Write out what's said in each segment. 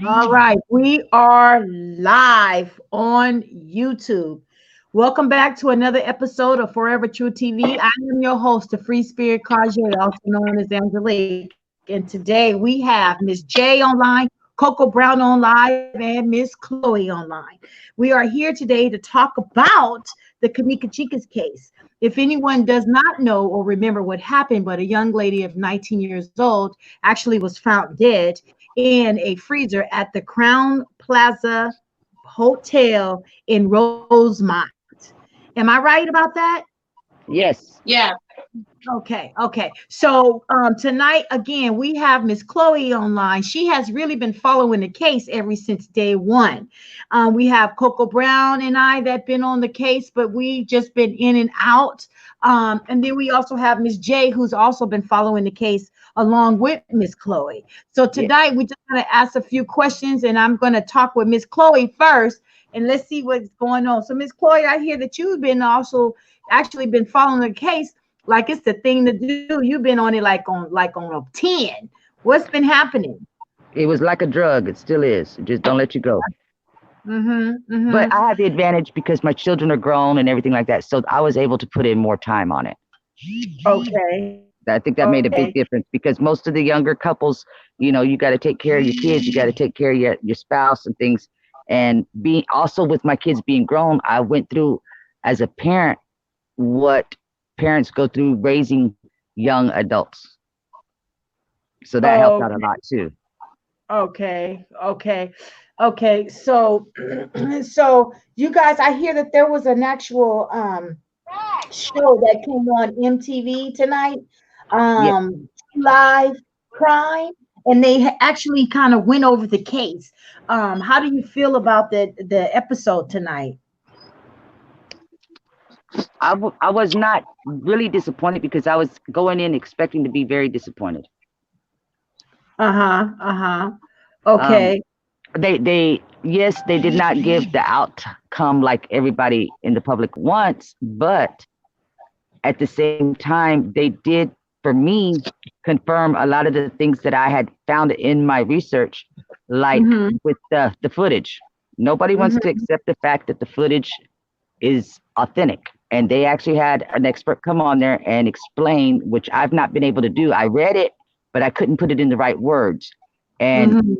All right, we are live on YouTube. Welcome back to another episode of Forever True TV. I am your host, the Free Spirit Kajay, also known as Angelique. And today we have Miss J online, Coco Brown on live, and Miss Chloe online. We are here today to talk about the Kenneka case. If anyone does not know or remember what happened, but a young lady of 19 years old actually was found dead in a freezer at the Crown Plaza Hotel in Rosemont. Am I right about that? Yes. Yeah. Okay. So tonight again we have Miss Chloe online. She has really been following the case ever since day one. We have Coco Brown and I that been on the case, but we just been in and out. And then we also have Miss J who's also been following the case along with Miss Chloe. So Yeah. tonight we're just gonna ask a few questions, and I'm gonna talk with Miss Chloe first, and let's see what's going on. So Miss Chloe, I hear that you've been also actually been following the case like it's the thing to do. You've been on it like on a 10. What's been happening? It was like a drug. It still is. It just don't let you go. Mm-hmm. But Mm-hmm. I have the advantage because my children are grown and everything like that. So I was able to put in more time on it. Okay. I think that made a Okay. big difference because most of the younger couples, you got to take care of your kids. You got to take care of your spouse and things. And being also with my kids being grown, I went through as a parent what parents go through raising young adults. So that helped Oh, out a lot too. okay. So so you guys, I hear that there was an actual show that came on MTV tonight. Yeah. Live crime, and they actually kind of went over the case. How do you feel about the episode tonight? I was not really disappointed because I was going in expecting to be very disappointed. Uh-huh. Um, Okay. they yes, they did not give the outcome like everybody in the public wants, but at the same time, they did for me confirm a lot of the things that I had found in my research, like Mm-hmm. with the footage. Nobody wants to Mm-hmm. accept the fact that the footage is authentic. And they actually had an expert come on there and explain, which I've not been able to do. I read it, but I couldn't put it in the right words. And Mm-hmm.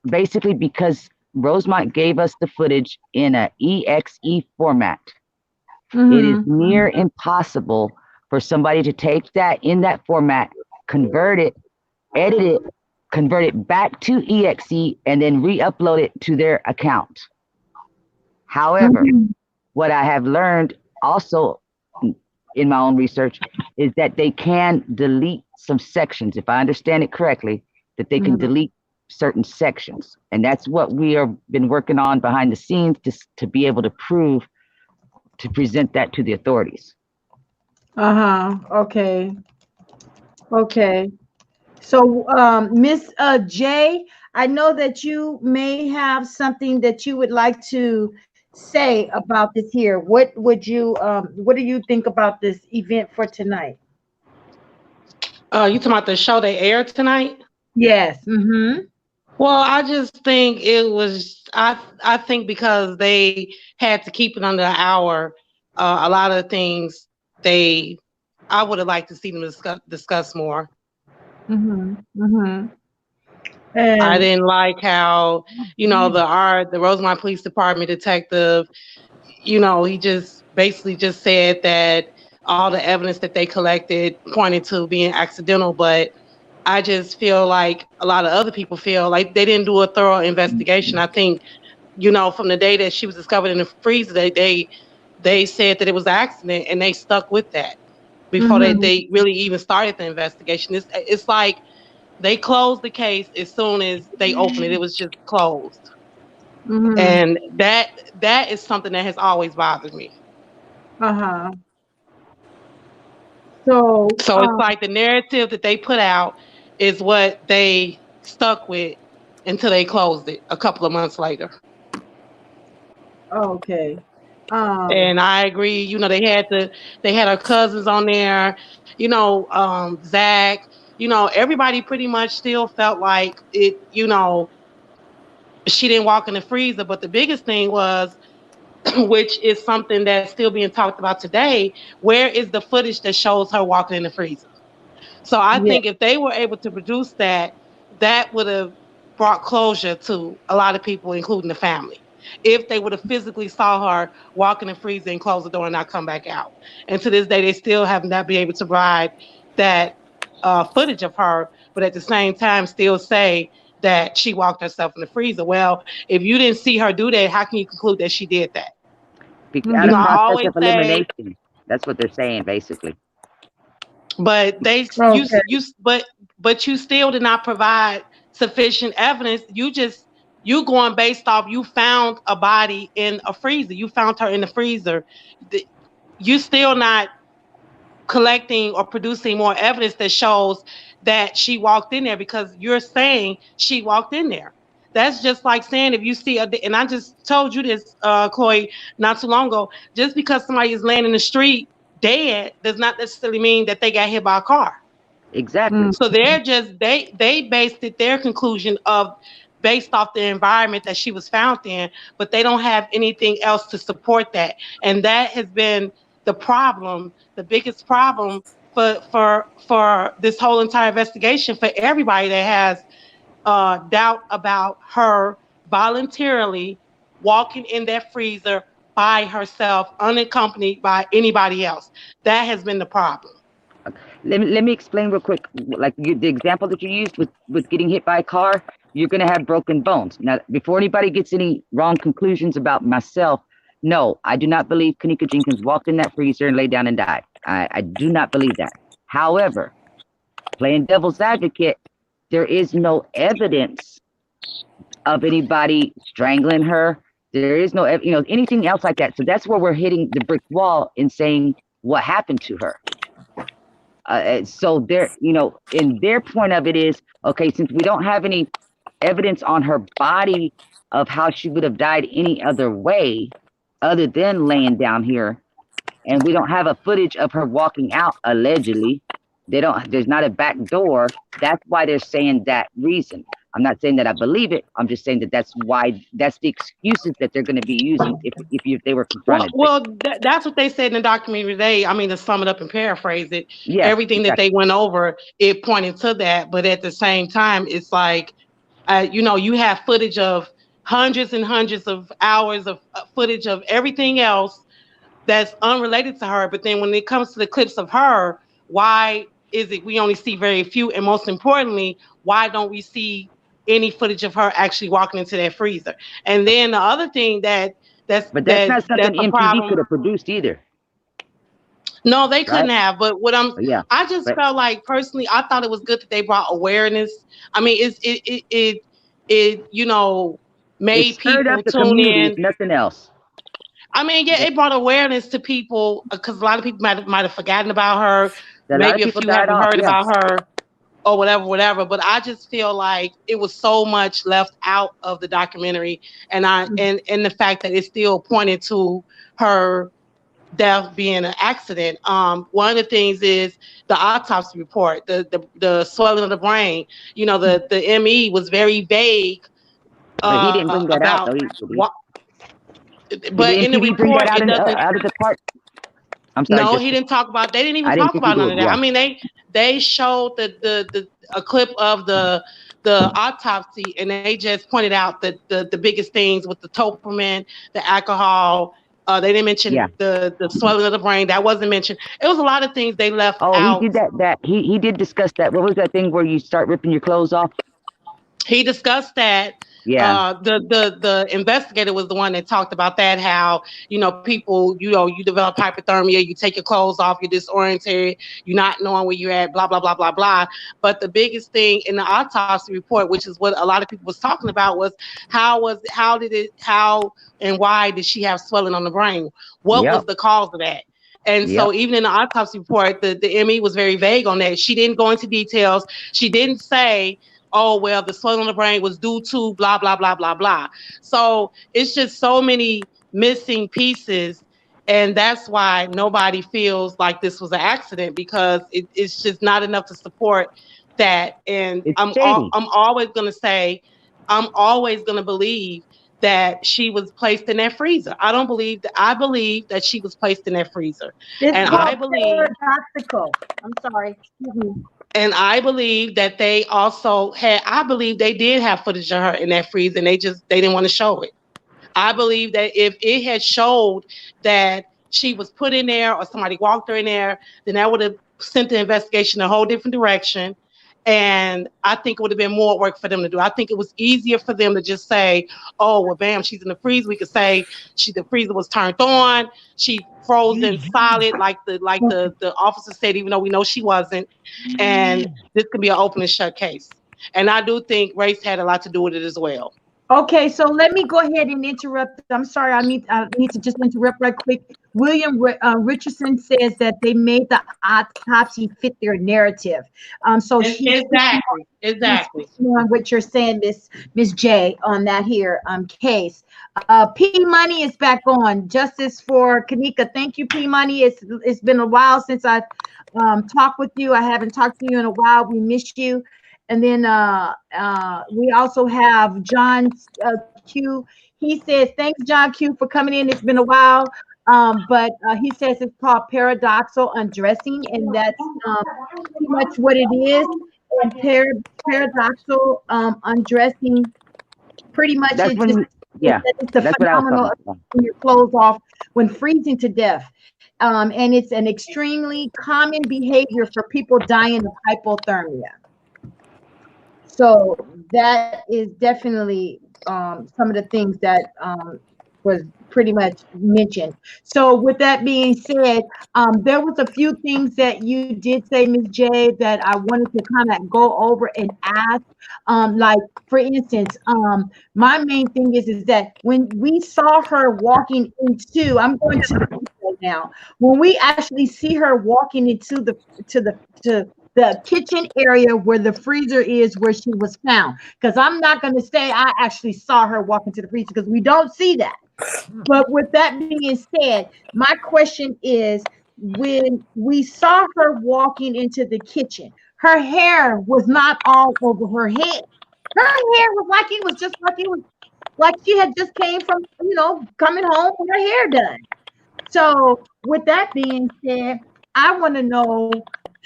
basically, because Rosemont gave us the footage in a EXE format, it is Mm-hmm. near impossible for somebody to take that in that format, convert it, edit it, convert it back to EXE, and then re-upload it to their account. However, Mm-hmm. what I have learned also in my own research is that they can delete some sections. If I understand it correctly, that they can Mm-hmm. delete certain sections. And that's what we have been working on behind the scenes to be able to prove, to present that to the authorities. Uh-huh. Okay. So, Miss J, I know that you may have something that you would like to say about this here. What do you think about this event for tonight? You talking about the show they aired tonight? Yes. Mm-hmm. Well, I just think it was. I think because they had to keep it under an hour, a lot of things they I would have liked to see them discuss more. Mm-hmm. Mm-hmm. I And didn't like how the Rosemont Police Department detective, he just basically just said that all the evidence that they collected pointed to being accidental, but I just feel like a lot of other people feel like they didn't do a thorough investigation. I think, from the day that she was discovered in the freezer, they said that it was an accident and they stuck with that before mm-hmm. they really even started the investigation. It's like they closed the case as soon as they opened it. It was just closed. Mm-hmm. And that is something that has always bothered me. Uh-huh. So, So it's like the narrative that they put out is what they stuck with until they closed it a couple of months later. okay. Um, And I agree, they had her cousins on there, Zach, everybody pretty much still felt like it, she didn't walk in the freezer. But the biggest thing was, which is something that's still being talked about today, where is the footage that shows her walking in the freezer? So I Yeah. think if they were able to produce that, that would have brought closure to a lot of people, including the family. If they would have physically saw her walk in the freezer and close the door and not come back out. And to this day, they still have not been able to provide that footage of her, but at the same time, still say that she walked herself in the freezer. Well, if you didn't see her do that, how can you conclude that she did that? Out You of know, I process always of say, elimination. That's what they're saying, basically. but Okay. but you still did not provide sufficient evidence. You going based off, you found a body in a freezer. You found her in the freezer. You still not collecting or producing more evidence that shows that she walked in there, because you're saying she walked in there. That's just like saying, if you see and I just told you this, Chloe, not too long ago, just because somebody is laying in the street dead does not necessarily mean that they got hit by a car. Exactly. So they're just they based it, their conclusion of, based off the environment that she was found in, but they don't have anything else to support that. And that has been the problem, the biggest problem for this whole entire investigation, for everybody that has doubt about her voluntarily walking in that freezer by herself, unaccompanied by anybody else. That has been the problem. Let me explain real quick. Like the example that you used with getting hit by a car, you're going to have broken bones. Now, before anybody gets any wrong conclusions about myself, no, I do not believe Kenneka Jenkins walked in that freezer and laid down and died. I do not believe that. However, playing devil's advocate, there is no evidence of anybody strangling her. There is no, anything else like that. So that's where we're hitting the brick wall and saying what happened to her. So they're, in their point of it is, okay, since we don't have any evidence on her body of how she would have died any other way other than laying down here, and we don't have a footage of her walking out, allegedly, there's not a back door. That's why they're saying that reason. I'm not saying that I believe it. I'm just saying that that's the excuses that they're going to be using if they were confronted. That's what they said in the documentary today. I mean, to sum it up and paraphrase it, yes, everything exactly. that they went over, it pointed to that. But at the same time, it's like, you have footage of hundreds and hundreds of hours of footage of everything else that's unrelated to her. But then when it comes to the clips of her, why is it we only see very few? And most importantly, why don't we see any footage of her actually walking into that freezer? And then the other thing that's not something MTV could have produced either. No, they couldn't have. But I just felt like, personally, I thought it was good that they brought awareness. I mean, it made people tune in. Nothing else. I mean, it brought awareness to people, because a lot of people might have forgotten about her. Maybe if you haven't heard about her or whatever. But I just feel like it was so much left out of the documentary, and and the fact that it still pointed to her death being an accident. One of the things is the autopsy report, the swelling of the brain. The ME was very vague. But he didn't bring that out, though. But in the report, it doesn't. Out of the part. I'm sorry. No, he didn't talk about. They didn't even talk about none of that. Yeah. I mean, they showed a clip of the autopsy, and they just pointed out the biggest things with the dopamine, the alcohol. They didn't mention the swelling of the brain. That wasn't mentioned. It was a lot of things they left out. Oh, he did that. He did discuss that. What was that thing where you start ripping your clothes off? He discussed that. Yeah. The investigator was the one that talked about that, how, people, you develop hypothermia, you take your clothes off, you're disoriented, you're not knowing where you're at, blah, blah, blah, blah, blah. But the biggest thing in the autopsy report, which is what a lot of people was talking about, was how and why did she have swelling on the brain? What was the cause of that? And so even in the autopsy report, the ME was very vague on that. She didn't go into details. She didn't say, oh, well, the swelling on the brain was due to blah, blah, blah, blah, blah. So it's just so many missing pieces. And that's why nobody feels like this was an accident, because it's just not enough to support that. And I'm always going to say I'm always going to believe that she was placed in that freezer. I believe that she was placed in that freezer. It's And called I believe paradoxical. I'm sorry. Excuse me. and I believe that they also had, I believe they did have footage of her in that freezer and they didn't want to show it. I believe that if it had showed that she was put in there or somebody walked her in there, then that would have sent the investigation a whole different direction. And I think it would have been more work for them to do. I think it was easier for them to just say, oh, well, bam, she's in the freezer. We could say the freezer was turned on. She frozen solid, like the officer said, even though we know she wasn't. And this could be an open and shut case. And I do think race had a lot to do with it as well. Okay, so let me go ahead and interrupt. I'm sorry, I need to just interrupt right quick. William Richardson says that they made the autopsy fit their narrative. So Exactly. On what you're saying, Miss J, on that here case. P Money is back on. Justice for Kenneka. Thank you, P Money. It's been a while since I talked with you. I haven't talked to you in a while. We missed you. And then we also have John Q. He says, thanks, John Q, for coming in. It's been a while. But he says it's called paradoxical undressing, and that's pretty much what it is. And paradoxical undressing pretty much That's when, it's the phenomenal of taking your clothes off when freezing to death. And it's an extremely common behavior for people dying of hypothermia. So that is definitely some of the things that was pretty much mentioned. So with that being said, there was a few things that you did say, Ms. J, that I wanted to kind of go over and ask. Like, for instance, my main thing is that when we saw her walking into, I'm going to the video now, when we actually see her walking into the kitchen area where the freezer is, where she was found. Because I'm not going to say I actually saw her walk into the freezer, because we don't see that. But with that being said, my question is, when we saw her walking into the kitchen, her hair was not all over her head. Her hair was like like she had just came from, coming home with her hair done. So with that being said, I want to know,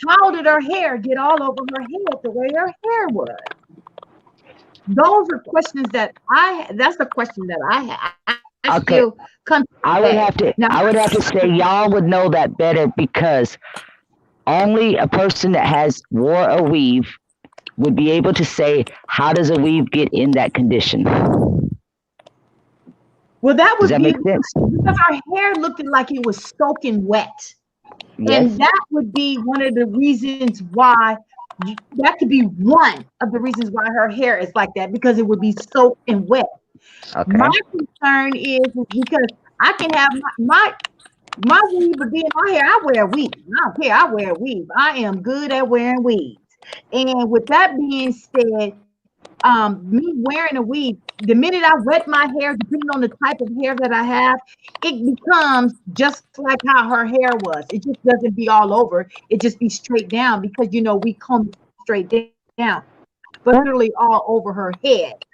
how did her hair get all over her head the way her hair was? Those are questions that's the question that I have. Okay. I would have to say y'all would know that better, because only a person that has wore a weave would be able to say, how does a weave get in that condition? Well, that would make sense? Because her hair looked like it was soaking wet. Yes. And that would be one of the reasons why, that could be one of the reasons why her hair is like that, because it would be soaked and wet. Okay. My concern is because I can have my weave would be in my hair. I wear a weave. I don't care. I wear a weave. I am good at wearing weaves. And with that being said, me wearing a weave, the minute I wet my hair, depending on the type of hair that I have, it becomes just like how her hair was. It just doesn't be all over. It just be straight down, because we comb straight down, but literally all over her head.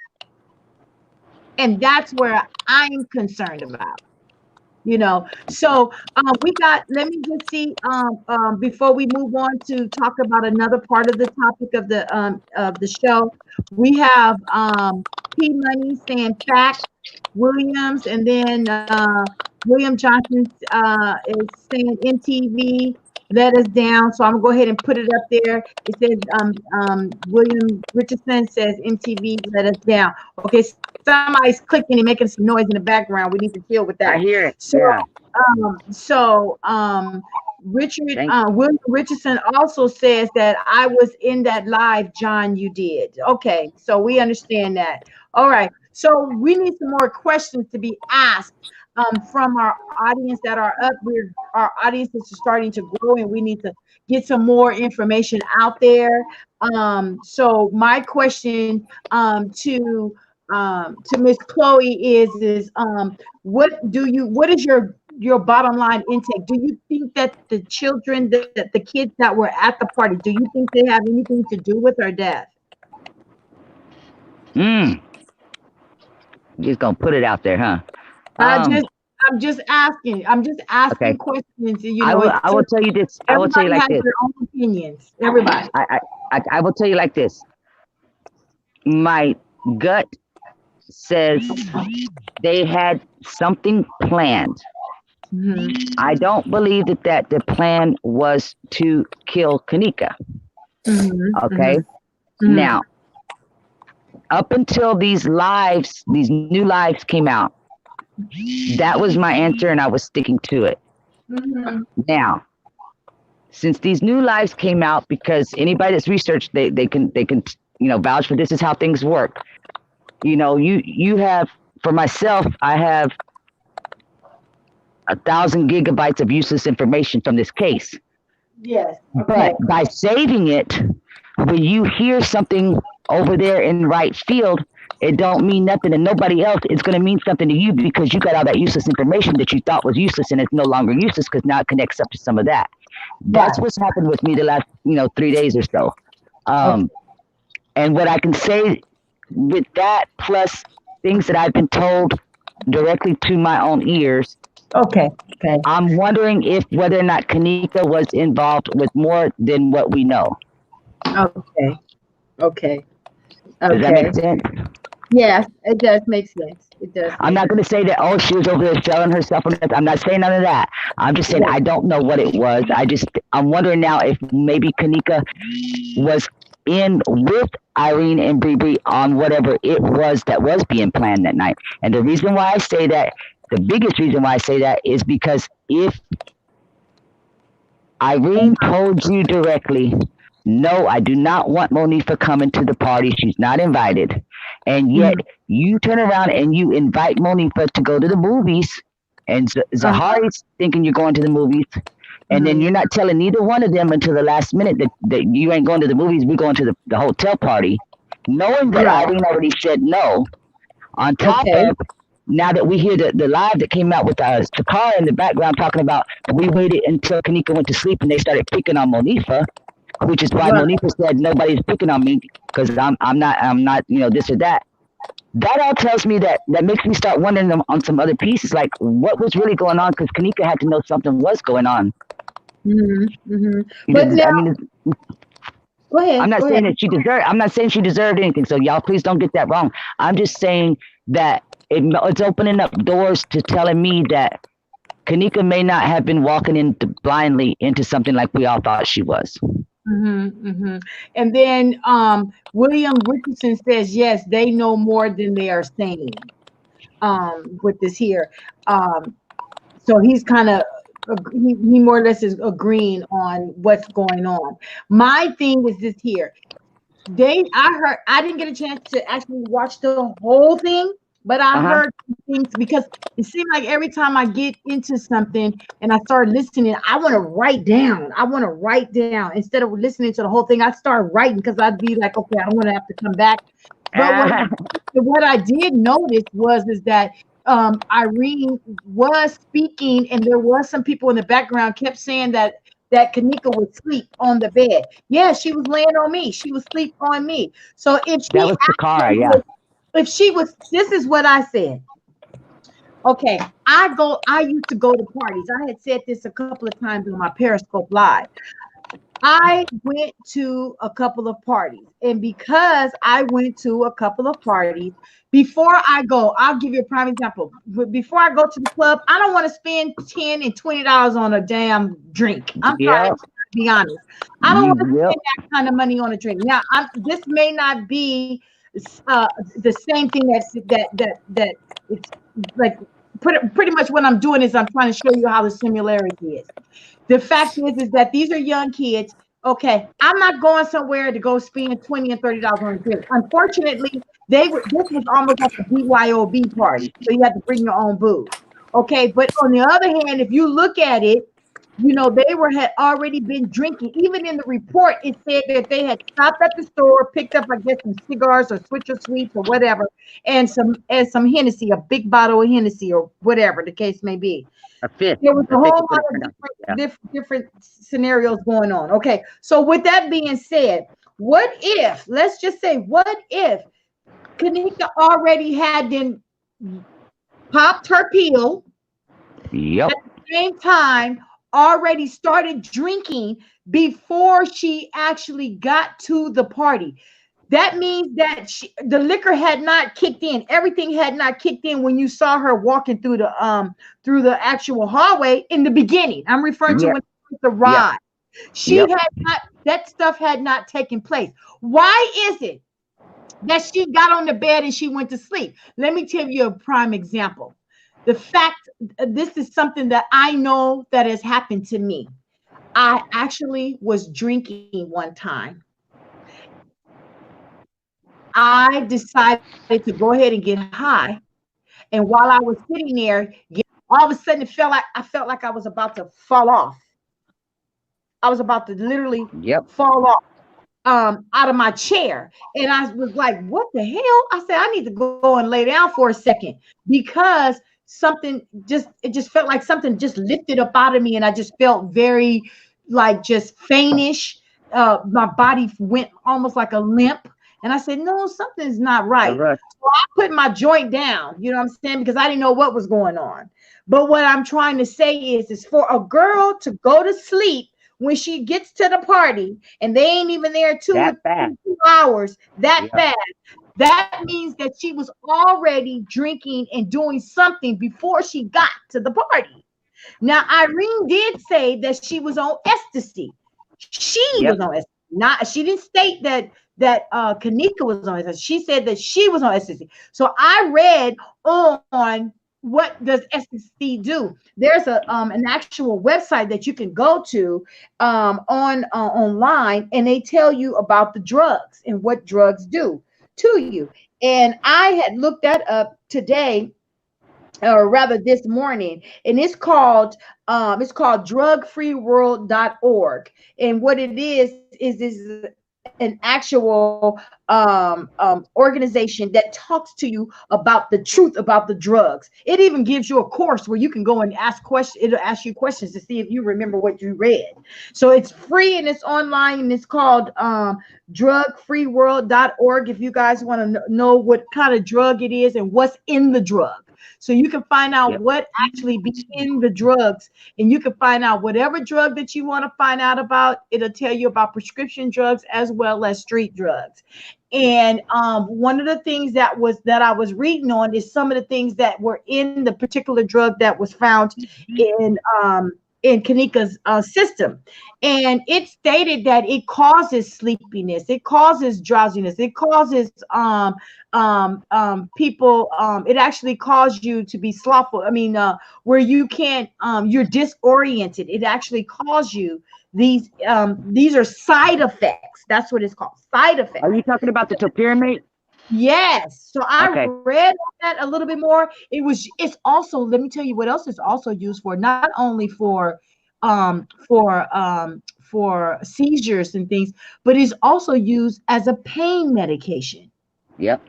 And that's where I'm concerned about. So let me just see, before we move on to talk about another part of the topic of the show, we have P Money saying fact, Williams, and then William Johnson is saying MTV let us down. So I'm gonna go ahead and put it up there. It says William Richardson says MTV let us down. Okay, somebody's clicking and making some noise in the background. We need to deal with that. I hear it. So, William Richardson also says that I was in that live, John, you did. Okay, so we understand that. All right, so we need some more questions to be asked from our audience that are up. Our audience is starting to grow, and we need to get some more information out there. So my question to Miss Chloe is what is your bottom line intake? Do you think that the children, that the kids that were at the party, do you think they have anything to do with her death? Just gonna put it out there, huh? I'm just asking. I'm just asking Okay. questions. I will tell you this. I will tell you Everybody like has this. their own opinions. Everybody. I will tell you like this. My gut says they had something planned. I don't believe that the plan was to kill Kenneka. Okay. Now, up until these new lives came out, that was my answer, and I was sticking to it. Now, since these new lives came out, because anybody that's researched, they can vouch for this is how things work. You have, for myself, I have 1,000 gigabytes of useless information from this case. Yes. Okay. But by saving it, when you hear something over there in right field, it don't mean nothing to nobody else. It's going to mean something to you because you got all that useless information that you thought was useless, and it's no longer useless because now it connects up to some of that. That's what's happened with me the last 3 days or so. And what I can say with that, plus things that I've been told directly to my own ears. Okay. I'm wondering whether or not Kenneka was involved with more than what we know. Okay. Does that make sense? Yes, it does make sense. It does. I'm not going to say that, she was over there selling herself. I'm not saying none of that. I'm just saying I don't know what it was. I'm wondering now if maybe Kenneka was in with Irene and Bree on whatever it was that was being planned that night. And the reason why I say that, the biggest reason why I say that is because if Irene told you directly, no, I do not want Monifa coming to the party. She's not invited. And yet you turn around and you invite Monifa to go to the movies, and Zahari's thinking you're going to the movies. And then you're not telling neither one of them until the last minute that you ain't going to the movies, we're going to the hotel party. Knowing that Irene already said no. On top of, now that we hear the live that came out with Takara in the background talking about, we waited until Kenneka went to sleep and they started picking on Monifa, which is why Monifa said nobody's picking on me because I'm not this or that. That all tells me that makes me start wondering on some other pieces, like what was really going on, because Kenneka had to know something was going on. But now, go ahead. I'm not saying that she deserved. I'm not saying she deserved anything. So y'all, please don't get that wrong. I'm just saying that it's opening up doors to telling me that Kenneka may not have been walking blindly into something like we all thought she was. And then William Richardson says, yes, they know more than they are saying with this here. So he's kind of, he more or less is agreeing on what's going on. My thing is this here. I didn't get a chance to actually watch the whole thing, but I heard things because it seemed like every time I get into something and I start listening, I want to write down. Instead of listening to the whole thing. I start writing because I'd be like, okay, I don't want to have to come back. But what I did notice is that Irene was speaking, and there was some people in the background kept saying that Kenneka would sleep on the bed. Yeah, she was laying on me. She was sleep on me. So if that was Takara, if she was, this is what I said. Okay, I used to go to parties. I had said this a couple of times on my Periscope Live. I went to a couple of parties, and because I went to a couple of parties, before I go, I'll give you a prime example. Before I go to the club, I don't want to spend $10 and $20 on a damn drink. I'm trying to be honest. I don't want to spend that kind of money on a drink. Now, this may not be the same thing that it's like. Pretty much what I'm doing is I'm trying to show you how the similarity is. The fact is that these are young kids. Okay, I'm not going somewhere to go spend $20 and $30 on a drink. Unfortunately, this was almost like a BYOB party, so you had to bring your own booze. Okay, but on the other hand, if you look at it, they had already been drinking. Even in the report, it said that they had stopped at the store, picked up, I guess, some cigars or Switcher Sweets or whatever, and some Hennessy, a big bottle of Hennessy or whatever the case may be. There was a whole lot of different scenarios going on. Okay, so with that being said, let's just say, what if Kenneka already had been popped her pill, Yep. at the same time already started drinking before she actually got to the party. That means that the liquor had not kicked in. Everything had not kicked in when you saw her walking through the actual hallway in the beginning. I'm referring to Yep. when the Yep. ride. She Yep. had not, that stuff had not taken place. Why is it that she got on the bed and she went to sleep? Let me tell you a prime example. The fact, this is something that I know that has happened to me. I actually was drinking one time. I decided to go ahead and get high. And while I was sitting there, all of a sudden I felt like I was about to fall off. I was about to literally Yep. fall off out of my chair. And I was like, what the hell? I said, I need to go and lay down for a second, because something it just felt like something just lifted up out of me. And I just felt very like just faintish. My body went almost like a limp. And I said, no, something's not A right. rush. So I put my joint down, you know what I'm saying? Because I didn't know what was going on. But what I'm trying to say is for a girl to go to sleep when she gets to the party and they ain't even there That fast. 2 hours that Yep. fast, that means that she was already drinking and doing something before she got to the party. Now, Irene did say that she was on ecstasy. She Yep. was on ecstasy. Not, she didn't state that Kenneka was on ecstasy. She said that she was on ecstasy. So I read on what does ecstasy do. There's an actual website that you can go to on online, and they tell you about the drugs and what drugs do to you. And I had looked that up today, or rather this morning, and it's called drugfreeworld.org. And what it is an actual organization that talks to you about the truth about the drugs. It even gives you a course where you can go and ask questions. It'll ask you questions to see if you remember what you read. So it's free and it's online, and it's called drugfreeworld.org if you guys want to know what kind of drug it is and what's in the drug. So you can find out Yep. what actually be in the drugs, and you can find out whatever drug that you want to find out about. It'll tell you about prescription drugs as well as street drugs. And one of the things that I was reading on is some of the things that were in the particular drug that was found in Kenneka's system. And it stated that it causes sleepiness, it causes drowsiness, it causes people, it actually causes you to be slothful. I mean, where you can't, you're disoriented. It actually causes you these are side effects. That's what it's called, side effects. Are you talking about the topiramate? Yes. So I Okay. read that a little bit more. It's also, let me tell you what else it's also used for, not only for seizures and things, but it's also used as a pain medication. Yep.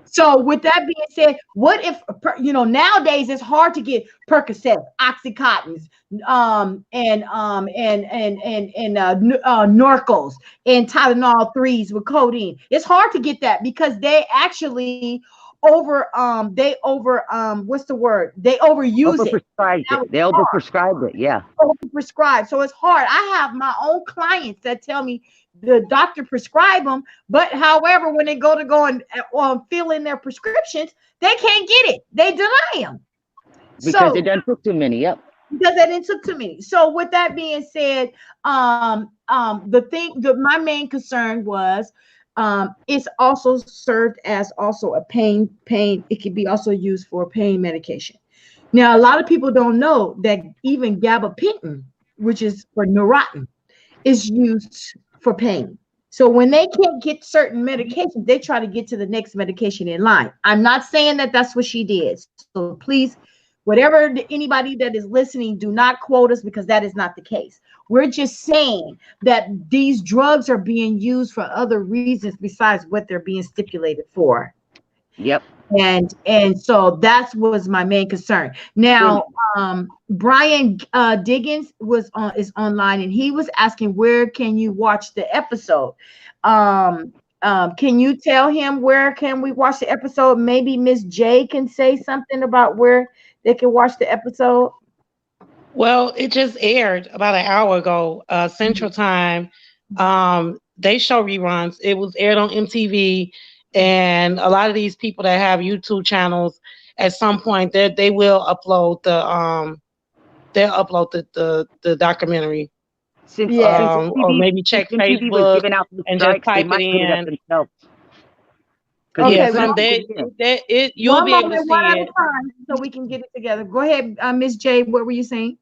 So with that being said, what if, nowadays it's hard to get Percocet, Oxycontins, Norcos and Tylenol 3s with codeine. It's hard to get that because they actually what's the word? They overuse it. Overprescribed it. They overprescribed it. Yeah. Overprescribed. So it's hard. I have my own clients that tell me the doctor prescribe them, but however, when they go and fill in their prescriptions, they can't get it. They deny them. Because they done took too many. Yep. Because they didn't took too many. So with that being said, my main concern was it's also served as also a pain. It can be also used for pain medication. Now, a lot of people don't know that even gabapentin, which is for Neurontin, is used for pain. So when they can't get certain medications, they try to get to the next medication in line. I'm not saying that that's what she did. So please, whatever anybody that is listening, do not quote us, because that is not the case. We're just saying that these drugs are being used for other reasons besides what they're being stipulated for. Yep. And so that was my main concern. Now, Brian Diggins is online, and he was asking, where can you watch the episode? Can you tell him where can we watch the episode? Maybe Miss J can say something about where they can watch the episode. Well, it just aired about an hour ago, Central Time. They show reruns. It was aired on MTV, and a lot of these people that have YouTube channels, at some point, they will upload the documentary. Since Or maybe check MTV was Facebook giving out the and just strikes, they type it might put it up in. themselves. Yeah, Okay, some you'll one be able to moment, one see at a it. time, so we can get it together. Go ahead, Miss J. What were you saying?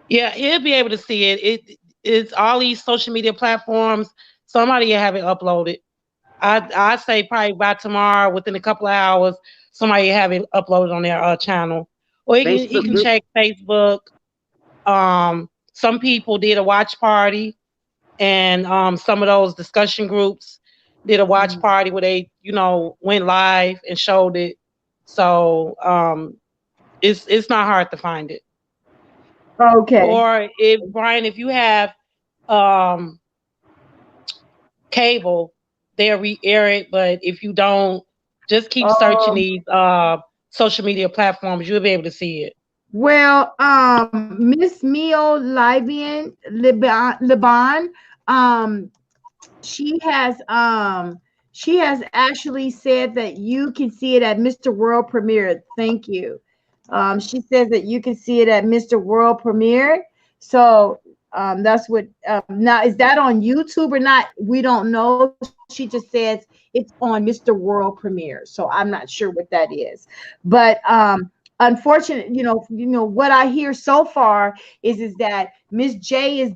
Yeah, he'll be able to see it. It's all these social media platforms. Somebody will have it uploaded. I say probably by tomorrow, within a couple of hours, somebody will have it uploaded on their channel. Or he can group. check Facebook. Some people did a watch party, and some of those discussion groups did a watch party where they, went live and showed it. So it's not hard to find it. Okay. Or if you have cable, they'll re-air it. But if you don't, just keep searching these social media platforms. You'll be able to see it. Well, Miss Mio Liban, she has actually said that you can see it at Mr. World Premiere. Thank you. She says that you can see it at Mr. World Premiere. So that's what now is that on YouTube or not? We don't know. She just says it's on Mr. World Premiere. So I'm not sure what that is. But unfortunately, what I hear so far is that Miss J is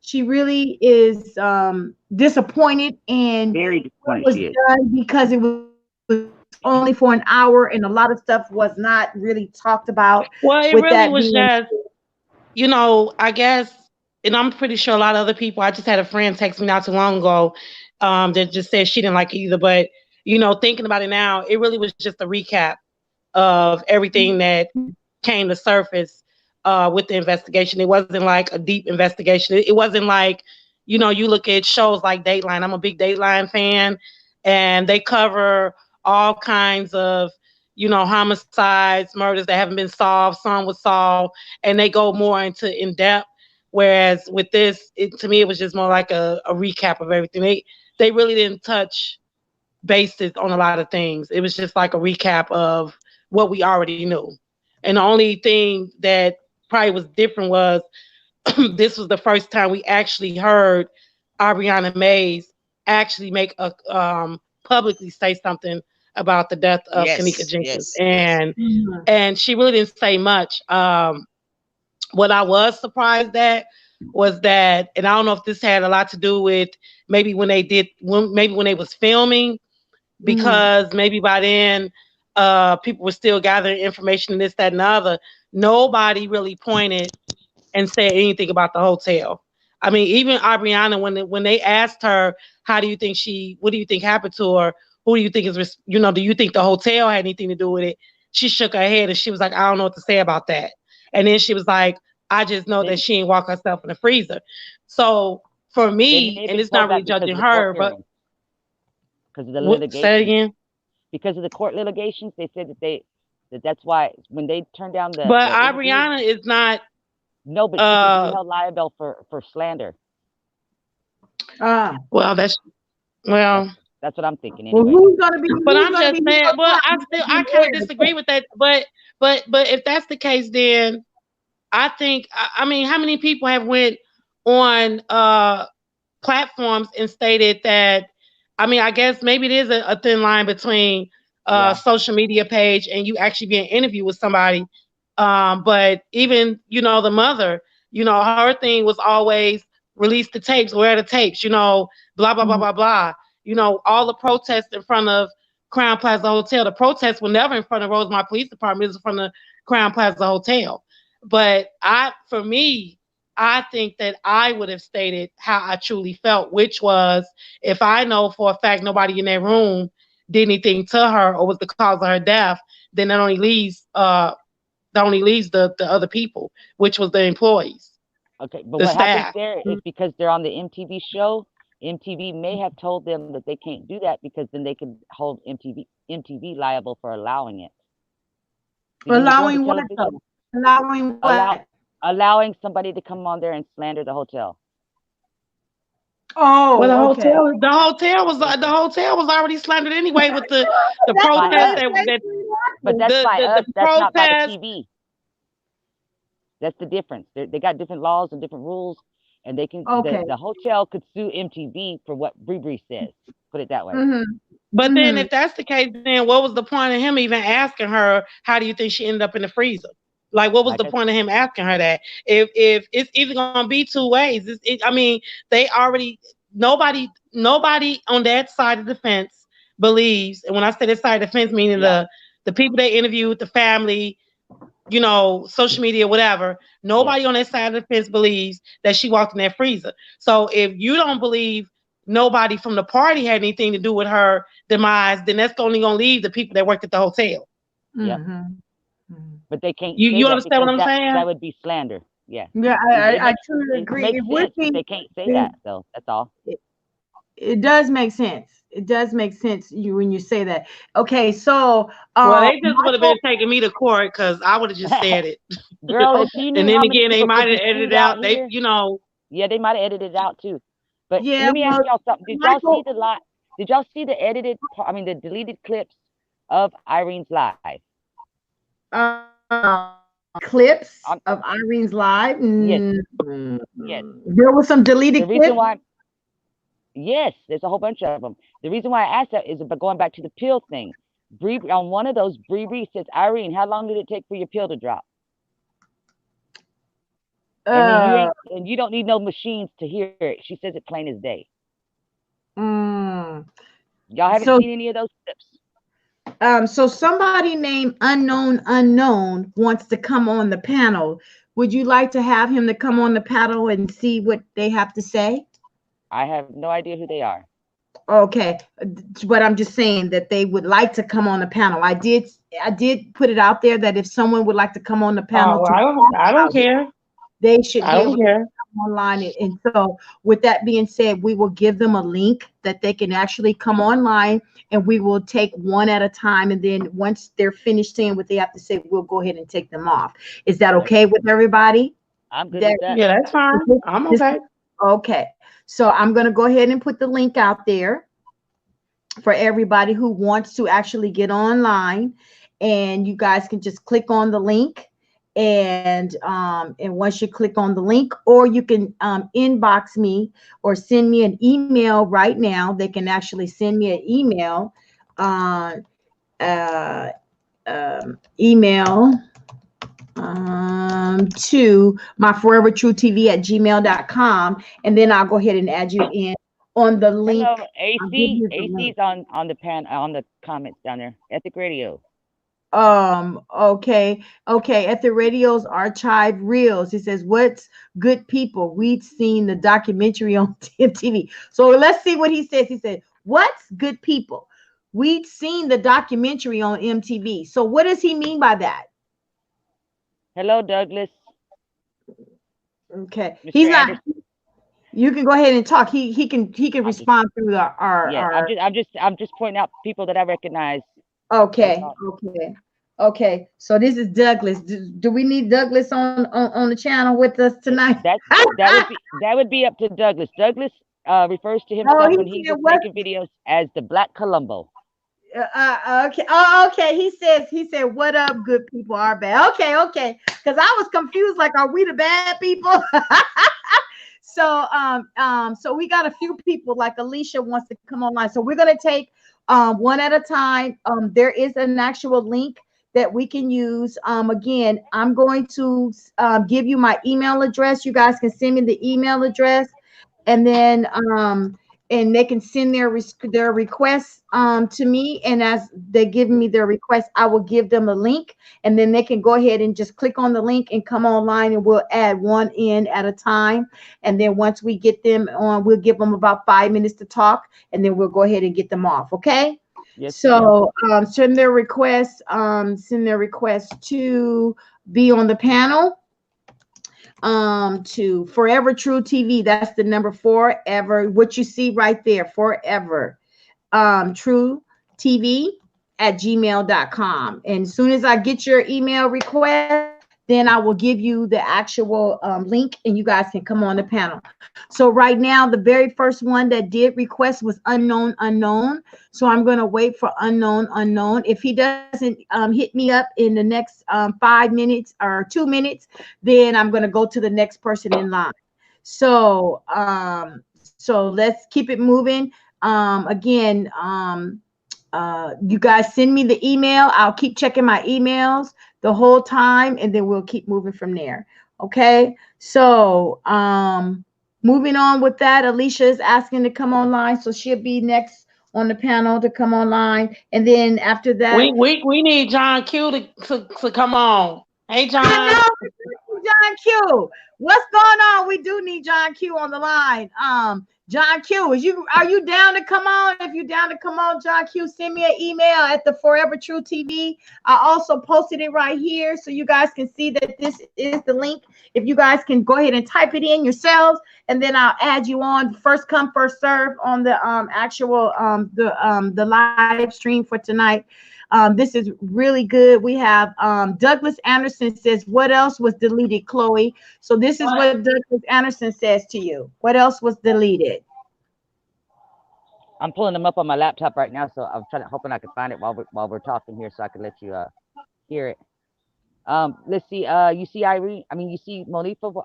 she really is disappointed and very disappointed. Was done because it was only for an hour and a lot of stuff was not really talked about. Well, it really was just, I guess, and I'm pretty sure a lot of other people. I just had a friend text me not too long ago that just said she didn't like it either. But thinking about it now, it really was just a recap of everything that came to surface with the investigation. It wasn't like a deep investigation. It wasn't like, you look at shows like Dateline. I'm a big Dateline fan, and they cover all kinds of, homicides, murders that haven't been solved. Some was solved, and they go more in depth. Whereas with this, to me, it was just more like a recap of everything. They really didn't touch bases on a lot of things. It was just like a recap of what we already knew. And the only thing that probably was different was this was the first time we actually heard Ariana Mays actually make a publicly say something about the death of Kenneka Jenkins. And she really didn't say much. What I was surprised at was that, and I don't know if this had a lot to do with maybe when they was filming, because maybe by then people were still gathering information and this, that, and the other. Nobody really pointed and said anything about the hotel. I mean, even Ariana, when they asked her, what do you think happened to her? Who do you think is, do you think the hotel had anything to do with it? She shook her head and she was like, I don't know what to say about that. And then she was like, I just know that she ain't walk herself in the freezer. So for me, and it's not really judging her, but because of the litigation. Say again. Because of the court litigations, they said that's why when they turned down the. But Ariana is not. No, but she can be held liable for slander. Well, that's what I'm thinking. Anyway. Well, who's gonna be? But I'm just saying. Well, I kind of disagree with that. But if that's the case, then I think, I mean, how many people have went on platforms and stated that? I mean, I guess maybe it is a thin line between social media page and you actually being interviewed with somebody. But even, the mother, her thing was always release the tapes, where are the tapes, blah, blah, blah, blah, blah. All the protests in front of Crown Plaza Hotel. The protests were never in front of Rosemont Police Department. It was in front of Crown Plaza Hotel. But for me, I think that I would have stated how I truly felt, which was, if I know for a fact nobody in that room did anything to her or was the cause of her death, then that only leaves the other people, which was the employees. Okay, but what happens there is because they're on the MTV show, MTV may have told them that they can't do that because then they could hold MTV liable for allowing it. Allowing what? Allowing what? Allowing somebody to come on there and slander the hotel. Oh, well, okay. the hotel was already slandered anyway with the protest but that's by us. That's not by the protest. TV. That's the difference. They got different laws and different rules, and they can. Okay. The hotel could sue MTV for what Bree says. Put it that way. But then, if that's the case, then what was the point of him even asking her? How do you think she ended up in the freezer? Like, what was the point of him asking her that? If it's either gonna be two ways, I mean, they already nobody on that side of the fence believes. And when I say that side of the fence, meaning the people they interviewed, the family, you know, social media, whatever. Nobody on that side of the fence believes that she walked in that freezer. So if you don't believe nobody from the party had anything to do with her demise, then that's only gonna leave the people that worked at the hotel. Yeah. But they can't. You understand what I'm saying? That would be slander. Yeah. Yeah, I truly agree. It would be. They can't say that, though. That's all. It does make sense. It does make sense when you say that. Okay, so well, they just would have been taking me to court because I would have just said it. Girl, if you knew and then how again, they might have edited out. Here, they, you know. Yeah, they might have edited it out too. But yeah, let me ask y'all something. Did y'all see the live? Did y'all see the edited? I mean, the deleted clips of Irene's live? Clips of Irene's live. Yes. Yes. There was some deleted clips. Reason why? Yes, there's a whole bunch of them. The reason why I asked that is about going back to the pill thing. Bree, on one of those, Bree says, Irene, how long did it take for your pill to drop? And you don't need no machines to hear it. She says it plain as day. Y'all haven't seen any of those clips? So somebody named Unknown wants to come on the panel. Would you like to have him to come on the panel and see what they have to say? I have no idea who they are. Okay, but I'm just saying that they would like to come on the panel. I did put it out there that if someone would like to come on the panel, I don't care. They should be able to come online. And so with that being said, we will give them a link that they can actually come online, and we will take one at a time. And then once they're finished saying what they have to say, we'll go ahead and take them off. Is that okay with everybody? I'm good with that. Yeah, that's fine. I'm okay. Okay. So I'm going to go ahead and put the link out there for everybody who wants to actually get online, and you guys can just click on the link. And once you click on the link, or you can inbox me or send me an email right now. They can actually send me an email, to my forevertruetv@gmail.com, and then I'll go ahead and add you in on the link. Hello, AC's on the comments down there. Ethic Radio. Okay. At the radio's archive reels, he says, "What's good people? We'd seen the documentary on TV." So let's see what he says. He said, "What's good people? We'd seen the documentary on MTV." So what does he mean by that? Hello, Douglas. Okay, Mr. he's Anderson. not. You can go ahead and talk. He can respond through our. Yeah, I'm just pointing out people that I recognize. Okay. So this is Douglas. Do we need Douglas on the channel with us tonight? That would be up to Douglas. Douglas refers to himself when he was making videos as the Black Columbo. Okay. Oh, okay. He said, "What up, good people are bad." Okay. Because I was confused. Like, are we the bad people? So we got a few people. Like Alicia wants to come online. So we're gonna take one at a time. There is an actual link that we can use. Again, I'm going to give you my email address. You guys can send me the email address, and then and they can send their requests to me. And as they give me their request, I will give them a link, and then they can go ahead and just click on the link and come online, and we'll add one in at a time. And then once we get them on, we'll give them about 5 minutes to talk, and then we'll go ahead and get them off. Okay. Yes, so send their requests to be on the panel. to Forever True TV. That's the number forever. What you see right there, forever True TV at gmail.com. And as soon as I get your email request, then I will give you the actual link and you guys can come on the panel. So right now, the very first one that did request was Unknown Unknown. So I'm going to wait for Unknown Unknown. If he doesn't hit me up in the next 5 minutes or 2 minutes, then I'm going to go to the next person in line. So so let's keep it moving. Again, you guys send me the email. I'll keep checking my emails the whole time, and then we'll keep moving from there. Okay. So moving on with that, Alicia is asking to come online, so she'll be next on the panel to come online. And then after that, we need John Q to come on. Hey, John. I know, John Q. What's going on? We do need John Q on the line. John Q, are you down to come on? If you're down to come on, John Q, send me an email at the Forever True TV. I also posted it right here so you guys can see that this is the link. If you guys can go ahead and type it in yourselves, and then I'll add you on. First come, first serve on the actual the live stream for tonight. This is really good. We have Douglas Anderson says, what else was deleted, Chloe? So this is what Douglas Anderson says to you. What else was deleted? I'm pulling them up on my laptop right now, so I'm hoping I can find it while we're talking here, so I can let you hear it. Let's see. You see Irene. I mean, you see Monifa,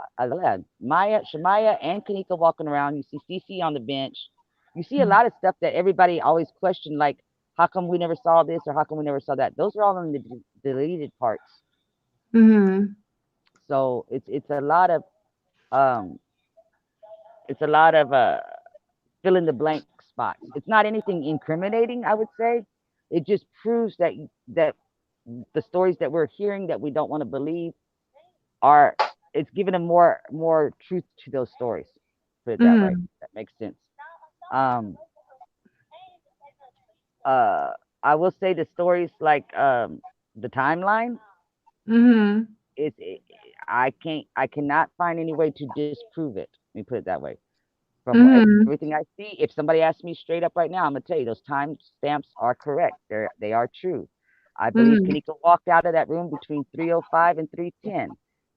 Maya, Shamaya, and Kenneka walking around. You see Cece on the bench. You see a lot of stuff that everybody always questioned, like, how come we never saw this or how come we never saw that? Those are all in the deleted parts. Mm-hmm. So it's a lot of fill in the blank spots. It's not anything incriminating, I would say. It just proves that the stories that we're hearing that we don't want to believe it's giving them more truth to those stories. Put it that way. That makes sense. I will say the stories like the timeline. I cannot find any way to disprove it. Let me put it that way. From everything I see, if somebody asks me straight up right now, I'm gonna tell you those time stamps are correct. They are true. I believe Kenneka walked out of that room between 3:05 and 3:10,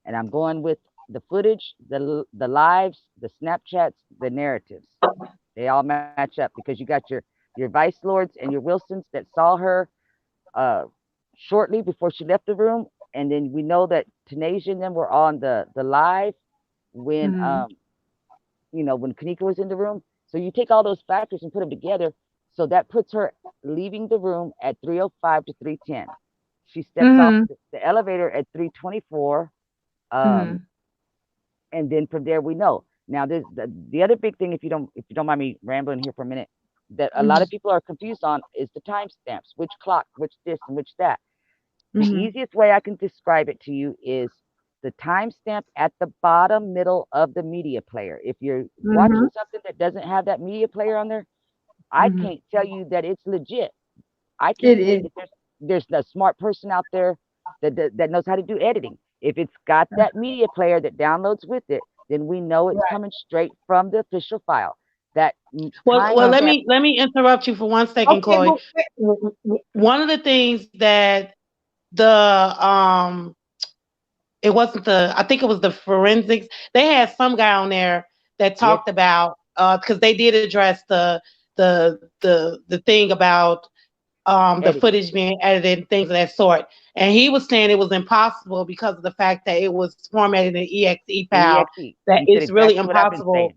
and I'm going with the footage, the lives, the Snapchats, the narratives. They all match up because you got your Vice Lords and your Wilsons that saw her shortly before she left the room, and then we know that Tanasia and them were on the live when when Kenneka was in the room. So you take all those factors and put them together, so that puts her leaving the room at 3:05 to 3:10. She steps off the elevator at 3:24, and then from there we know. Now there's the other big thing, if you don't mind me rambling here for a minute, that a lot of people are confused on is the timestamps, which clock, which this and which that. The easiest way I can describe it to you is the timestamp at the bottom middle of the media player. If you're watching something that doesn't have that media player on there, I can't tell you that it's legit. I can't say that there's a smart person out there that knows how to do editing. If it's got that media player that downloads with it, then we know it's coming straight from the official file. Well, let me interrupt you for 1 second, Chloe. One of the things that it wasn't I think it was the forensics. They had some guy on there that talked about because they did address the thing about the footage being edited and things of that sort. And he was saying it was impossible because of the fact that it was formatted in exe file. That it's really impossible.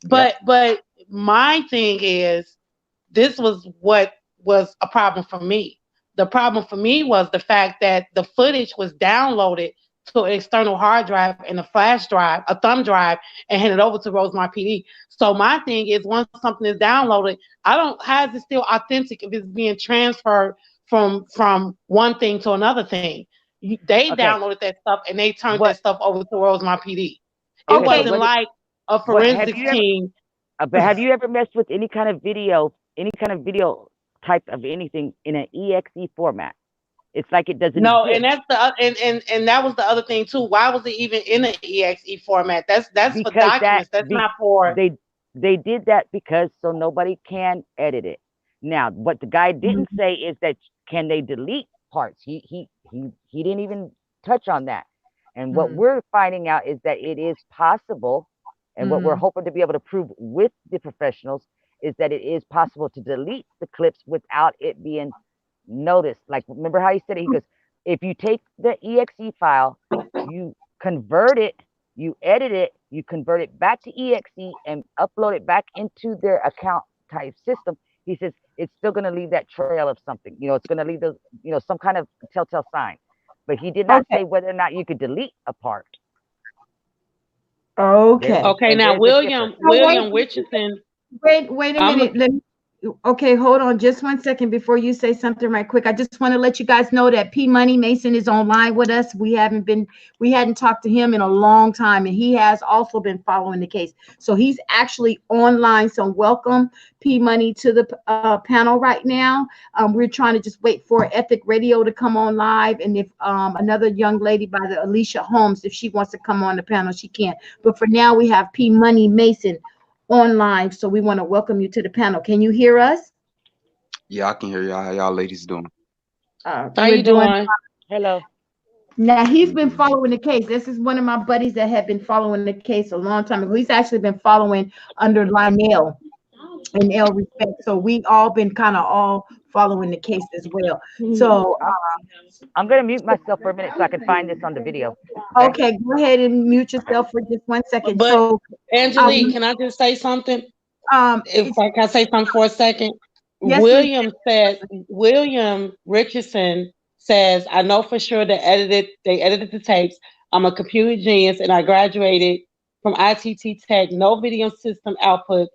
But my thing is, this was what was a problem for me. The problem for me was the fact that the footage was downloaded to an external hard drive and a flash drive, a thumb drive, and handed over to Rosemont PD. So my thing is, once something is downloaded, how is it still authentic if it's being transferred from one thing to another thing? They downloaded that stuff and they turned that stuff over to Rosemont PD. It wasn't like a forensics team. But have you ever messed with any kind of video type of anything in an exe format? It's like it doesn't No, exist and that's the and that was the other thing too. Why was it even in the exe format? That's for because documents. That's not for. they did that because so nobody can edit it. Now, what the guy didn't say is that can they delete parts? He didn't even touch on that. And what we're finding out is that it is possible, and what we're hoping to be able to prove with the professionals is that it is possible to delete the clips without it being noticed. Like, remember how he said it? He goes, if you take the exe file, you convert it, you edit it, you convert it back to exe and upload it back into their account type system. He says it's still going to leave that trail of something. It's going to leave those, some kind of telltale sign. But he did not say whether or not you could delete a part. Okay. Okay. Now, William Richardson. Wait a minute. Okay, hold on just 1 second before you say something right quick. I just want to let you guys know that P Money Mason is online with us. We hadn't talked to him in a long time, and he has also been following the case. So he's actually online. So welcome P Money to the panel right now. We're trying to just wait for Ethic Radio to come on live, and if another young lady by the Alicia Holmes, if she wants to come on the panel, she can. But for now, we have P Money Mason online, so we want to welcome you to the panel. Can you hear us? Yeah, I can hear y'all. How y'all ladies doing? How you doing? Hello. Now, he's been following the case. This is one of my buddies that had been following the case a long time ago. He's actually been following under Lionel in L Respect. So we all been kind of all following the case as well. So I'm going to mute myself for a minute so I can find this on the video. Okay, go ahead and mute yourself for just 1 second. But So Angelique, can I just say something? If I can say something for a second. Yes, William Richardson says, I know for sure they edited the tapes. I'm a computer genius and I graduated from ITT Tech. No video system output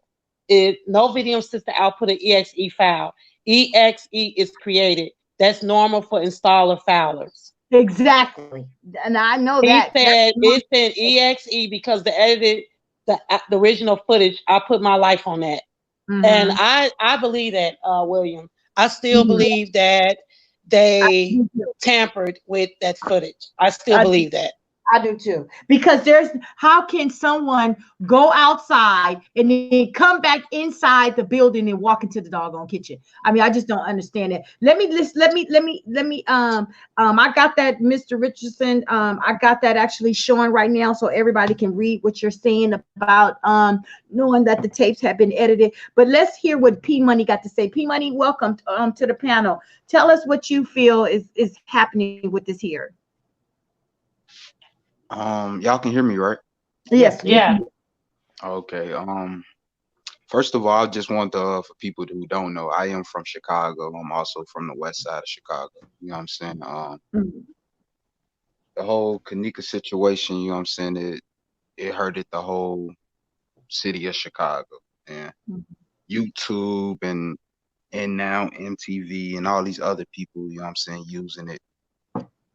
an exe file. Exe is created. That's normal for installer filers. exactly. And I know that. He said it's an exe because the original footage, I put my life on that. And I believe that, William. I still believe that they tampered with that footage. I still believe that. I do too. Because how can someone go outside and then come back inside the building and walk into the doggone kitchen? I mean, I just don't understand it. Let me I got that, Mr. Richardson. I got that actually showing right now so everybody can read what you're saying about knowing that the tapes have been edited. But let's hear what P Money got to say. P Money, welcome to the panel. Tell us what you feel is happening with this here. Y'all can hear me, right? Yes. Yeah. Okay. First of all, I just want for people who don't know, I am from Chicago. I'm also from the west side of Chicago. You know what I'm saying? The whole Kenneka situation, you know what I'm saying, it hurted the whole city of Chicago. And YouTube and now MTV and all these other people, you know what I'm saying, using it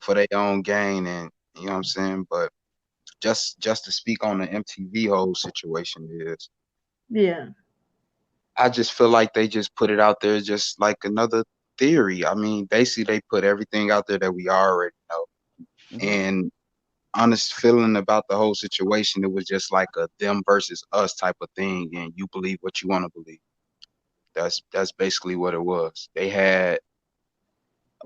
for their own gain, and you know what I'm saying? But just to speak on the MTV whole situation is, I just feel like they just put it out there just like another theory. I mean, basically they put everything out there that we already know. And honest feeling about the whole situation, it was just like a them versus us type of thing, and you believe what you want to believe. That's basically what it was. They had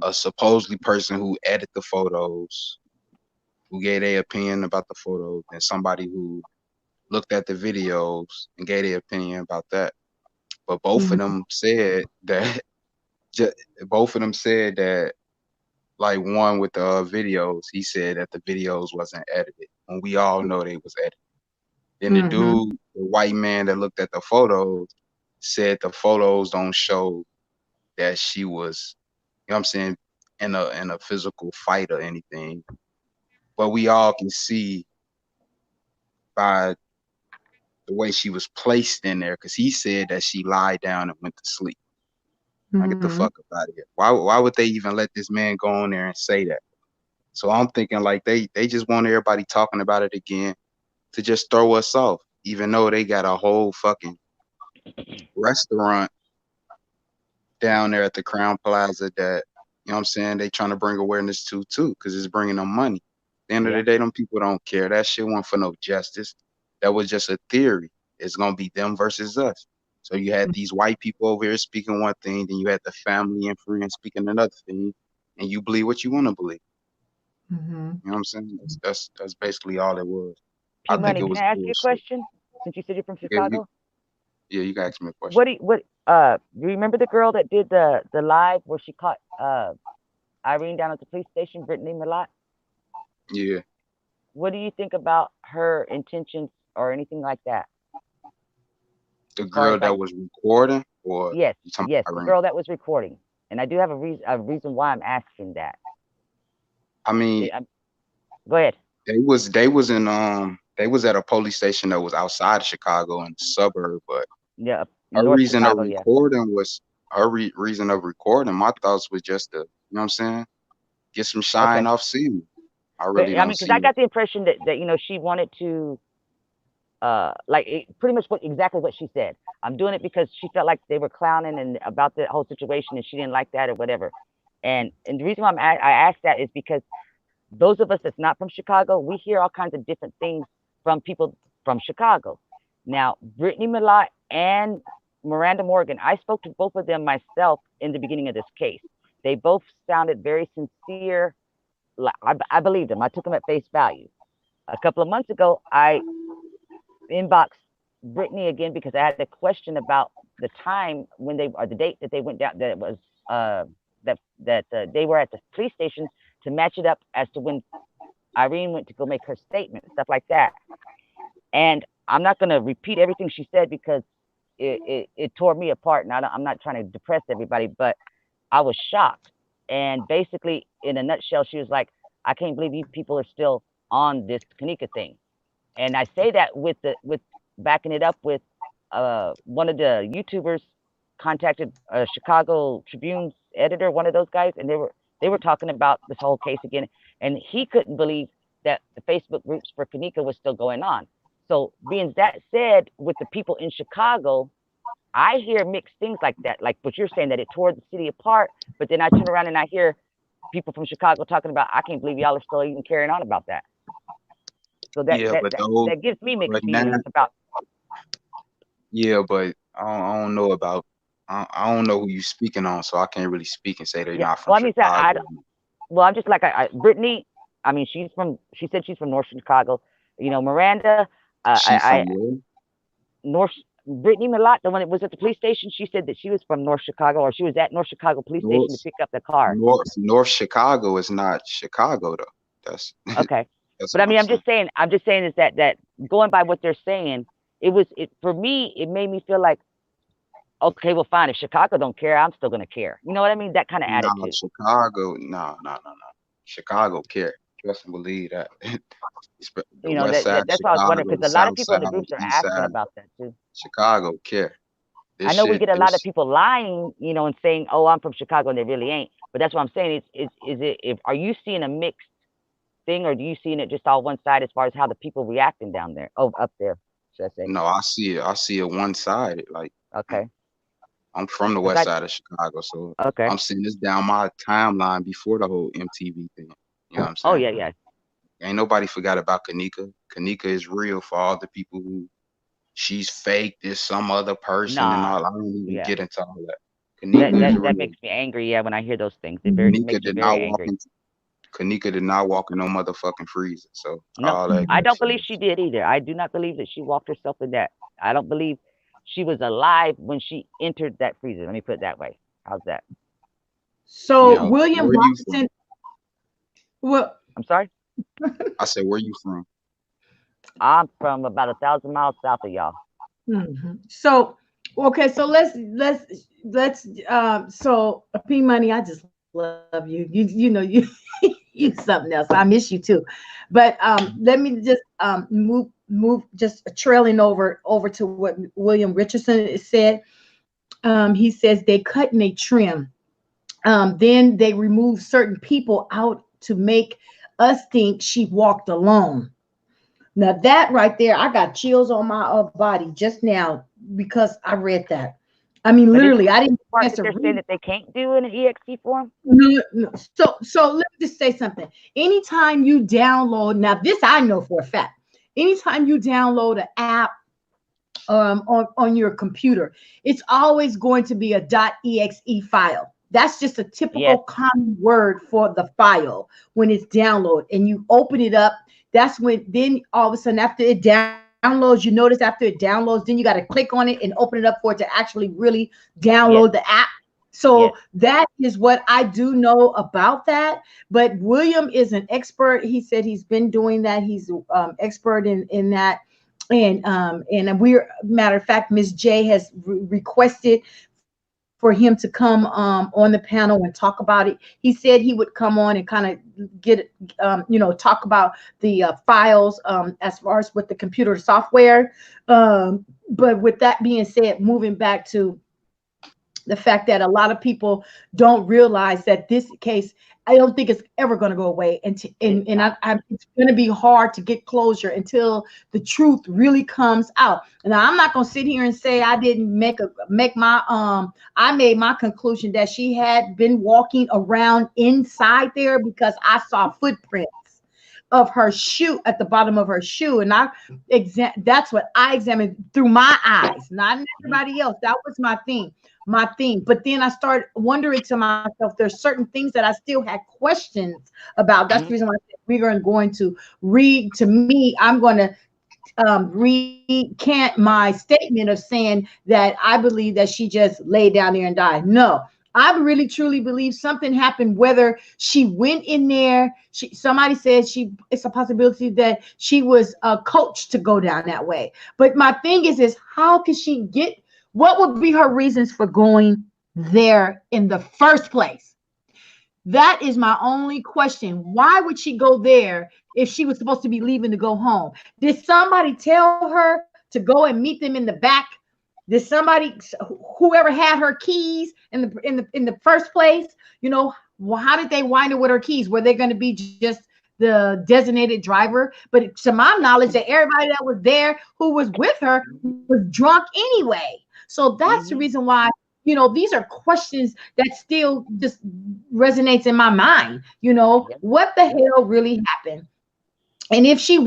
a supposedly person who edited the photos, who gave their opinion about the photos, and somebody who looked at the videos and gave their opinion about that. But both of them said that like one with the videos, he said that the videos wasn't edited, when we all know they was edited. Then the dude, the white man that looked at the photos, said the photos don't show that she was, you know what I'm saying, in a physical fight or anything. But we all can see by the way she was placed in there, because he said that she lied down and went to sleep. I get the fuck up out of here. Why would they even let this man go on there and say that? So I'm thinking like they just want everybody talking about it again to just throw us off, even though they got a whole fucking restaurant down there at the Crown Plaza that, you know know what I'm saying, they trying to bring awareness to too, because it's bringing them money. At the end of the day, them people don't care. That shit wasn't for no justice. That was just a theory. It's gonna be them versus us. So you had these white people over here speaking one thing, then you had the family and friends speaking another thing, and you believe what you want to believe. You know what I'm saying? That's basically all it was. I think P-Money, it can was I ask you a bullshit. question? Since you said you're from Chicago, Yeah, you can ask me a question. Do you remember the girl that did the live where she caught Irene down at the police station, Brittany Malott? Yeah, What do you think about her intentions or anything like that? the As far girl as that like, was recording, or yes, you talking yes, about the Irene? girl that was recording, and I do have a reason why I'm asking that. I mean, Go ahead. they was at a police station that was outside of Chicago in the suburb, but Yeah, her North reason of Chicago, yeah. recording was reason of recording. My thoughts was just to, you know what I'm saying, get some shine off scene. I really I don't mean, because see I it. got the impression that you know she wanted to pretty much exactly what she said. I'm doing it because she felt like they were clowning and about the whole situation, and she didn't like that or whatever. And the reason why I asked that is because those of us that's not from Chicago, we hear all kinds of different things from people from Chicago. Now, Brittany Malott and Miranda Morgan, I spoke to both of them myself in the beginning of this case. They both sounded very sincere. I believed them. I took them at face value. A couple of months ago, I inboxed Brittany again because I had a question about the time when or the date that they went down. That it was they were at the police station to match it up as to when Irene went to go make her statement, stuff like that. And I'm not going to repeat everything she said because it tore me apart, and I'm not trying to depress everybody, but I was shocked. And basically, in a nutshell, she was like, "I can't believe you people are still on this Kenneka thing." And I say that with backing it up with one of the YouTubers contacted a Chicago Tribune's editor, one of those guys, and they were talking about this whole case again, and he couldn't believe that the Facebook groups for Kenneka was still going on. So, being that said, with the people in Chicago, I hear mixed things like that, like what you're saying, that it tore the city apart. But then I turn around and I hear people from Chicago talking about, I can't believe y'all are still even carrying on about that. So that gives me mixed feelings about. Yeah, but I don't know about. I don't know who you speaking on, so I can't really speak and say they're not from Chicago. Well, I'm just like Brittany. I mean, she said she's from North Chicago. You know, Miranda. Brittany Malott, the one that was at the police station, she said that she was from North Chicago, or she was at North Chicago police station to pick up the car. North Chicago is not Chicago though. That's okay. But I mean, I'm just saying is that going by what they're saying, for me, it made me feel like, okay, well, fine. If Chicago don't care, I'm still gonna care. You know what I mean? That kind of attitude. Chicago, no. Chicago care. Trust and believe that. You know, that's what I was wondering, because a lot of people in the groups are asking about that too. Chicago care. I know we get a lot of people lying, you know, and saying, "Oh, I'm from Chicago," and they really ain't. But that's what I'm saying. Are you seeing a mixed thing, or do you seeing it just all one side as far as how the people reacting down there? Oh, up there, should I say? No, I see it one-sided. Like, okay. I'm from the west side of Chicago, so I'm seeing this down my timeline before the whole MTV thing. You know what I'm saying? Oh yeah. Ain't nobody forgot about Kenneka. Kenneka is real for all the people who she's fake, there's some other person and all. I don't even get into all that. That makes me angry, yeah, when I hear those things. It makes me very angry. Kenneka did not walk in no motherfucking freezer. So no, I don't believe she did either. I do not believe that she walked herself in that. I don't believe she was alive when she entered that freezer. Let me put it that way. How's that? So William Robinson. Well, I'm sorry. I said, where you from? I'm from about 1,000 miles south of y'all. So, okay, so let's so P-Money, I just love you. You know you you something else. I miss you too. But let me just move just trailing over to what William Richardson said. He says they cut and they trim. Then they remove certain people out to make us think she walked alone. Now that right there, I got chills on my body just now because I read that. I mean, But literally, I didn't part chance that to they're saying read. that they can't do in an exe form. No, no. So let me just say something. Anytime you download, now this I know for a fact. Anytime you download an app on your computer, it's always going to be a .exe file. That's just a typical Yes. common word for the file when it's download and you open it up. That's when then all of a sudden after it downloads, you notice after it downloads, then you got to click on it and open it up for it to actually really Yes. download the app. Yes. So that is what I do know about that. But William is an expert. He said he's been doing that. He's expert in that. And we're matter of fact, Ms. J has requested for him to come on the panel and talk about it. He said he would come on and kind of get talk about the files as far as with the computer software. But with that being said, moving back to the fact that a lot of people don't realize that this case, I don't think it's ever going to go away, it's going to be hard to get closure until the truth really comes out. And I'm not going to sit here and say I didn't I made my conclusion that she had been walking around inside there because I saw footprints of her shoe at the bottom of her shoe, and that's what I examined through my eyes, not everybody else. That was my thing. But then I started wondering to myself, there's certain things that I still had questions about. That's the reason why I said we're going to read. To me, I'm going to recant my statement of saying that I believe that she just laid down there and died. No, I really truly believe something happened, whether she went in there. Somebody said it's a possibility that she was coached to go down that way. But my thing is how could she what would be her reasons for going there in the first place? That is my only question. Why would she go there if she was supposed to be leaving to go home? Did somebody tell her to go and meet them in the back? Did somebody, whoever had her keys in the first place, how did they wind up with her keys? Were they going to be just the designated driver? But to my knowledge, that everybody that was there who was with her was drunk anyway. So that's the reason why, these are questions that still just resonates in my mind. What the hell really happened? And if she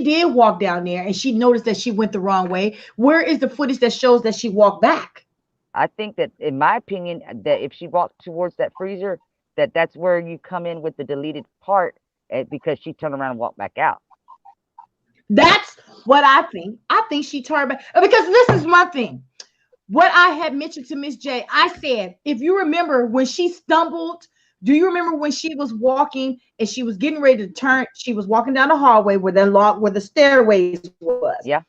did walk down there and she noticed that she went the wrong way, where is the footage that shows that she walked back? I think that, in my opinion, that if she walked towards that freezer, that's where you come in with the deleted part, because she turned around and walked back out. That's what I think. I think she turned back, because this is my thing. What I had mentioned to Miss J, I said, if you remember when she stumbled, do you remember when she was walking and she was getting ready to turn? She was walking down the hallway where the stairways was. Yeah.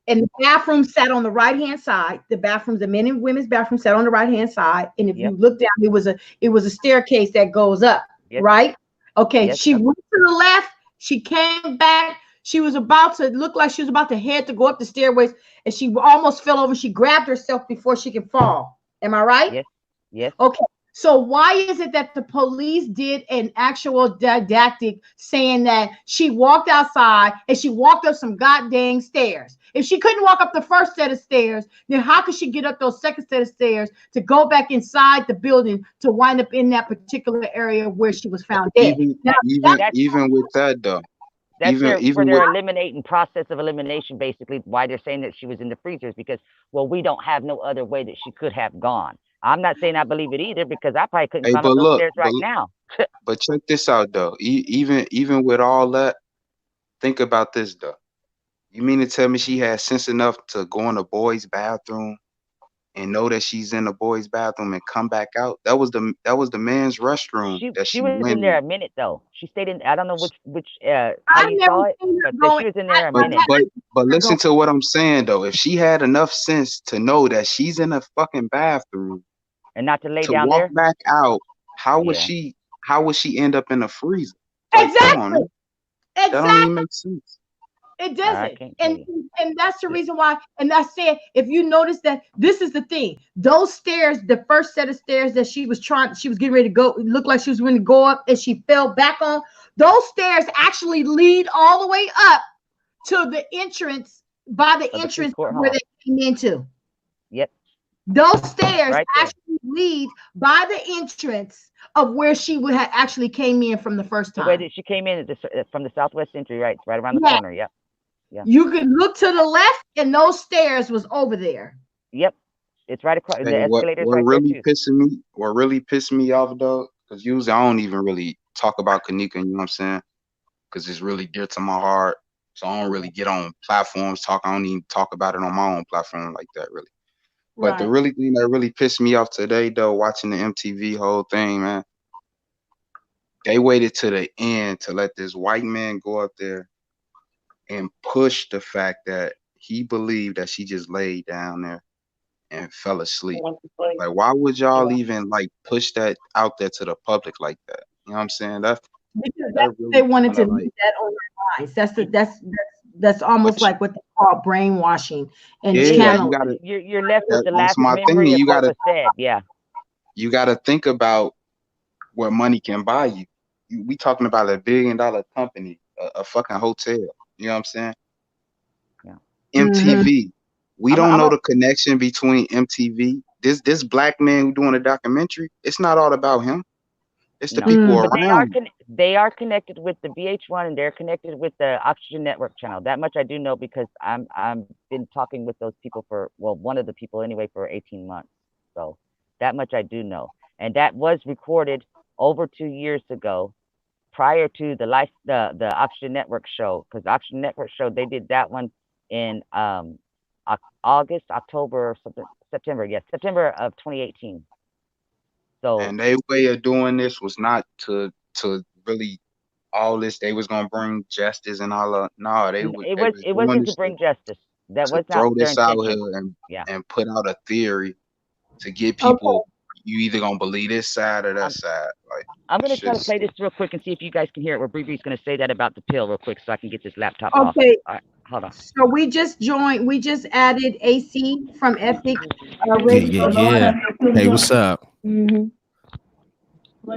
And the bathroom sat on the right-hand side. The men and women's bathroom sat on the right-hand side. And if you look down, it was a staircase that goes up, right? Okay. Yes. She went to the left. She came back. She was about to look like she was about to head to go up the stairways, and she almost fell over. She grabbed herself before she could fall. Am I right? Yes. Yes. Okay. So why is it that the police did an actual didactic saying that she walked outside and she walked up some goddamn stairs? If she couldn't walk up the first set of stairs, then how could she get up those second set of stairs to go back inside the building to wind up in that particular area where she was found dead? Even with that though. That's their eliminating process of elimination, basically, why they're saying that she was in the freezers, because, well, we don't have no other way that she could have gone. I'm not saying I believe it either, because I probably couldn't climb up those stairs right now. But check this out, though. Even with all that, think about this, though. You mean to tell me she had sense enough to go in the boys' bathroom and know that she's in the boys' bathroom and come back out? That was the man's restroom. She was in there a minute, though. She stayed in. I don't know which how you saw it, but she was in there a minute. But listen to what I'm saying, though. If she had enough sense to know that she's in a fucking bathroom and not to lay down there, walk back out, how would she end up in a freezer? Exactly. That don't even make sense. It doesn't. And that's the reason why. And I said, if you notice that, this is the thing. Those stairs, the first set of stairs that she was getting ready to go, it looked like she was going to go up and she fell back on. Those stairs actually lead all the way up to the entrance, by the entrance where they came into. Yep. Those stairs Right there. actually lead by the entrance of where she would have actually came in from the first The way time. that she came in at from the southwest entry, right? It's right around the Yeah. corner. Yep. Yeah. You could look to the left, and those stairs was over there. Yep. It's right across. Hey, The escalator's right there too. what really pissing me off though, because usually I don't even really talk about Kenneka, you know what I'm saying? Because it's really dear to my heart. So I don't really get on platforms talk. I don't even talk about it on my own platform like that, really. But the really thing that really pissed me off today, though, watching the MTV whole thing, man, they waited to the end to let this white man go up there and push the fact that he believed that she just laid down there and fell asleep. Like, why would y'all even like push that out there to the public like that? You know what I'm saying? Because that they really wanted to kinda leave like, that on their minds. That's almost but like what they call brainwashing and yeah, channel. you gotta. You're left with the That's last my thing. memory of what was said. Yeah. You gotta think about what money can buy you. We talking about $1 billion company, a fucking hotel. You know what I'm saying? Yeah. MTV. We don't I'm know a- the connection between MTV. This black man who doing a documentary. It's not all about him. It's the No. people But around him. they are connected with the VH1 and they're connected with the Oxygen Network channel. That much I do know because I'm been talking with those people for, well, one of the people anyway, for 18 months. So that much I do know. And that was recorded over 2 years ago, prior to the Oxygen Network show, because Oxygen Network show, they did that one in August, October, or something, September. Yes, September of 2018. So And their way of doing this was not to really all this. They was gonna bring justice and all of. No, they was it doing wasn't to this bring justice. That to was not throw their this out intention. here Yeah. and put out a theory to get people. You either gonna believe this side or that side. Like, I'm this gonna shit try to is play this stupid. real quick and see if you guys can hear it. Where Bree's gonna say that about the pill real quick, so I can get this laptop off. Okay, All right, hold on. so we just added AC from Epic. Yeah. Hey, what's up? Mm-hmm.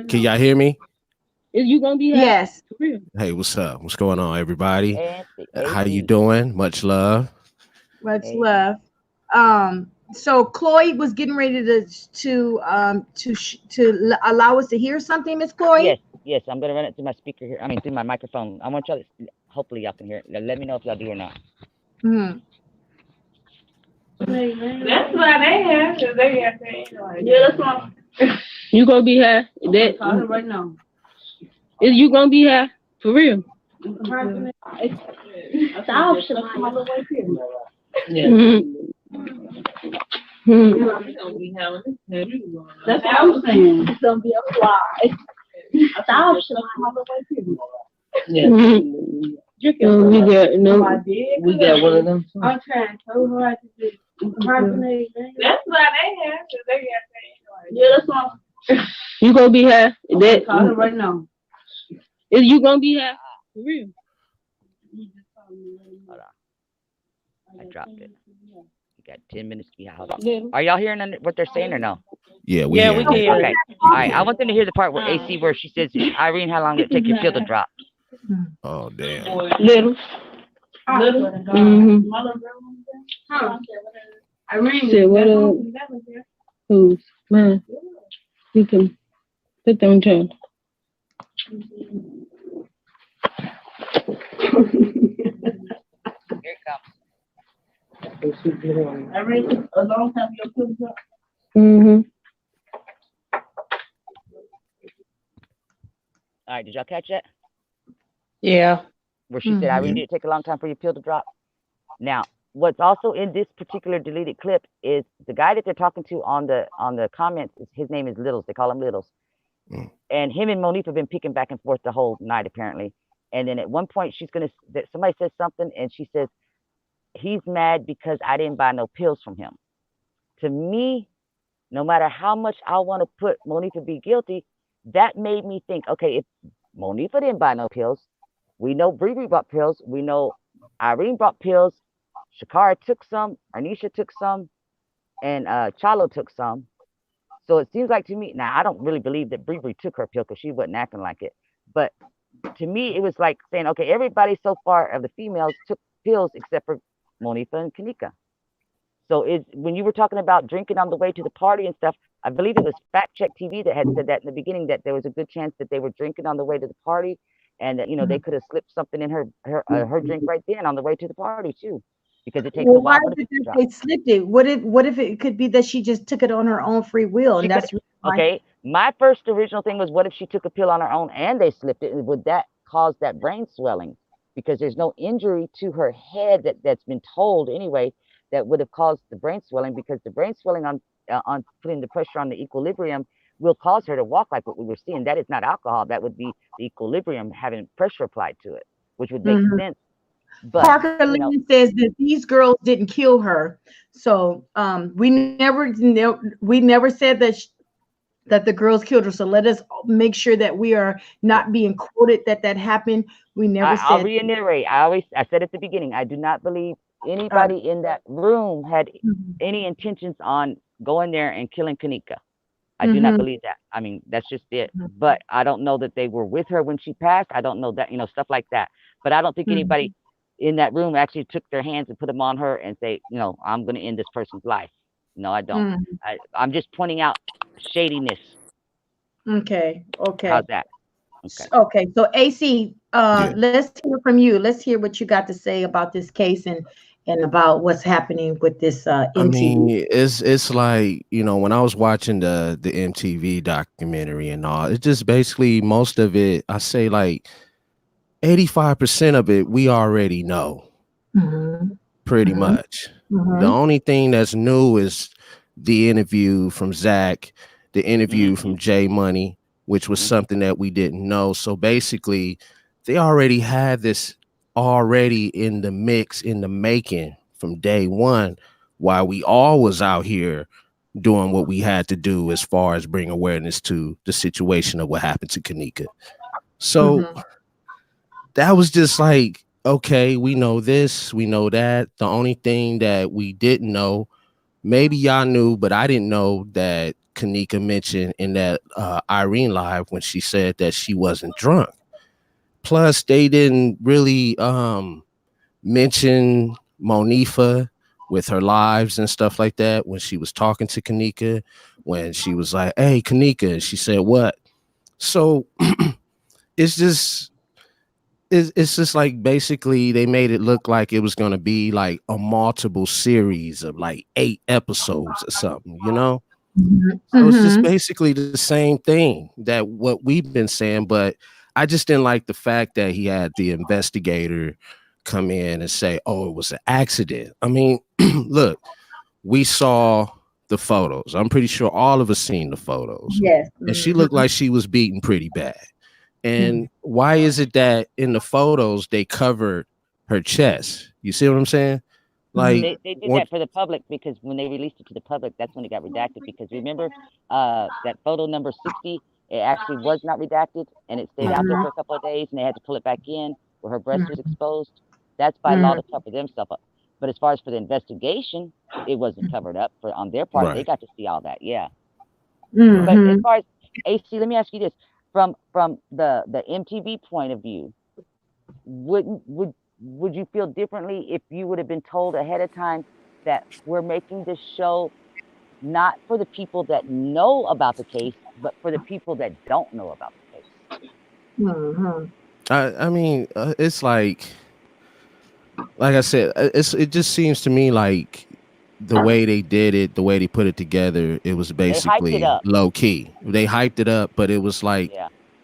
Can y'all hear me? Is you gonna be happy? Yes. Hey, what's up? What's going on, everybody? And How you doing? Much love. Much love. So Chloe was getting ready to allow us to hear something, Miss Chloe. Yes. I'm gonna run it through my speaker here. I mean, through my microphone. I want y'all to, hopefully y'all can hear it. Let me know if y'all do or not. Mm-hmm. That's why they have. They have to. Yeah, that's why. You gonna be here? That right now. Is you gonna be here for real? That's what I'm saying. It's gonna be a fly. We got one of them. I'm trying so hard to do. That's why they have. They have to. Yeah, that's why. You gonna be here? That right now. Is you gonna be here for real? Hold on. I dropped it. You got 10 minutes to be out. Are y'all hearing what they're saying or no? Yeah, we can hear. Okay. All right. I want them to hear the part where AC, where she says, Irene, how long did it take your pill to drop? Oh, damn. Little. Mm-hmm. Irene said, what up? Who's mine? You can put them down. Here it comes. Irene, a long time your pill drop? Mm-hmm. All right. Did y'all catch that? Yeah. Where she said, Irene, did it take a long time for your pill to drop? Now, what's also in this particular deleted clip is the guy that they're talking to on the comments. His name is Littles. They call him Littles. And him and Monique have been peeking back and forth the whole night, apparently. And then at one point, somebody says something, and she says, he's mad because I didn't buy no pills from him. To me, no matter how much I want to put Monique to be guilty, that made me think, okay, if Monique didn't buy no pills, we know Bree bought pills, we know Irene bought pills, Shakara took some, Arnisha took some, and Chalo took some. So it seems like to me, now I don't really believe that Bree took her pill because she wasn't acting like it. But to me, it was like saying, okay, everybody so far of the females took pills except for Monifa and Kenneka. So it's when you were talking about drinking on the way to the party and stuff, I believe it was Fact Check TV that had said that in the beginning, that there was a good chance that they were drinking on the way to the party, and that they could have slipped something in her drink right then on the way to the party too, because it takes a Well, why while for the did drop. they slipped it? What if it could be that she just took it on her own free will, She and could. that's why? Okay, my first original thing was, what if she took a pill on her own and they slipped it? And would that cause that brain swelling? Because there's no injury to her head that's been told anyway that would have caused the brain swelling, because the brain swelling on putting the pressure on the equilibrium will cause her to walk like what we were seeing. That is not alcohol. That would be the equilibrium having pressure applied to it, which would make Mhm. sense. But Parker Lynn says that these girls didn't kill her, so we never said that the girls killed her. So let us make sure that we are not being quoted that happened. We never I'll said. reiterate. I said at the beginning, I do not believe anybody in that room had any intentions on going there and killing Kenneka. I do not believe that. I mean, that's just it. But I don't know that they were with her when she passed. I don't know that, stuff like that. But I don't think anybody in that room actually took their hands and put them on her and say, I'm going to end this person's life. No, I don't. I'm just pointing out shadiness. Okay. How's that? Okay. So AC, let's hear from you. Let's hear what you got to say about this case and about what's happening with this MTV. I mean, it's like, when I was watching the MTV documentary and all, it just basically, most of it, I say like 85% of it we already know. Pretty much. The only thing that's new is the interview from Zack, the interview from J Money, which was something that we didn't know. So basically, they already had this already in the mix, in the making from day one, while we all was out here doing what we had to do as far as bring awareness to the situation of what happened to Kenneka. So that was just like, okay, we know this, we know that. The only thing that we didn't know, maybe y'all knew, but I didn't know, that Kenneka mentioned in that Irene live when she said that she wasn't drunk. Plus, they didn't really mention Monifa with her lives and stuff like that when she was talking to Kenneka, when she was like, hey, Kenneka, and she said, what? So it's just like, basically they made it look like it was going to be like a multiple series of like 8 episodes or something, So it's just basically the same thing that what we've been saying, but I just didn't like the fact that he had the investigator come in and say, oh, it was an accident. I mean, look, we saw the photos. I'm pretty sure all of us seen the photos. Yes. And she looked like she was beaten pretty bad. And why is it that in the photos they covered her chest? You see what I'm saying? Like they did that for the public, because when they released it to the public, that's when it got redacted. Because remember, that photo number 60, it actually was not redacted, and it stayed out there for a couple of days, and they had to pull it back in where her breast was exposed. That's by law to cover themselves up. But as far as for the investigation, it wasn't covered up on their part. Right. They got to see all that, yeah. But as far as AC, let me ask you this: from the MTV point of view, would you feel differently if you would have been told ahead of time that we're making this show not for the people that know about the case, but for the people that don't know about the case? I mean, it's like I said, it just seems to me like the way they did it, the way they put it together, it was basically low key. They hyped it up, but it was like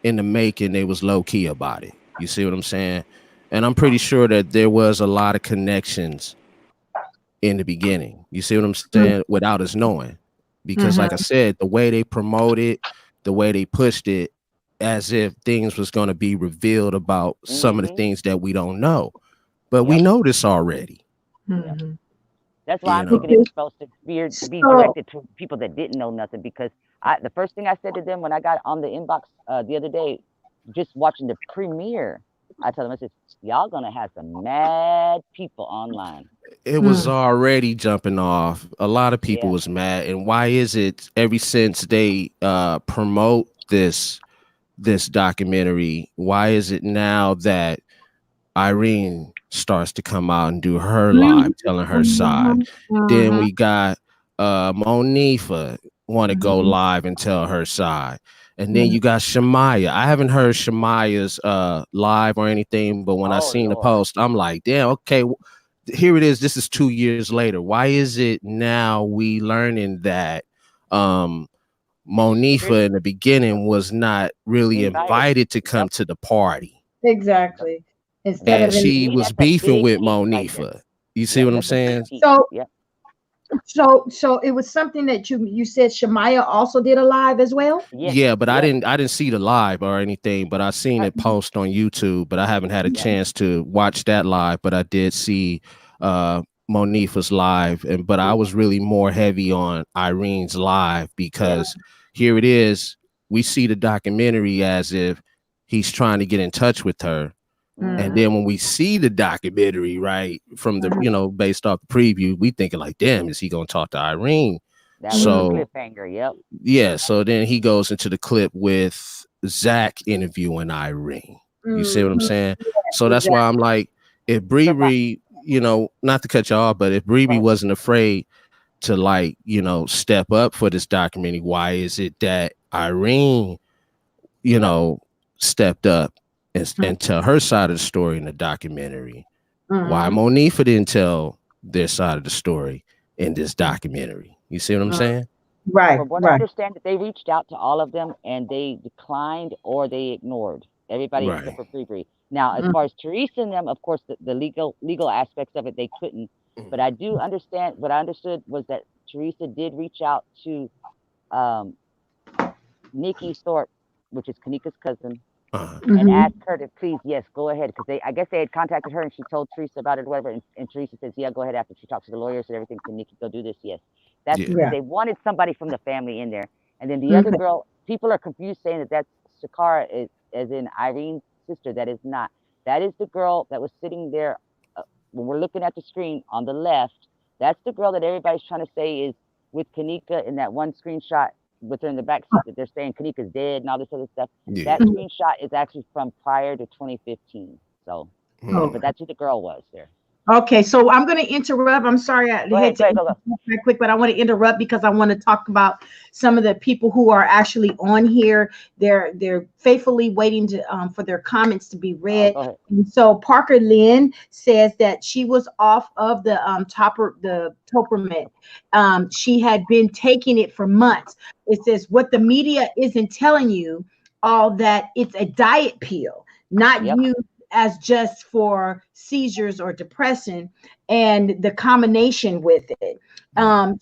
in the making, they was low key about it. You see what I'm saying? And I'm pretty sure that there was a lot of connections in the beginning. You see what I'm saying? Without us knowing. Because like I said, the way they promoted, the way they pushed it, as if things was going to be revealed about some of the things that we don't know. But we know this already. That's why I'm thinking it's supposed to be directed to people that didn't know nothing. Because the first thing I said to them when I got on the inbox the other day, just watching the premiere, I told them, I said, y'all gonna have some mad people online. It was already jumping off. A lot of people was mad. And why is it ever since they promote this documentary, why is it now that Irene starts to come out and do her live, telling her side. Then we got Monifa want to go live and tell her side. And then you got Shamaya. I haven't heard Shamaya's live or anything, but when I seen the post, I'm like, damn, okay, here it is. This is 2 years later. Why is it now we learning that Monifa in the beginning was not really invited to come to the party? Exactly. Instead of she was beefing with Monifa. You see what I'm saying? So it was something that you said Shamaya also did a live as well? Yeah, but I didn't see the live or anything, but I seen it post on YouTube, but I haven't had a chance to watch that live, but I did see Monifa's live, but I was really more heavy on Irene's live because here it is, we see the documentary as if he's trying to get in touch with her. And then when we see the documentary, right, from the, based off the preview, we thinking like, damn, is he going to talk to Irene? That was a cliffhanger, yep. Yeah, so then he goes into the clip with Zack interviewing Irene. You see what I'm saying? So that's why I'm like, if Bree, not to cut you off, but if Bree wasn't afraid to step up for this documentary, why is it that Irene, stepped up and tell her side of the story in the documentary? Why Monifa didn't tell their side of the story in this documentary? You see what I'm saying? Right. From what I understand, that they reached out to all of them and they declined or they ignored everybody except for Bree. Now, as far as Teresa and them, of course, the legal aspects of it, they couldn't. But I do understand. What I understood was that Teresa did reach out to Nikki Thorpe, which is Kenneka's cousin, and asked her to please, go ahead, because I guess they had contacted her and she told Teresa about it, or whatever, and Teresa says, go ahead after she talks to the lawyers and everything. Can Nikki go do this? Yes, that's because they wanted somebody from the family in there. And then the other girl, people are confused saying that that's Shakara, is as in Irene's sister. That is not. That is the girl that was sitting there when we're looking at the screen on the left. That's the girl that everybody's trying to say is with Kenneka in that one screenshot with her in the back seat that they're saying Kenneka's dead and all this other stuff. That screenshot is actually from prior to 2015. So, but that's who the girl was there. Okay, so I'm going to interrupt. I'm sorry, I had to interrupt very quick, but I want to interrupt because I want to talk about some of the people who are actually on here. They're faithfully waiting to for their comments to be read. And so Parker Lynn says that she was off of the Toperment. She had been taking it for months. It says what the media isn't telling you, all that it's a diet pill, not used as just for seizures or depression, and the combination with it.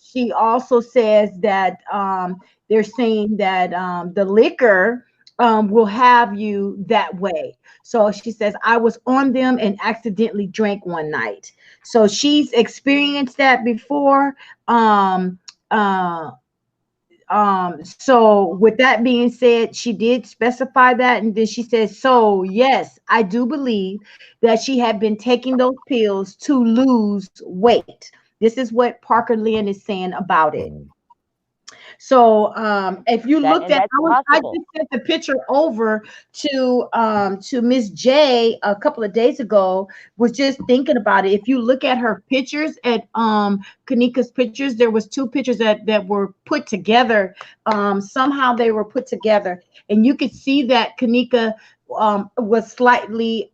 She also says that they're saying that the liquor will have you that way. So she says, I was on them and accidentally drank one night. So she's experienced that before. So with that being said, she did specify that. And then she says, so yes, I do believe that she had been taking those pills to lose weight. This is what Parker Lynn is saying about it. So if you looked at, I just sent the picture over to Miss J a couple of days ago, was just thinking about it. If you look at her pictures, at Kenneka's pictures, there was two pictures that were put together. Somehow they were put together, and you could see that Kenneka was slightly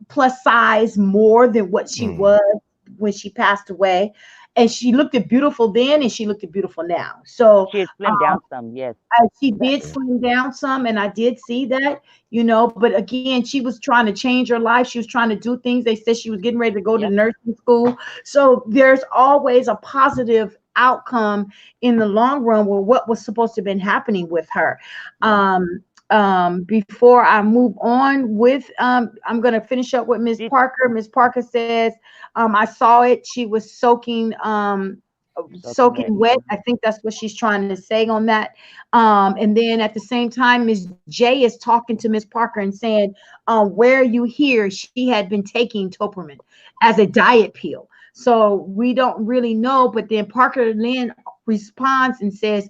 plus size more than what she was when she passed away. And she looked beautiful then, and she looked beautiful now. So she slimmed down some, yes. She did slim down some, and I did see that, But again, she was trying to change her life. She was trying to do things. They said she was getting ready to go to nursing school. So there's always a positive outcome in the long run with what was supposed to have been happening with her. Before I move on with, I'm going to finish up with Ms. Parker. Ms. Parker says, I saw it. She was soaking wet. I think that's what she's trying to say on that. And then at the same time, Ms. J is talking to Ms. Parker and saying, where you hear she had been taking Toperment as a diet pill. So we don't really know. But then Parker Lynn responds and says,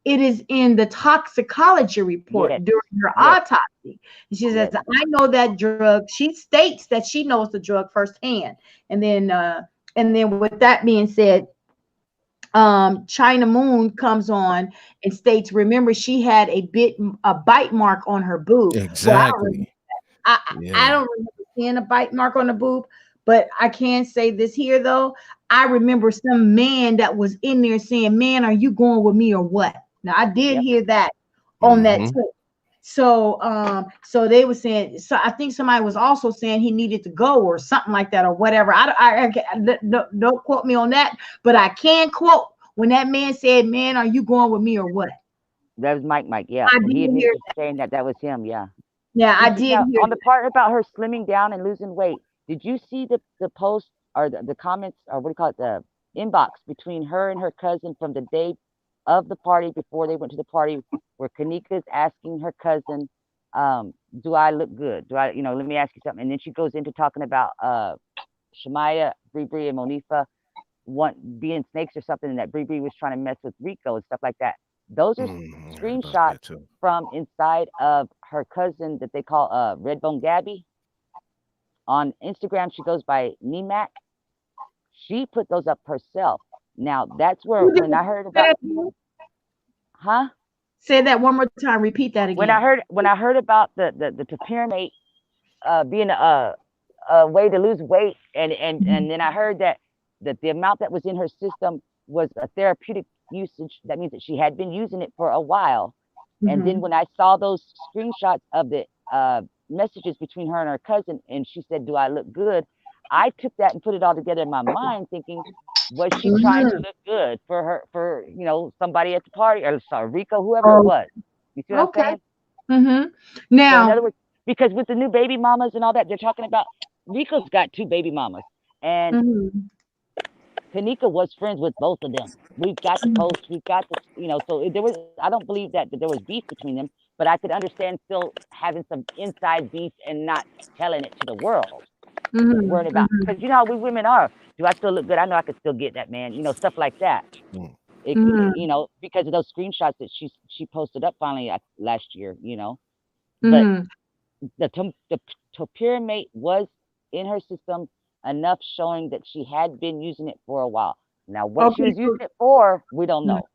it is in the toxicology report during her autopsy. And she says, I know that drug. She states that she knows the drug firsthand. And then with that being said, China Moon comes on and states, remember, she had a bite mark on her boob. Exactly. Well, I don't remember seeing a bite mark on the boob, but I can say this here though. I remember some man that was in there saying, man, are you going with me or what? Now I did hear that on that tip. So so they were saying, so I think somebody was also saying he needed to go or something like that or whatever. Don't quote me on that, but I can quote when that man said, man, are you going with me or what? That was Mike, yeah. I He did admitted hear to saying that was him, yeah. Yeah, I did hear on the part about her slimming down and losing weight. Did you see the post or the comments, or what do you call it, the inbox between her and her cousin from the day of the party before they went to the party, where Kenneka's asking her cousin, do I look good? Let me ask you something. And then she goes into talking about Shemaya, Bree, and Monifa being snakes or something, and that Bree was trying to mess with Rico and stuff like that. Those are screenshots from inside of her cousin that they call Redbone Gabby. On Instagram, she goes by Nimac. She put those up herself. Now, that's where when I heard about... Huh? Say that one more time. Repeat that again. When I heard about the topiramate being a way to lose weight, and then I heard that the amount that was in her system was a therapeutic usage. That means that she had been using it for a while. And then when I saw those screenshots of the messages between her and her cousin, and she said, do I look good? I took that and put it all together in my mind, thinking, was she trying to look good for somebody at the party, or sorry, Rico, whoever it was? You see what I'm saying? Now, so in other words, because with the new baby mamas and all that, they're talking about, Rico's got 2 baby mamas, and Kenneka was friends with both of them. We've got the post, we've got the, so there was, I don't believe that there was beef between them, but I could understand still having some inside beef and not telling it to the world. Worried about, because you know how we women are. Do I still look good? I know I could still get that man, stuff like that. Because of those screenshots that she posted up finally last year, But the topiramate was in her system enough, showing that she had been using it for a while. Now, what she was using it for, we don't know.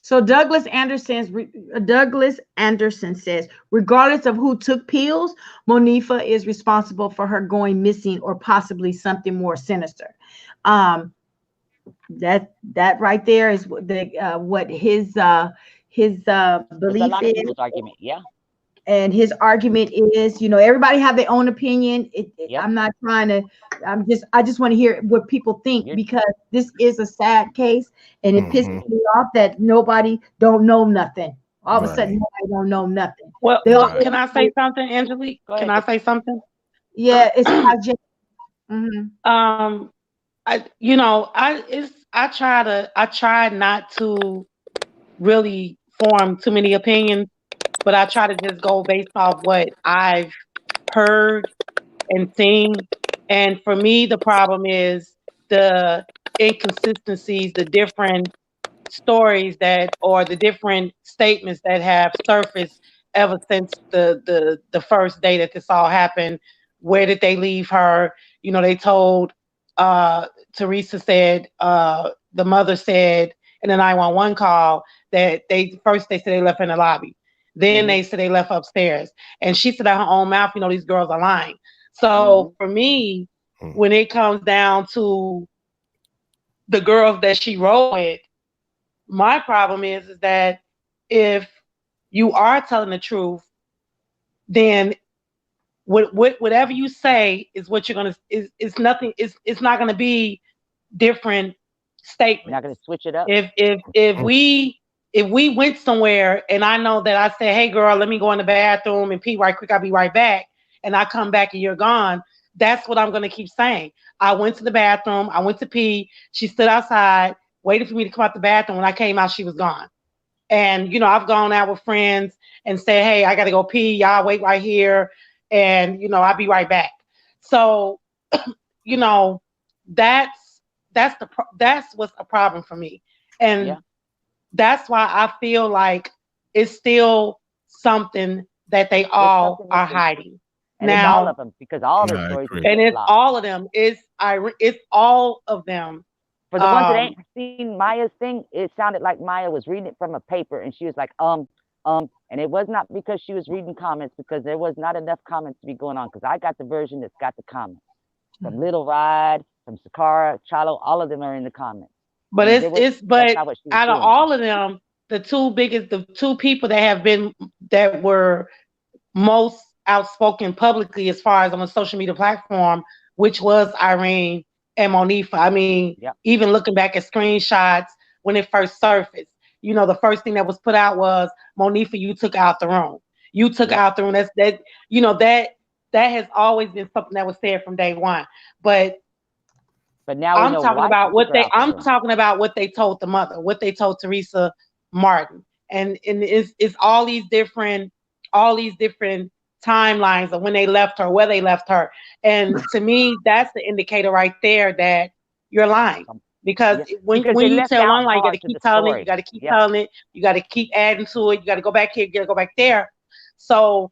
So Douglas Anderson says, regardless of who took pills, Monifa is responsible for her going missing or possibly something more sinister. That right there is what his belief is. Argument, yeah. And his argument is, everybody have their own opinion. I'm not trying to. I just want to hear what people think, because this is a sad case, and it pisses me off that nobody don't know nothing. All of a sudden, nobody don't know nothing. Well, can I say something, Angelique? Can I say something? Yeah, it's project. I try not to really form too many opinions, but I try to just go based off what I've heard and seen. And for me, the problem is the inconsistencies, the different stories or the different statements that have surfaced ever since the first day that this all happened. Where did they leave her? They told, Teresa said, the mother said in the 911 call that they said they left in the lobby. Then they said they left upstairs. And she said out her own mouth, these girls are lying. So for me, when it comes down to the girls that she rode with, my problem is that if you are telling the truth, then whatever you say is what you're gonna is nothing. It's not gonna be different statements. You're not gonna switch it up. If we went somewhere and I know that I say, hey girl, let me go in the bathroom and pee right quick, I'll be right back, and I come back and you're gone, that's what I'm gonna keep saying. I went to the bathroom, I went to pee, she stood outside, waited for me to come out the bathroom. When I came out, she was gone. And I've gone out with friends and said, hey, I gotta go pee, y'all wait right here, and I'll be right back. So that's what's a problem for me. And that's why I feel like it's still something that they all are hiding. And now, it's all of them, because all their stories are and it's flop. all of them. It's all of them. For the ones that ain't seen Maya's thing, it sounded like Maya was reading it from a paper, and she was like, and it was not because she was reading comments, because there was not enough comments to be going on. Because I got the version that's got the comments from Little Ride, from Sakara, Chalo, all of them are in the comments. But but out of all of them, the two people that were most outspoken publicly as far as on a social media platform, which was Irene and Monifa. I mean, even looking back at screenshots when it first surfaced, the first thing that was put out was, Monifa, you took out the room. You took out the room. That has always been something that was said from day one. But now I'm talking about what they told the mother, what they told Teresa Martin, and it's all these different timelines of when they left her, where they left her, and to me, that's the indicator right there that you're lying. Because when you tell one lie, you got to keep telling it, you got to keep telling it, you got to keep adding to it, you got to go back here, you got to go back there. So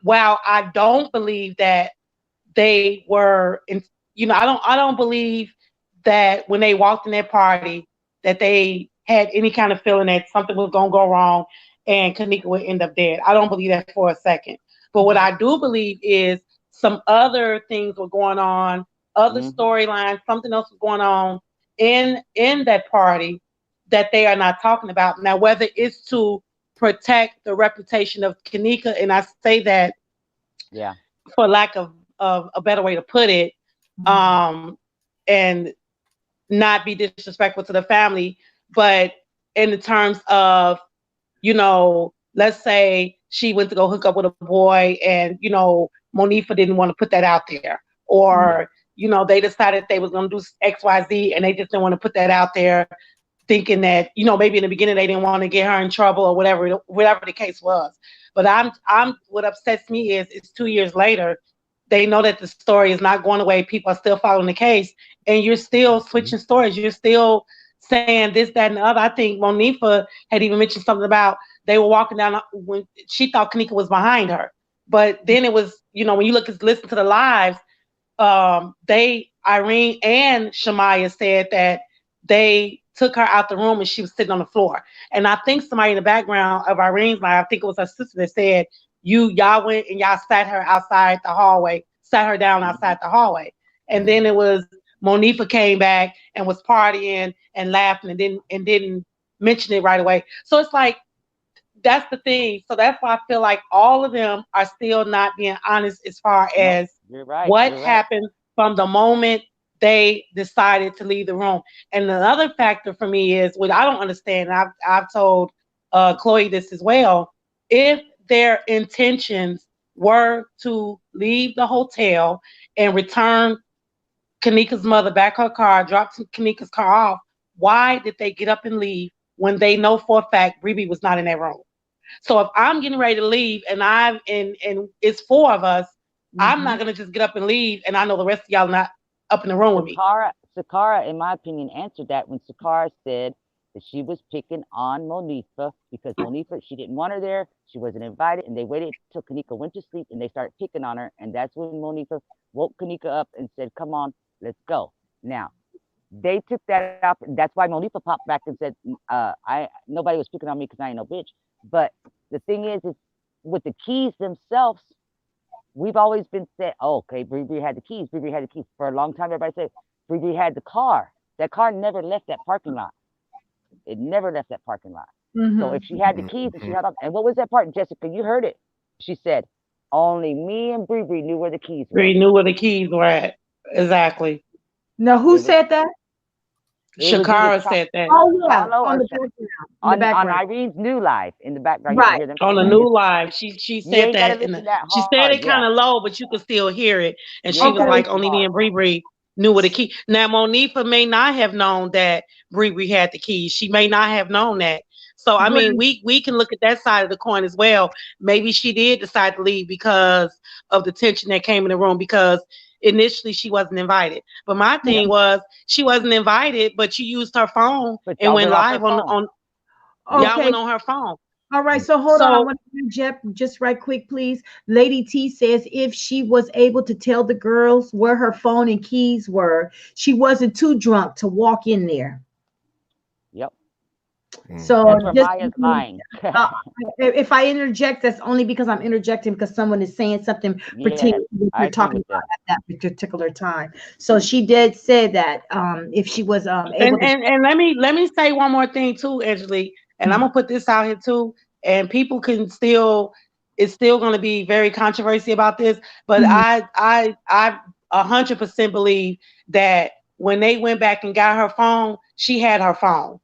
while I don't believe that they were, I don't believe that when they walked in that party that they had any kind of feeling that something was going to go wrong and Kenneka would end up dead. I don't believe that for a second. But what I do believe is some other things were going on, other storylines, something else was going on in that party that they are not talking about. Now, whether it's to protect the reputation of Kenneka, and I say that for lack of a better way to put it, and not be disrespectful to the family, but in the terms of, let's say she went to go hook up with a boy and, Monifa didn't want to put that out there, or, they decided they was going to do X, Y, Z, and they just didn't want to put that out there, thinking that, maybe in the beginning they didn't want to get her in trouble or whatever the case was. But what upsets me is it's 2 years later, they know that the story is not going away. People are still following the case, and you're still switching stories. You're still saying this, that, and the other. I think Monifa had even mentioned something about they were walking down when she thought Kenneka was behind her. But then it was, when you listen to the lives, Irene and Shamaya said that they took her out the room and she was sitting on the floor. And I think somebody in the background of Irene's life, I think it was her sister, that said, y'all went and y'all sat her outside the hallway, sat her down outside the hallway. And then it was Monifa came back and was partying and laughing and didn't mention it right away. So it's like, that's the thing. So that's why I feel like all of them are still not being honest as far as what happened from the moment they decided to leave the room. And another factor for me is what I don't understand. I've told Chloe this as well. If their intentions were to leave the hotel and return Kenneka's mother back her car, drop Kenneka's car off, why did they get up and leave when they know for a fact Bree was not in that room? So if I'm getting ready to leave and it's four of us, I'm not gonna just get up and leave and I know the rest of y'all not up in the room with me. Sakara, in my opinion, answered that when Sakara said that she was picking on Monifa because Monifa, she didn't want her there, she wasn't invited, and they waited until Kenneka went to sleep and they started picking on her, and that's when Monifa woke Kenneka up and said, "Come on, let's go." Now, they took that up, and that's why Monifa popped back and said, nobody was picking on me because I ain't no bitch. But the thing is with the keys themselves, we've always been said, oh, okay, Bree had the keys. Bree had the keys. For a long time, everybody said Bree had the car. That car never left that parking lot. It never left that parking lot. So if she had the keys and she had, and what was that part, Jessica? You heard it. She said, only me and Bree knew where the keys were. Bree knew where the keys were at. Exactly. Now, who said that? Shakara said that. Oh, yeah. On the background. On Irene's new live in the background. Right. On the new live. She said that. She said it kind of low, but you could still hear it. And she was like, only me and Bree knew where the key. Now, Monifa may not have known that Bree had the keys. She may not have known that. So, I mean, we can look at that side of the coin as well. Maybe she did decide to leave because of the tension that came in the room, because initially she wasn't invited. But my thing was, she wasn't invited, but she used her phone and went live on Y'all Okay. went on her phone. All right. So hold on. I So want to interject just right quick, please. Lady T says if she was able to tell the girls where her phone and keys were, she wasn't too drunk to walk in there. Yep. So That's where just Maya's lying. uh, if I interject, that's only because I'm interjecting because someone is saying something pertaining Yeah, to what I you're agree talking with about them. at that particular time. So she did say that if she was able to. and let me say one more thing too, Angelique, and I'm gonna put this out here too, and people can still, it's still gonna be very controversy about this, but Mhm. I 100% believe that when they went back and got her phone, she had her phone.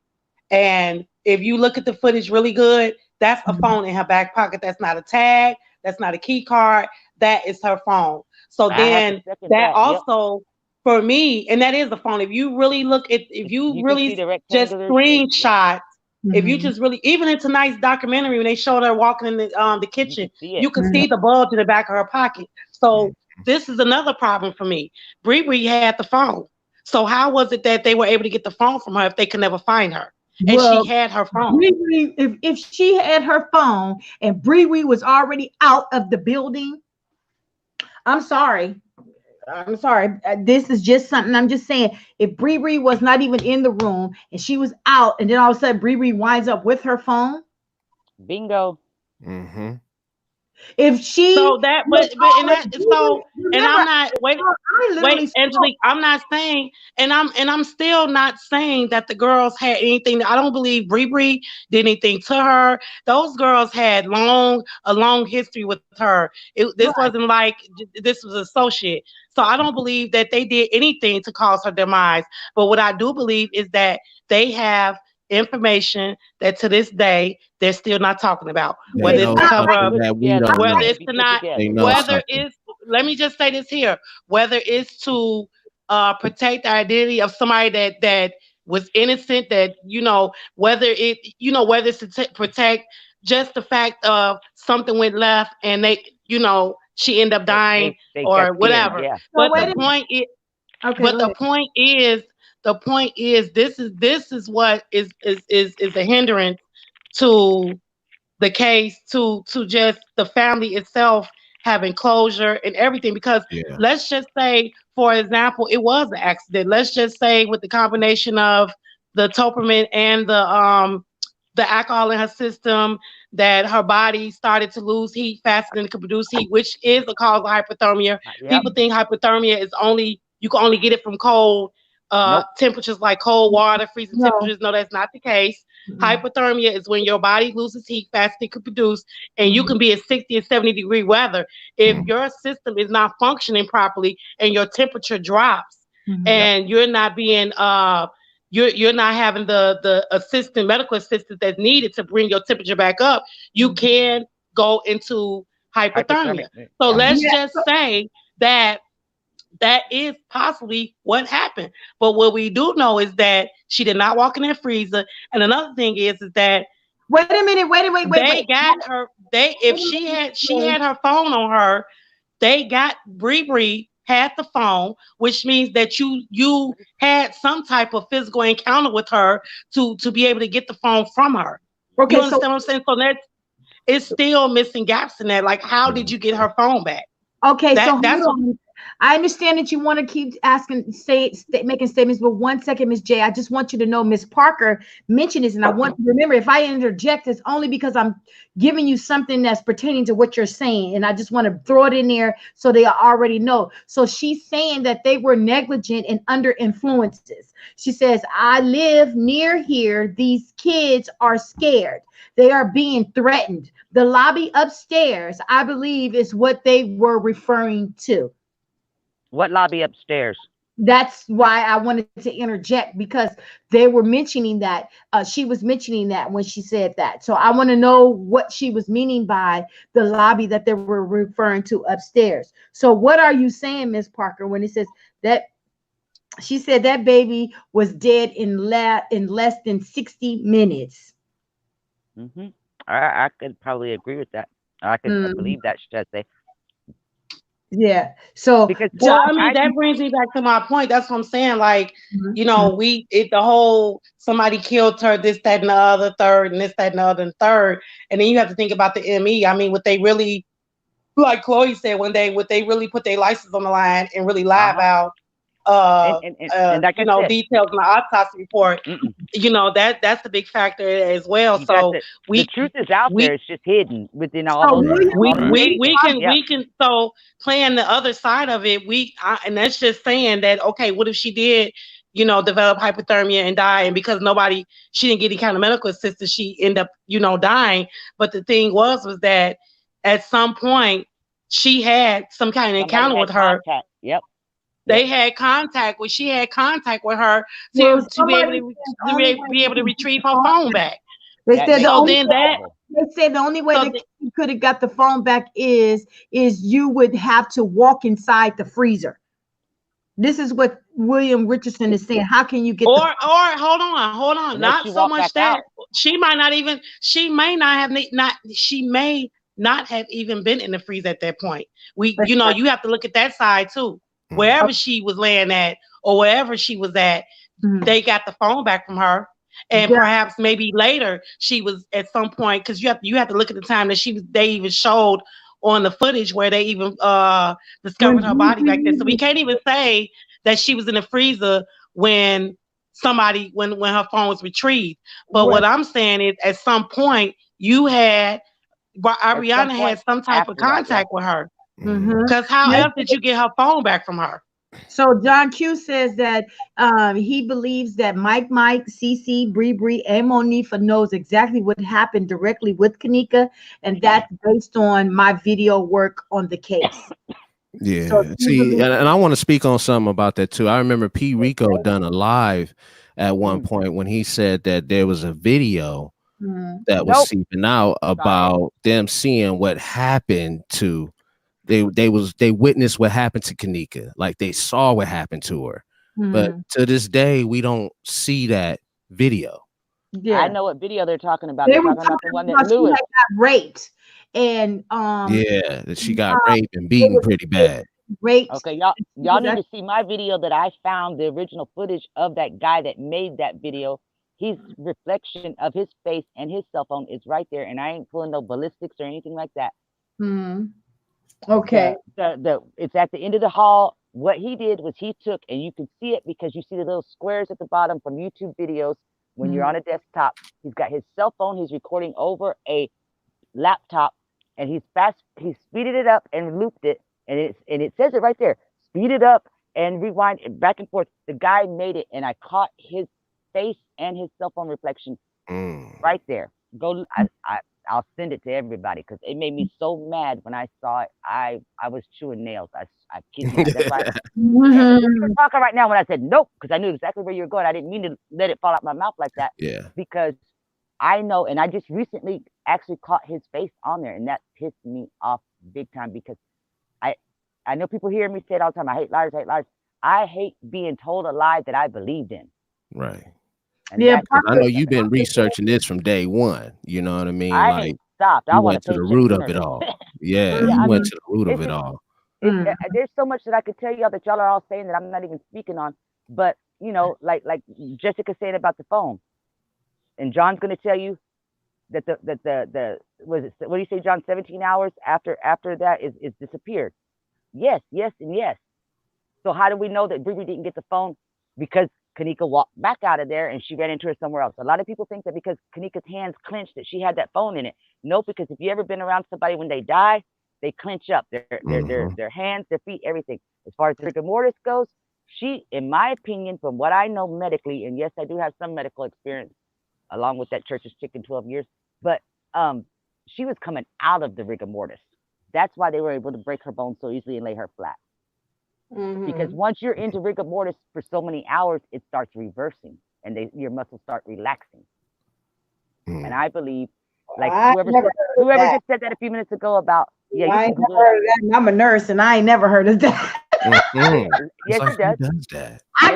And if you look at the footage really good, that's a phone in her back pocket. That's not a tag. That's not a key card. That is her phone. So I have to then second that that. Yep. also for me, and that is a phone. If you really look at, if you You can see really the just rectangular shape. Yep. screenshot, if you Mhm. just really, even in tonight's documentary when they showed her walking in the You kitchen, can see it. you could Mhm. see the bulge in the back of her pocket. So this is another problem for me. Bree had the phone. So how was it that they were able to get the phone from her if they could never find her? And she Well, had her phone. Bree, if she had her phone and Bree was already out of the building, I'm sorry. I'm sorry. This is just something I'm just saying. If Bree was not even in the room and she was out, and then all of a sudden Bree winds up with her phone, Bingo. Mm-hmm. if she So that, was and that, already, so, and remember, I'm not, I wait, literally spoke. Angelique, I'm not saying, and I'm still not saying that the girls had anything. I don't believe Bree did anything to her. Those girls had a long history with her. This Right. wasn't like this was associate. So I don't believe that they did anything to cause her demise. But what I do believe is that they have information that to this day they're still not talking about, They Okay, whether it's know to I, cover Can't up, something put that we together. don't whether know. Can't it's be to put not, They together. know whether something. it's, let me just say this here, whether it's to protect the identity of somebody that was innocent, that whether whether it's to protect just the fact of something went left and she ended up dying They got or scared. whatever. Yeah. so But wait the a minute. point is, Okay, but go ahead. the point is this is what is a hindrance to the case, to just the family itself having closure and everything. Because Yeah. let's just say, for example, it was an accident. Let's just say with the combination of the toperman and the alcohol in her system, that her body started to lose heat faster than it could produce heat, which is a cause of hypothermia. Yep. People think hypothermia is only, you can only get it from cold Nope. temperatures, like cold water, freezing No. temperatures. No, that's not the case. Mm-mm. Hypothermia is when your body loses heat faster than it could produce, and you Mhm. can be in 60 and 70-degree weather. If Mm. your system is not functioning properly and your temperature drops, Mhm. Yep. and you're not being you're not having the medical assistance that's needed to bring your temperature back up, you can go into hypothermia. Hypothermic. So Yeah. let's Yeah. just say that that is possibly what happened. But what we do know is that she did not walk in that freezer. And another thing is that Wait a minute. Wait. they got her. They, if she had her phone on her, they got Bree had the phone, which means that you had some type of physical encounter with her to be able to get the phone from her. You Okay, so understand what I'm saying? So that it's still missing gaps in that. Like, how did you get her phone back? okay, so That's hold what. on. I understand that you want to keep asking, making statements, but one second, Miss J. I just want you to know Miss Parker mentioned this, and I want you to remember if I interject, it's only because I'm giving you something that's pertaining to what you're saying, and I just want to throw it in there so they already know. So she's saying that they were negligent and under influences. She says, "I live near here. These kids are scared. They are being threatened. The lobby upstairs, I believe, is what they were referring to." What lobby upstairs? That's why I wanted to interject because they were mentioning that she was mentioning that when she said that. So I want to know what she was meaning by the lobby that they were referring to upstairs. So what are you saying, Miss Parker, when it says that she said that baby was dead in less than 60 minutes? Mm-hmm. I could probably agree with that. I could Mm. believe that, should I say. Yeah. So Because Well, John, I mean, that brings me back to my point. That's what I'm saying. Like, you know, the whole somebody killed her, this, that, and the other, third, and this, that, and the other, and third. And then you have to think about the ME. I mean, would they really, like Chloe said one day, would they really put their license on the line and really lie about and like you I know, said, details in the autopsy report? You know, that's the big factor as well. So the truth is out there. It's just hidden within all those. We can so playing the other side of it. And that's just saying that, okay, what if she did, you know, develop hypothermia and die, and because she didn't get any kind of medical assistance, she ended up, you know, dying. But the thing was that at some point she had some kind of encounter with her. Yep. They had contact with. She had contact with her to be able to retrieve her phone back. They said the only way that you could have got the phone back is you would have to walk inside the freezer. This is what William Richardson is saying. How can you get or hold on. Not so much that she may not have even been in the freezer at that point. You know, you have to look at that side too. Wherever she was laying at or wherever she was at, they got the phone back from her. And perhaps maybe later she was at some point, because you have to look at the time that they even showed on the footage where they even discovered her body back there. So we can't even say that she was in the freezer when her phone was retrieved. But what I'm saying is, at some point Ariana had some type of contact with her. Because how else did you get her phone back from her? So John Q says that he believes that Mike, Cece, Bree, and Monifa knows exactly what happened directly with Kenneka, and that's based on my video work on the case. Yeah. So see, and I want to speak on something about that too. I remember P. Rico done a live at one point when he said that there was a video that was seeping out about them seeing what happened to. They witnessed what happened to Kenneka, like they saw what happened to her. But to this day, we don't see that video. Yeah, I know what video they're talking about. They're talking about the one that Lewis got raped, and that she got raped and beaten pretty bad. Raped. Okay, y'all need to see my video that I found, the original footage of that guy that made that video. His reflection of his face and his cell phone is right there, and I ain't pulling no ballistics or anything like that. Okay. It's at the end of the hall. What he did was he took, and you can see it because you see the little squares at the bottom from YouTube videos. When you're on a desktop, he's got his cell phone. He's recording over a laptop, and he speeded it up and looped it, and it says it right there. Speed it up and rewind it back and forth. The guy made it, and I caught his face and his cell phone reflection right there. I'll send it to everybody because it made me so mad when I saw it. I was chewing nails. I kid you not. That's why I'm talking right now when I said nope, because I knew exactly where you were going. I didn't mean to let it fall out my mouth like that. Yeah. Because I know, and I just recently actually caught his face on there, and that pissed me off big time because I know people hear me say it all the time. I hate liars, I hate being told a lie that I believed in. Right. And I know you've been researching this from day one. You know what I mean? I ain't stopped. I went to the root of it all. You went to the root of it all. There's so much that I could tell y'all that y'all are all saying that I'm not even speaking on. But you know, like Jessica said about the phone, and John's going to tell you that the what do you say, John? 17 hours after that is disappeared. Yes, and yes. So how do we know that Bree didn't get the phone? Because Kenneka walked back out of there and she ran into her somewhere else. A lot of people think that because Kenneka's hands clenched that she had that phone in it. No, because if you ever been around somebody when they die, they clench up their hands, their feet, everything. As far as rigor mortis goes, she, in my opinion, from what I know medically, and yes, I do have some medical experience along with that church's chicken 12 years, but she was coming out of the rigor mortis. That's why they were able to break her bones so easily and lay her flat. Because once you're into rigor mortis for so many hours, it starts reversing and your muscles start relaxing. And I believe, like whoever just said that a few minutes ago about, I ain't never heard of that. I'm a nurse and I ain't never heard of that. Yes, like, it does. Who does that? I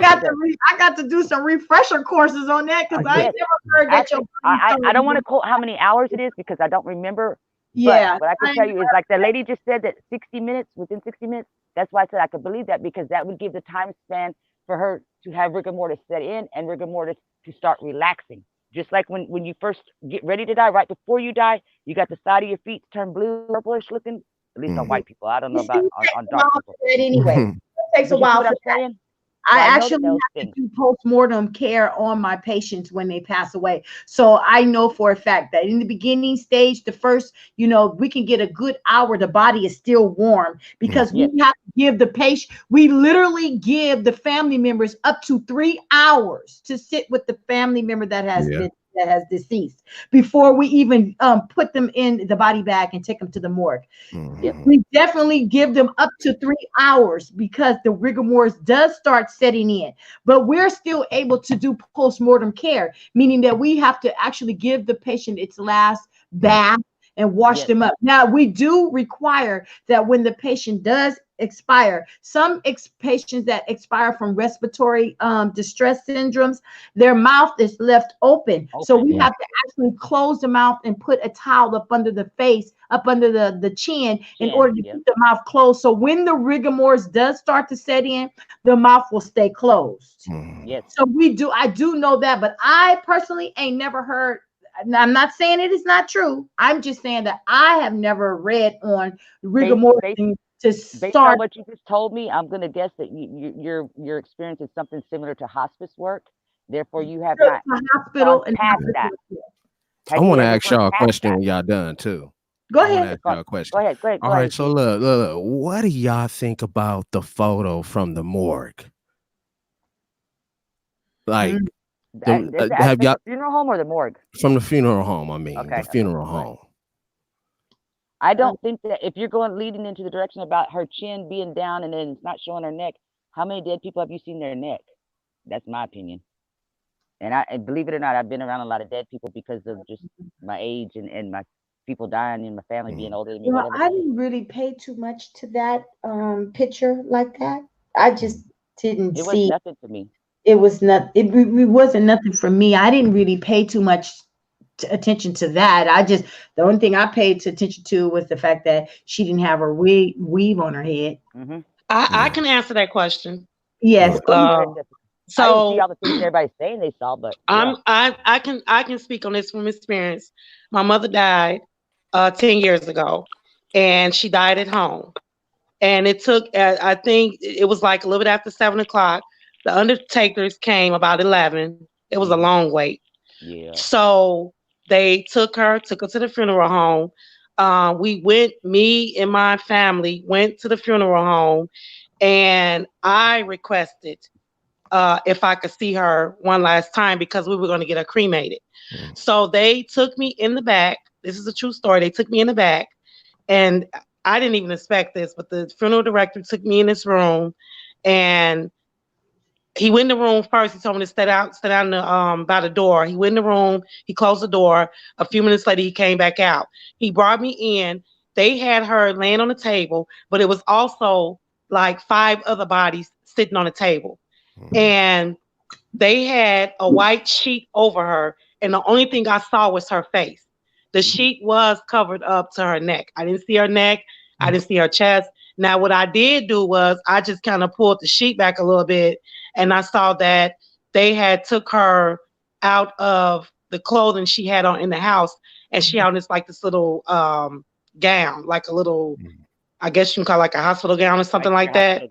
got to do some refresher courses on that because I ain't never heard that. I don't want to quote how many hours it is because I don't remember, Yeah. But what I can tell you is, like the lady just said, that 60 minutes, within 60 minutes, that's why I said I could believe that, because that would give the time span for her to have rigor mortis set in and rigor mortis to start relaxing. Just like when you first get ready to die, right before you die, you got the side of your feet turn blue, purplish looking, at least on white people. I don't know about on dark people. Anyway, it takes a But you see while what for I'm that. saying? I So I know that actually those have to things. do post-mortem care on my patients when they pass away. So I know for a fact that in the beginning stage, the first, we can get a good hour, the body is still warm, because we Yes. have to give the patient, we literally give the family members up to 3 hours to sit with the family member that has deceased before we even put them in the body bag and take them to the morgue. We definitely give them up to 3 hours, because the rigor mortis does start setting in, but we're still able to do post-mortem care, meaning that we have to actually give the patient its last bath and wash them up. Now, we do require that when the patient does expire, some patients that expire from respiratory distress syndromes, their mouth is left open. So we have to actually close the mouth and put a towel up under the face, up under the chin, in order to keep the mouth closed. So when the rigor mortis does start to set in, the mouth will stay closed. So I do know that, but I personally ain't never heard. I'm not saying it is not true. I'm just saying that I have never read on rigor mortis to start. Based on what you just told me, I'm going to guess that your experience is something similar to hospice work. Therefore, you have not hospital and past that. I want to ask y'all a question when y'all done too. Go ahead. Go ahead. All right. So look, what do y'all think about the photo from the morgue? Like, have y'all, the funeral home or the morgue? From the funeral home, I mean, the funeral home. I don't think that if you're leading into the direction about her chin being down and then it's not showing her neck, how many dead people have you seen their neck? That's my opinion. And believe it or not, I've been around a lot of dead people because of just my age and my people dying and my family being older than me. Well, I didn't really pay too much to that picture like that. I just didn't see. It was nothing to me. It was not. It wasn't nothing for me. I didn't really pay too much attention to that. The only thing I paid attention to was the fact that she didn't have her weave on her head. I can answer that question. Yes. So I didn't see all the things everybody's saying they saw, but I can speak on this from experience. My mother died 10 years ago, and she died at home. And it took, I think it was like a little bit after 7 o'clock. The undertakers came about 11. It was a long wait. Yeah. So they took her to the funeral home. Me and my family went to the funeral home, and I requested if I could see her one last time because we were going to get her cremated. So they took me in the back. This is a true story. They took me in the back, and I didn't even expect this, but the funeral director took me in this room, and he went in the room first. He told me to stay down by the door. He went in the room. He closed the door. A few minutes later, he came back out. He brought me in. They had her laying on the table, but it was also like 5 other bodies sitting on the table. And they had a white sheet over her. And the only thing I saw was her face. The sheet was covered up to her neck. I didn't see her neck. I didn't see her chest. Now, what I did do was I just kind of pulled the sheet back a little bit, and I saw that they had took her out of the clothing she had on in the house, and she had this little gown, like a little, I guess you can call it like a hospital gown or something like that.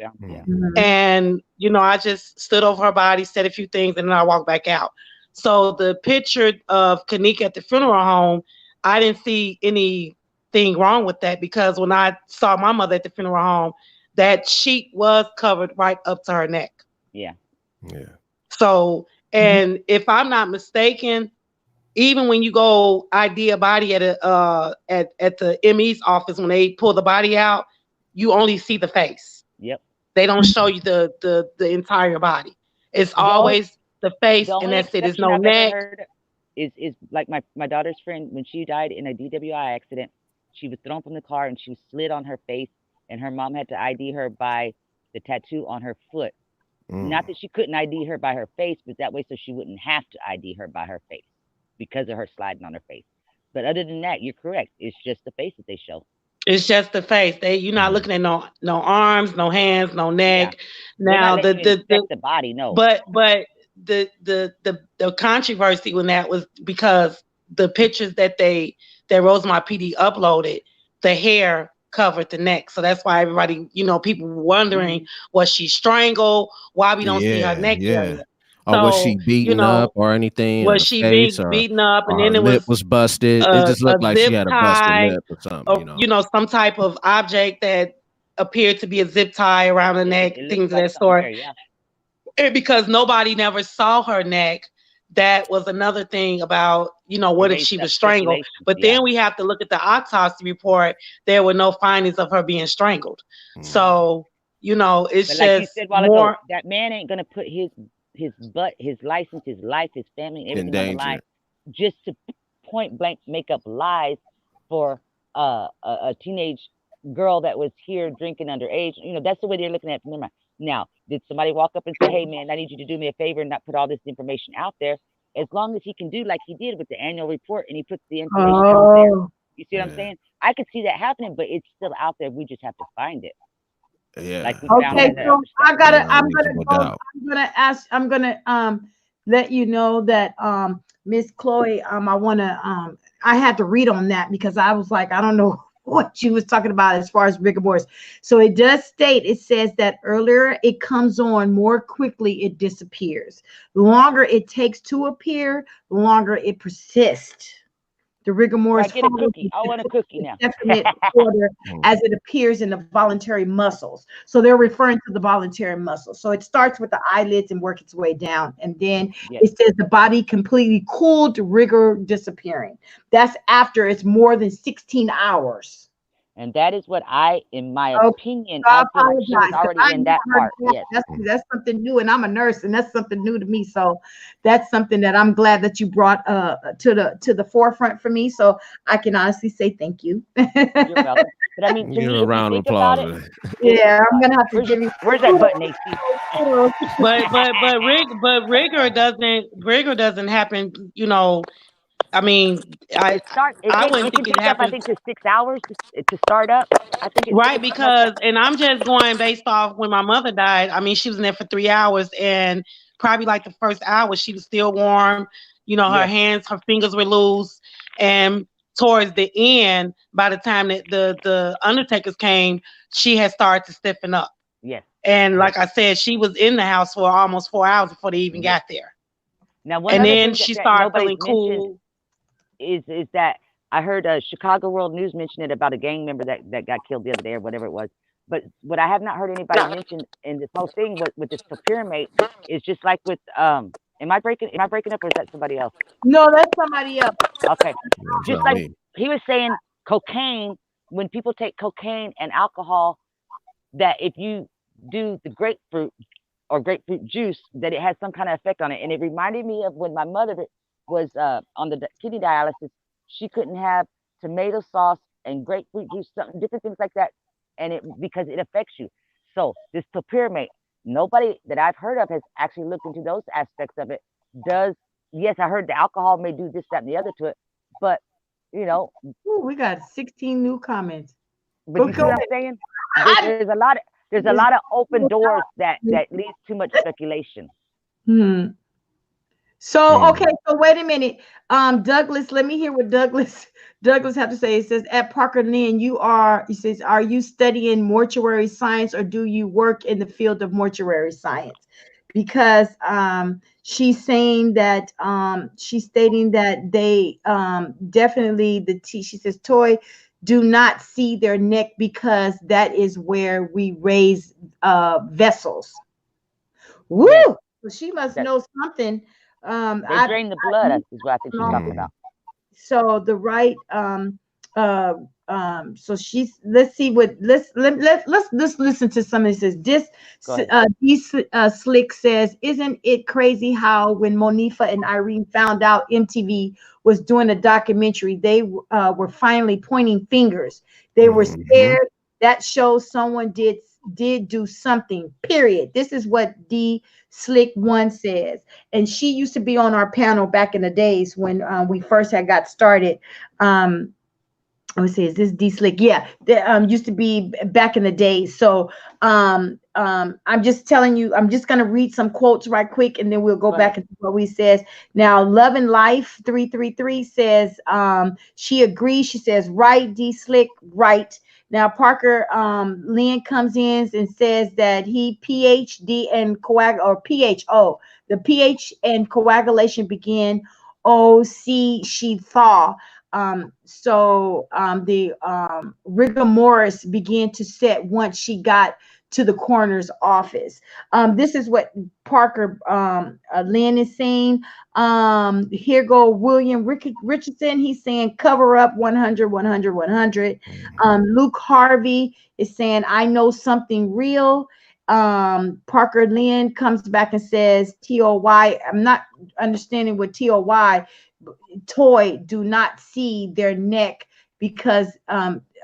And, I just stood over her body, said a few things, and then I walked back out. So the picture of Kenneka at the funeral home, I didn't see anything wrong with that, because when I saw my mother at the funeral home, that sheet was covered right up to her neck. Yeah. So, and if I'm not mistaken, even when you go ID a body at the ME's office, when they pull the body out, you only see the face. Yep. They don't show you the entire body. It's always the face, and that's it. There's no neck. Is like my daughter's friend, when she died in a DWI accident, she was thrown from the car and she was slid on her face, and her mom had to ID her by the tattoo on her foot. Not that she couldn't ID her by her face, but that way so she wouldn't have to ID her by her face because of her sliding on her face. But other than that, you're correct. It's just the face that they show. It's just the face. You're not looking at no arms, no hands, no neck. Yeah. Now the body, no. But the controversy when that was because the pictures that Rosemont PD uploaded, the hair covered the neck. So that's why everybody, people were wondering, was she strangled? Why we don't see her neck area? Or was she beaten up or anything? Was she beaten up? And then her lip was busted. It just looked like she had a busted lip or something. Some type of object that appeared to be a zip tie around the neck, things of that sort. And because nobody never saw her neck, that was another thing about, what if she was strangled? But then we have to look at the autopsy report. There were no findings of her being strangled. So, it's but just like you said, more. Ago, that man ain't gonna put his butt, his license, his life, his family, everything on the line, just to point blank make up lies for a teenage girl that was here drinking underage. That's the way they're looking at it. Now, did somebody walk up and say, "Hey, man, I need you to do me a favor and not put all this information out there"? As long as he can do like he did with the annual report and he puts the information out there. You see what I'm saying? I could see that happening, but it's still out there. We just have to find it. Yeah. Like okay, so I'm gonna let you know that Miss Chloe, I had to read on that because I was like, I don't know what she was talking about as far as rigor mortis. So it does state, it says that earlier it comes on, more quickly it disappears. The longer it takes to appear, the longer it persists. The rigor mortis. I want a cookie now. Definite order as it appears in the voluntary muscles. So they're referring to the voluntary muscles. So it starts with the eyelids and works its way down. And then it says the body completely cooled, rigor disappearing. That's after it's more than 16 hours. And that is what in my opinion, I feel like she was already in that part. Yes. That's something new, and I'm a nurse, and that's something new to me. So that's something that I'm glad that you brought to the forefront for me, so I can honestly say thank you. You're welcome. But I mean, you're a round of applause. Yeah, I'm gonna have to give you. Where's that button, AC? but rigor doesn't happen. I mean, I wouldn't think it happens. I think it's 6 hours to start up. I think it's right because, and I'm just going based off when my mother died. I mean, she was in there for 3 hours, and probably like the first hour, she was still warm. Her hands, her fingers were loose, and towards the end, by the time that the undertakers came, she had started to stiffen up. Yes. And like I said, she was in the house for almost 4 hours before they even got there. Now, and then she started feeling cool. Is that I heard Chicago World News mention it about a gang member that got killed the other day or whatever it was. But what I have not heard anybody mention in this whole thing with this pyramid is just like with am I breaking up or is that somebody else? No, that's somebody else. Okay. Just like he was saying cocaine, when people take cocaine and alcohol, that if you do the grapefruit or grapefruit juice, that it has some kind of effect on it. And it reminded me of when my mother was on the kidney dialysis. She couldn't have tomato sauce and grapefruit juice, something different things like that, and because it affects you. So this pyramid, nobody that I've heard of has actually looked into those aspects of it. Yes, I heard the alcohol may do this, that, and the other to it, but Ooh, we got 16 new comments. But you see what I'm saying? There's a lot of open doors that leads too much speculation. So, okay, so wait a minute. Douglas, let me hear what Douglas have to say. It says, at Parker Lynn, he says, are you studying mortuary science or do you work in the field of mortuary science? Because she's saying that, she's stating that they definitely, she says, Toy, do not see their neck because that is where we raise vessels. Woo! Yes. So she must know something. They drain the blood, is what I think she's talking about. So the right so she's let's listen to somebody says Slick says, isn't it crazy how when Monifa and Irene found out MTV was doing a documentary, they were finally pointing fingers. They were scared that shows someone did do something, period. This is what D Slick One says. And she used to be on our panel back in the days when we first had got started. Let me see, is this D Slick? Yeah, used to be back in the day. So I'm just telling you, I'm just gonna read some quotes right quick, and then we'll go back into what we says. Now, Love and Life 333 says she agrees. She says, right, D Slick, right. Now Parker Lynn comes in and says that he PhD and PHO, the pH and coagulation begin. She thaw. The rigor mortis began to set once she got to the coroner's office. This is what Parker Lynn is saying. Here go William Richardson. He's saying cover up 100, 100, 100. Luke Harvey is saying I know something real. Parker Lynn comes back and says TOY. I'm not understanding what TOY. Toy do not see their neck because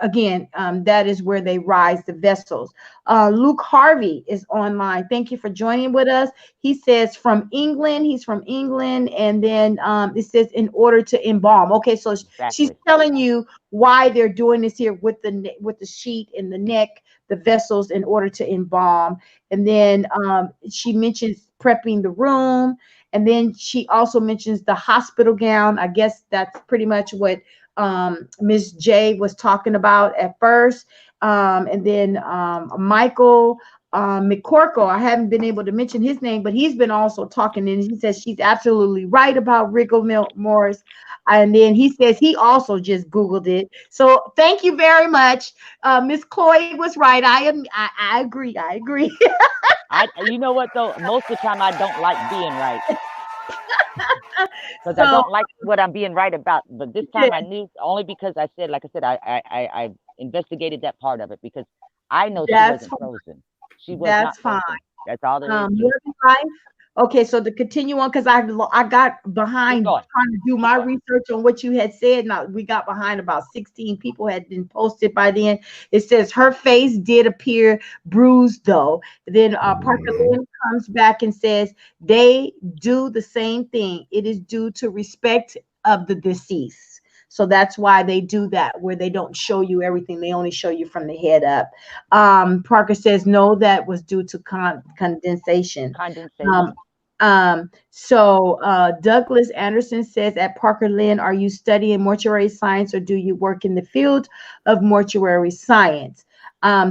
again that is where they rise the vessels. Luke Harvey is online. Thank you for joining with us. He says from England. He's from England, and then it says in order to embalm. Okay, so she's telling you why they're doing this here with the sheet in the neck, the vessels, in order to embalm. And then she mentions prepping the room. And then she also mentions the hospital gown. I guess that's pretty much what Ms. J was talking about at first. And then Michael McCorkle, I haven't been able to mention his name, but he's been also talking, and he says she's absolutely right about Rigor Mortis. And then he says he also just Googled it. So thank you very much. Miss Chloe was right. I agree. You know what though? Most of the time I don't like being right. Because I don't like what I'm being right about. But this time I knew, only because I said, like I said, I investigated that part of it, because I know she wasn't frozen. She was not frozen. That's all there is. Okay, so to continue on, because I got behind trying to do my research on what you had said. Now we got behind about 16 people had been posted by then. It says her face did appear bruised though. Then Parker Lynn comes back and says they do the same thing. It is due to respect of the deceased. So that's why they do that, where they don't show you everything. They only show you from the head up. Parker says, no, that was due to condensation. Douglas Anderson says, at Parker Lynn, are you studying mortuary science or do you work in the field of mortuary science?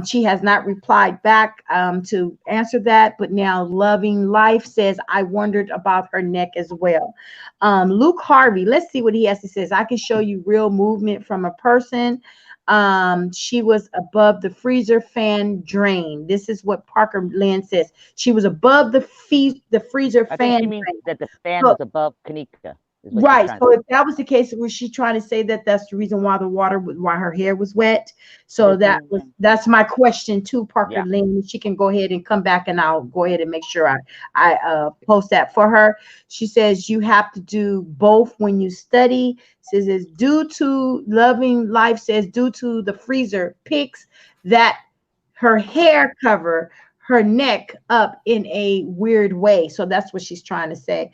She has not replied back to answer that, but now Loving Life says, I wondered about her neck as well. Luke Harvey, let's see what he has to say. I can show you real movement from a person. She was above the freezer fan drain. This is what Parker Lynn says. She was above the freezer fan drain. She means that the fan was above Kenneka. Right. So if that was the case, was she trying to say that that's the reason why why her hair was wet? So that's my question to Parker Lynn. She can go ahead and come back, and I'll go ahead and make sure I post that for her. She says you have to do both when you study. Says it's due to Loving Life says due to the freezer picks that her hair cover her neck up in a weird way. So that's what she's trying to say.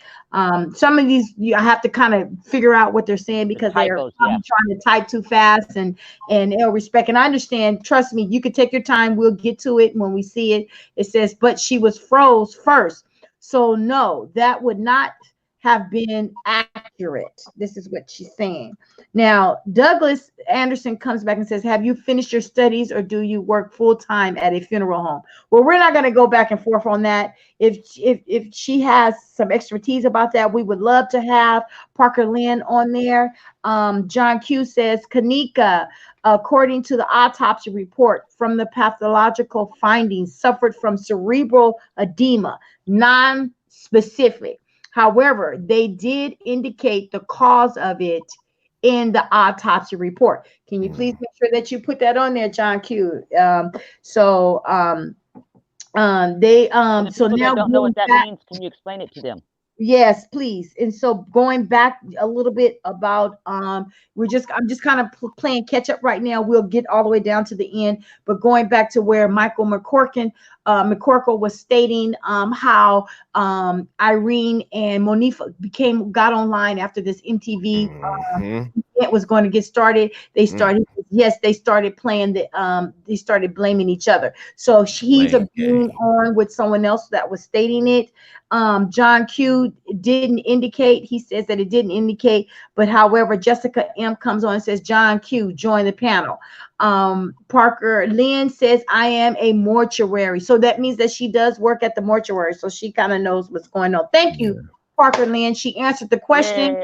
Some of these I have to kind of figure out what they're saying, because they're trying to type too fast and ill respect. And I understand, trust me, you could take your time. We'll get to it when we see it. It says, but she was froze first. So no, that would not have been accurate. This is what she's saying. Now, Douglas Anderson comes back and says, have you finished your studies or do you work full-time at a funeral home? Well, we're not going to go back and forth on that. If she has some expertise about that, we would love to have Parker Lynn on there. John Q says, Kenneka, according to the autopsy report from the pathological findings, suffered from cerebral edema, non-specific. However, they did indicate the cause of it in the autopsy report. Can you please make sure that you put that on there, John Q? So now don't know what that means. Can you explain it to them? Yes, please. And so going back a little bit about I'm just kind of playing catch up right now. We'll get all the way down to the end, but going back to where Michael McCorkle was stating how Irene and Monifa got online after this MTV event was going to get started. They started they started playing they started blaming each other. So he's agreeing on with someone else that was stating it. John Q didn't indicate. He says that it didn't indicate, but however, Jessica M comes on and says, John Q, join the panel. Parker Lynn says, I am a mortuary. So that means that she does work at the mortuary. So she kind of knows what's going on. Thank you, Parker Lynn. She answered the question.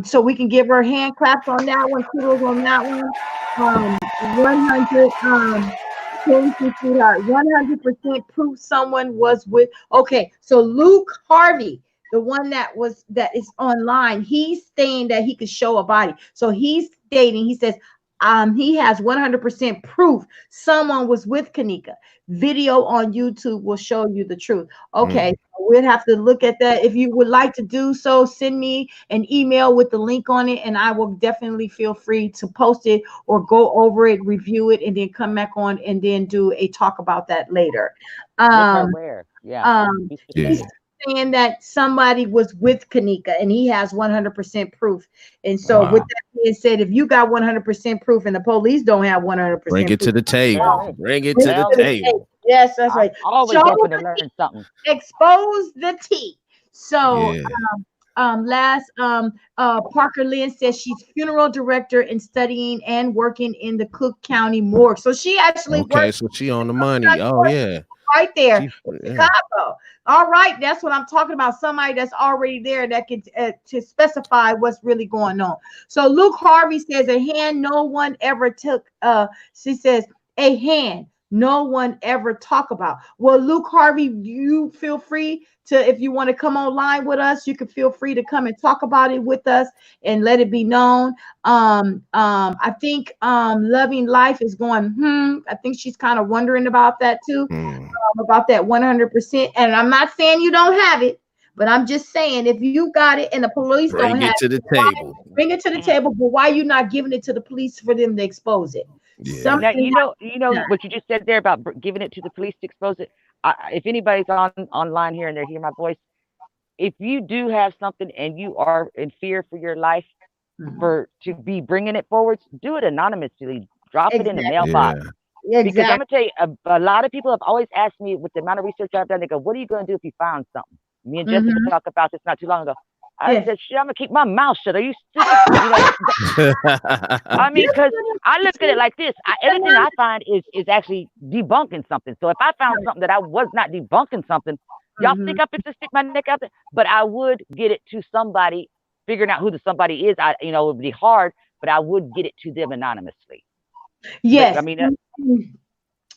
So we can give her hand claps on that one. Kudos on that one. 100, thank you, sweetheart. 100% proof someone was with. Okay, so Luke Harvey, the one that is online, he's saying that he could show a body. So he's stating, he says, he has 100% proof someone was with Kenneka. Video on YouTube will show you the truth. Okay, we'd have to look at that. If you would like to do so, send me an email with the link on it, and I will definitely feel free to post it or go over it, review it, and then come back on and then do a talk about that later. He's saying that somebody was with Kenneka, and he has 100% proof. And so with that being said, if you got 100% proof and the police don't have 100%, bring it to the table. Bring it to the table. Yes, that's right. Always open to learn something. Expose the tea. So Parker Lynn says she's funeral director and studying and working in the Cook County morgue. So she actually works. So she on the money. Oh yeah. Right there in Chicago. All right, that's what I'm talking about. Somebody that's already there that can to specify what's really going on. So Luke Harvey says a hand no one ever took. She says a hand no one ever talk about. Well, Luke Harvey, you feel free to, if you want to come online with us, you can feel free to come and talk about it with us and let it be known. I think Loving Life is going, I think she's kind of wondering about that too, about that 100%. And I'm not saying you don't have it, but I'm just saying if you got it and the police don't have it, bring it to the table. But why are you not giving it to the police for them to expose it? Yeah. Now, you know what you just said there about giving it to the police to expose it. If anybody's online here and they hear my voice, if you do have something and you are in fear for your life, to be bringing it forward, do it anonymously. Drop it in the mailbox. Yeah. Because I'm gonna tell you, a lot of people have always asked me, with the amount of research I've done, they go, "What are you gonna do if you found something?" Me and Jessica talked about this not too long ago. I said, "Shit, I'm gonna keep my mouth shut. Are you stupid?" I mean, because I look at it like this: everything I find is actually debunking something. So if I found something that I was not debunking something, y'all think I could just stick my neck out there? But I would get it to somebody. Figuring out who the somebody is, it would be hard, but I would get it to them anonymously. Yes, but, I mean.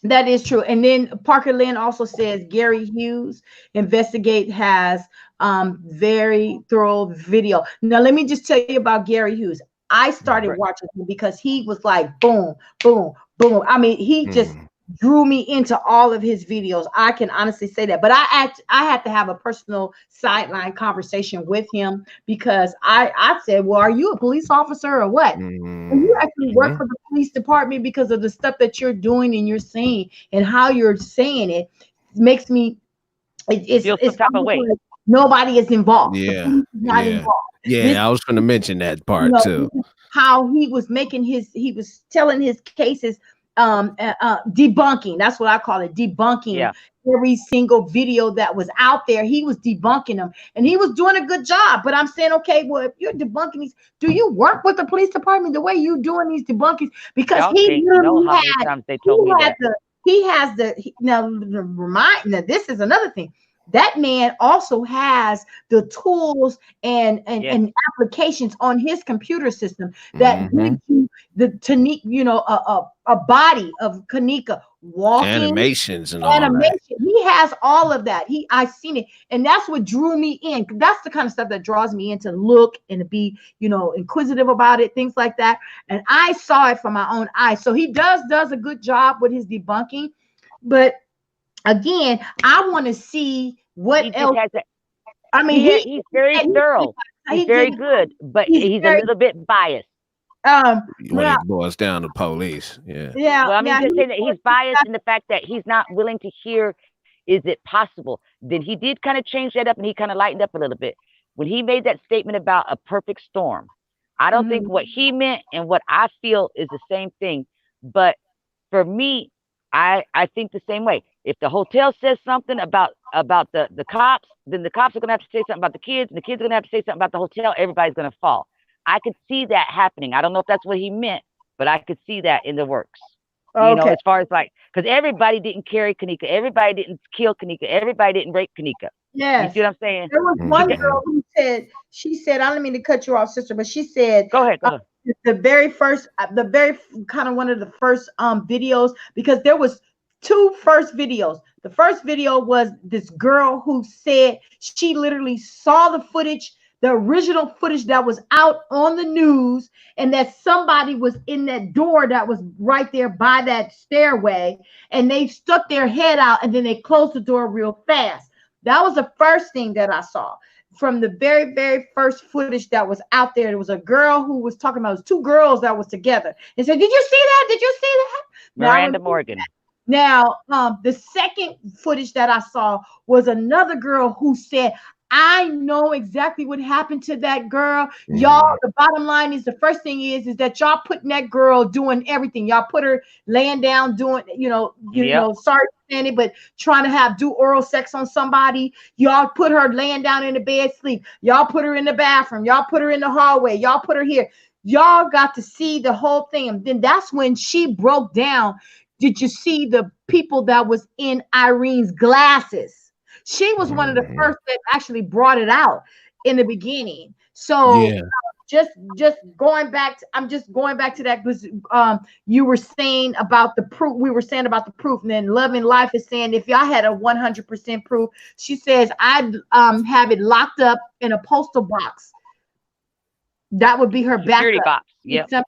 That is true. And then Parker Lynn also says Gary Hughes has very thorough video. Now, let me just tell you about Gary Hughes. I started watching him because he was like, boom, boom, boom. I mean, he just drew me into all of his videos. I can honestly say that. But I had to have a personal sideline conversation with him because I said, well, are you a police officer or what? You actually work for the police department because of the stuff that you're doing and you're saying and how you're saying it makes me it's type of way. Like nobody is involved. Yeah. I was going to mention that part too. How he was telling his cases debunking. That's what I call it, debunking every single video that was out there. He was debunking them and he was doing a good job. But I'm saying, okay, well, if you're debunking these, do you work with the police department the way you doing these debunkings? Because now this is another thing. That man also has the tools and applications on his computer system that gives you a body of Kenneka walking, animations and animation. He has all of that. I seen it, and that's what drew me in. That's the kind of stuff that draws me in to look and to be, inquisitive about it, things like that. And I saw it from my own eyes. So he does a good job with his debunking, but again, I want to see what else. I mean, he's very thorough. He's very good, but he's a little bit biased. When it boils down to police, yeah. Well, I mean, just saying that he's biased in the fact that he's not willing to hear, is it possible? Then he did kind of change that up, and he kind of lightened up a little bit when he made that statement about a perfect storm. I don't think what he meant and what I feel is the same thing. But for me, I think the same way. If the hotel says something about the cops, then the cops are gonna have to say something about the kids, and the kids are gonna have to say something about the hotel. Everybody's gonna fall. I could see that happening. I don't know if that's what he meant, but I could see that in the works. You know, as far as like, because everybody didn't carry Kenneka, everybody didn't kill Kenneka, everybody didn't rape Kenneka. Yeah, you see what I'm saying? There was one girl who said, I don't mean to cut you off, sister, but she said, go ahead. The very kind of one of the first videos, because there was two first videos. The first video was this girl who said she literally saw the footage, the original footage that was out on the news, and that somebody was in that door that was right there by that stairway, and they stuck their head out, and then they closed the door real fast. That was the first thing that I saw from the very, very first footage that was out there. There was a girl who was talking about, it was two girls that was together, and said, "Did you see that? Did you see that?" Miranda Morgan. Now, the second footage that I saw was another girl who said, "I know exactly what happened to that girl." Y'all, the bottom line is, the first thing is that y'all putting that girl doing everything. Y'all put her laying down doing, you know, sorry, Sandy, but trying to do oral sex on somebody. Y'all put her laying down in the bed, sleep. Y'all put her in the bathroom. Y'all put her in the hallway. Y'all put her here. Y'all got to see the whole thing. And then that's when she broke down. Did you see the people that was in Irene's glasses? She was one of the first that actually brought it out in the beginning. So just going back to, I'm just going back to that, because you were saying about the proof. We were saying about the proof, and then Loving Life is saying, if y'all had a 100% proof, she says, I'd have it locked up in a postal box. That would be her security backup.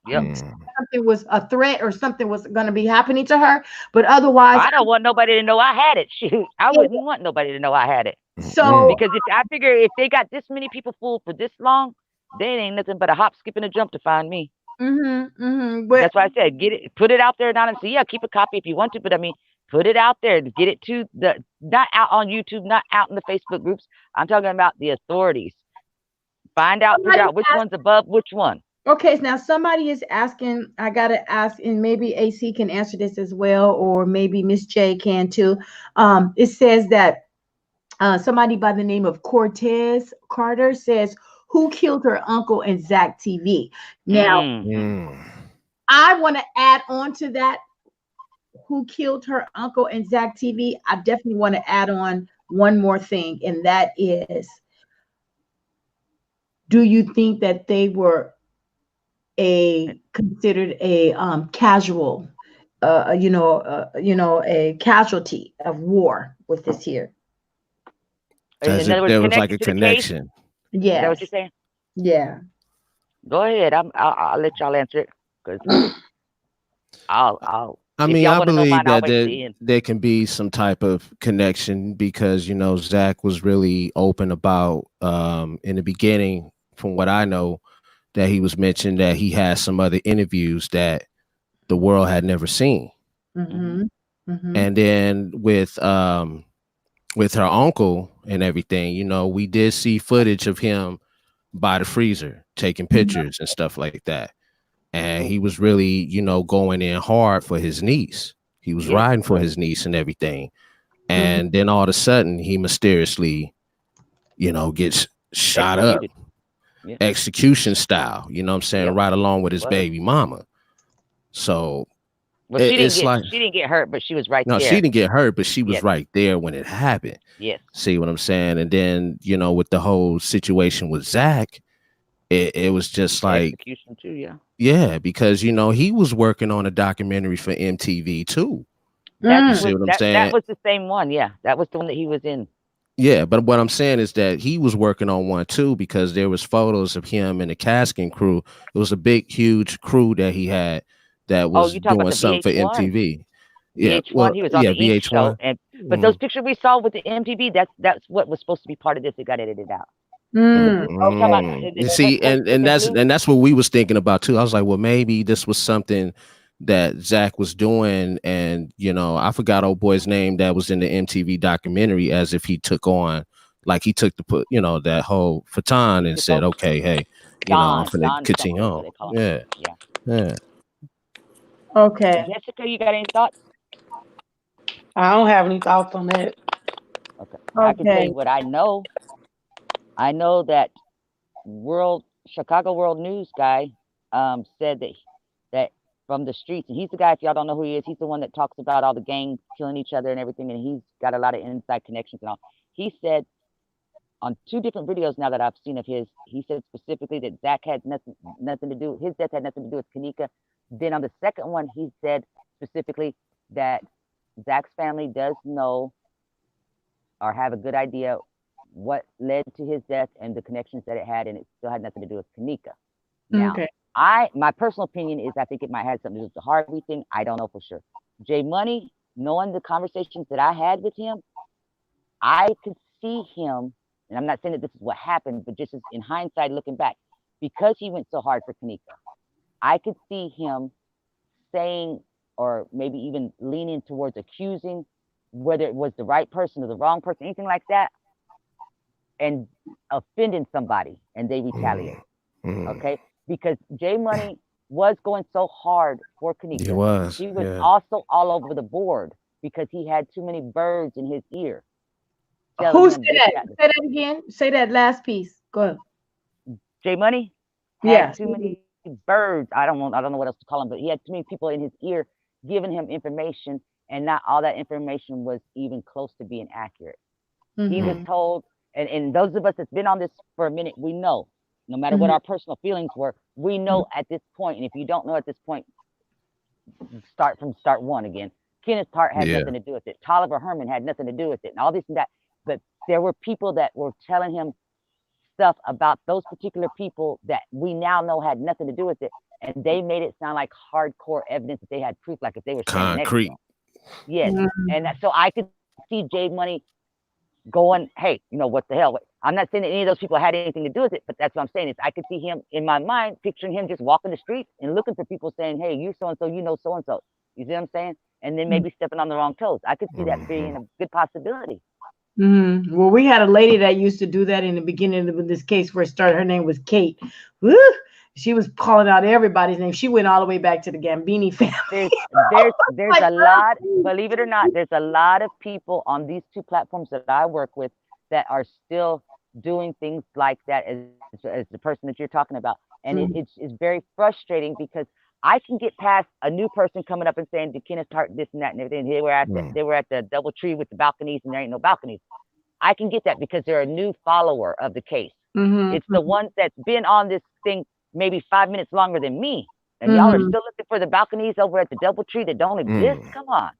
box. Something was a threat or something was going to be happening to her, but otherwise, I don't want nobody to know I had it. Shoot, I wouldn't want nobody to know I had it. So because I figure if they got this many people fooled for this long, they ain't nothing but a hop, skip, and a jump to find me. But that's why I said put it out there anonymously. Yeah, keep a copy if you want to, but I mean, put it out there. Get it to not out on YouTube, not out in the Facebook groups. I'm talking about the authorities. Figure out which one's above which one. Okay, now somebody is asking, I gotta ask, and maybe AC can answer this as well, or maybe Miss J can too. It says that somebody by the name of Cortez Carter says, who killed her uncle in Zack TV? Now, I want to add on to that. Who killed her uncle in Zack TV? I definitely want to add on one more thing, and that is, do you think that they were considered a casual, a casualty of war with this here? As if there was like a connection. Yeah. Is that what you're saying? Yeah. Go ahead. I'll let y'all answer it, because I mean, I believe that there can be some type of connection, because, you know, Zack was really open about in the beginning, from what I know, that he was mentioned that he had some other interviews that the world had never seen. And then with her uncle and everything, you know, we did see footage of him by the freezer taking pictures and stuff like that. And he was really, you know, going in hard for his niece. He was riding for his niece and everything. And then all of a sudden he mysteriously, you know, gets shot up. Execution style, you know what I'm saying, right along with his baby mama. So she didn't get hurt, but she was right there. No, she didn't get hurt, but she was right there when it happened. Yes. See what I'm saying? And then, you know, with the whole situation with Zack, it was just like execution too, yeah, because, you know, he was working on a documentary for MTV too. You see what I'm saying? That was the same one, that was the one that he was in. Yeah, but what I'm saying is that he was working on one too, because there was photos of him and the casting crew. It was a big, huge crew that he had that was doing something for MTV. VH1, he was on the VH1 show, But those pictures we saw with the MTV, that's what was supposed to be part of this. It got edited out. You see, and that's what we was thinking about too. I was like, well, maybe this was something that Zack was doing, and I forgot old boy's name that was in the MTV documentary, as if he took on, like he took that whole baton and said, okay, hey, I'm gonna continue on. Yeah. Okay. Jessica, you got any thoughts? I don't have any thoughts on that. Okay. I can tell you what I know. I know that Chicago World News guy said that from the streets, and he's the guy, if y'all don't know who he is, he's the one that talks about all the gangs killing each other and everything, and he's got a lot of inside connections and all. He said on 2 different videos now that I've seen of his, he said specifically that Zack had nothing to do, his death had nothing to do with Kenneka. Then on the second one, he said specifically that Zack's family does know or have a good idea what led to his death and the connections that it had, and it still had nothing to do with Kenneka. Now, my personal opinion is I think it might have something to do with the Harvey thing. I don't know for sure. J Money, knowing the conversations that I had with him, I could see him, and I'm not saying that this is what happened, but just as in hindsight, looking back, because he went so hard for Kenneka, I could see him saying, or maybe even leaning towards accusing, whether it was the right person or the wrong person, anything like that, and offending somebody, and they retaliate. Okay, because J Money was going so hard for Kenneka. He was also all over the board because he had too many birds in his ear. Who said that? Say that again. Say that last piece. Go ahead. J Money had too many birds. I don't know what else to call him, but he had too many people in his ear giving him information, and not all that information was even close to being accurate. He was told, and those of us that's been on this for a minute, we know, no matter what our personal feelings were, we know at this point, and if you don't know at this point, start one again. Kenneth Hart had nothing to do with it. Tolliver Herman had nothing to do with it, and all this and that. But there were people that were telling him stuff about those particular people that we now know had nothing to do with it, and they made it sound like hardcore evidence that they had proof, like if they were concrete. Yes, and so I could see J Money going, hey, what the hell? I'm not saying that any of those people had anything to do with it, but that's what I'm saying is I could see him in my mind, picturing him just walking the streets and looking for people saying, hey, you so-and-so, so-and-so. You see what I'm saying? And then maybe stepping on the wrong toes. I could see that being a good possibility. Well, we had a lady that used to do that in the beginning of this case where it started. Her name was Kate. Woo! She was calling out everybody's name. She went all the way back to the Gambini family. There's a lot, believe it or not, there's a lot of people on these 2 platforms that I work with that are still doing things like that as the person that you're talking about. And it's very frustrating because I can get past a new person coming up and saying, "Did Kenneth Hart this and that and everything?" They were at the DoubleTree with the balconies, and there ain't no balconies. I can get that because they're a new follower of the case. It's the ones that's been on this thing maybe 5 minutes longer than me, and y'all are still looking for the balconies over at the DoubleTree that don't exist. Come on,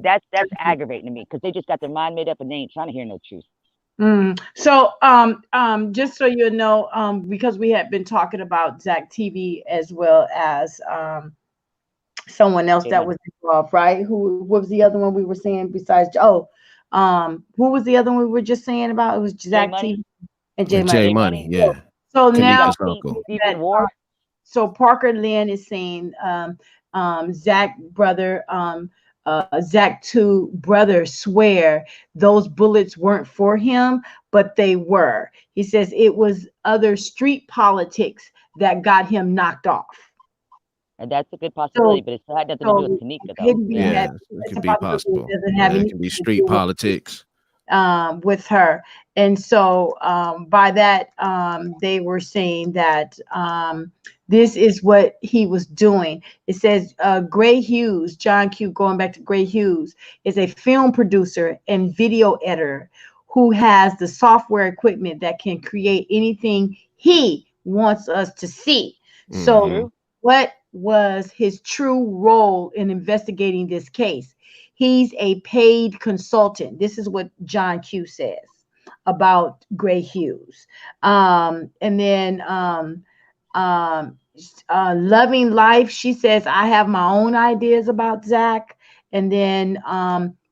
that's aggravating to me because they just got their mind made up and they ain't trying to hear no truth. So, just so you know, because we had been talking about Zack TV as well as someone else that was involved, right? Who was the other one we were saying besides? Who was the other one we were just saying about? It was Zack TV and J Money. Yeah. So now, so Parker Lynn is saying, Zack brother, Zack 2 brother swear those bullets weren't for him, but they were. He says it was other street politics that got him knocked off. And that's a good possibility, but it still had nothing to do with Kenneka, though. It could be possible. It can be street politics with her. And so by that, they were saying that this is what he was doing. It says Gray Hughes, John Q, going back to Gray Hughes, is a film producer and video editor who has the software equipment that can create anything he wants us to see. So what was his true role in investigating this case? He's a paid consultant. This is what John Q says about Gray Hughes. And then Loving Life, she says, I have my own ideas about Zack. And then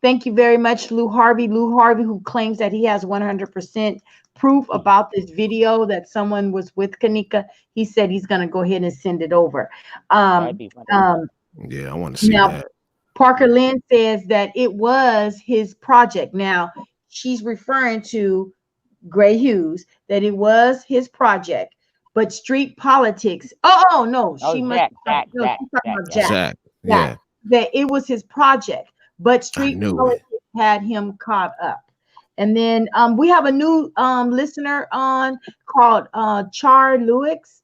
Thank you very much, Lou Harvey. Lou Harvey, who claims that he has 100% proof about this video that someone was with Kenneka. He said he's going to go ahead and send it over. Yeah, I want to see that. Parker Lynn says that it was his project. Now, she's referring to Gray Hughes, that it was his project, but street politics. Oh no, she must. Zack. Yeah, that it was his project, but street politics had him caught up. And then we have a new listener on called Char Legwitz.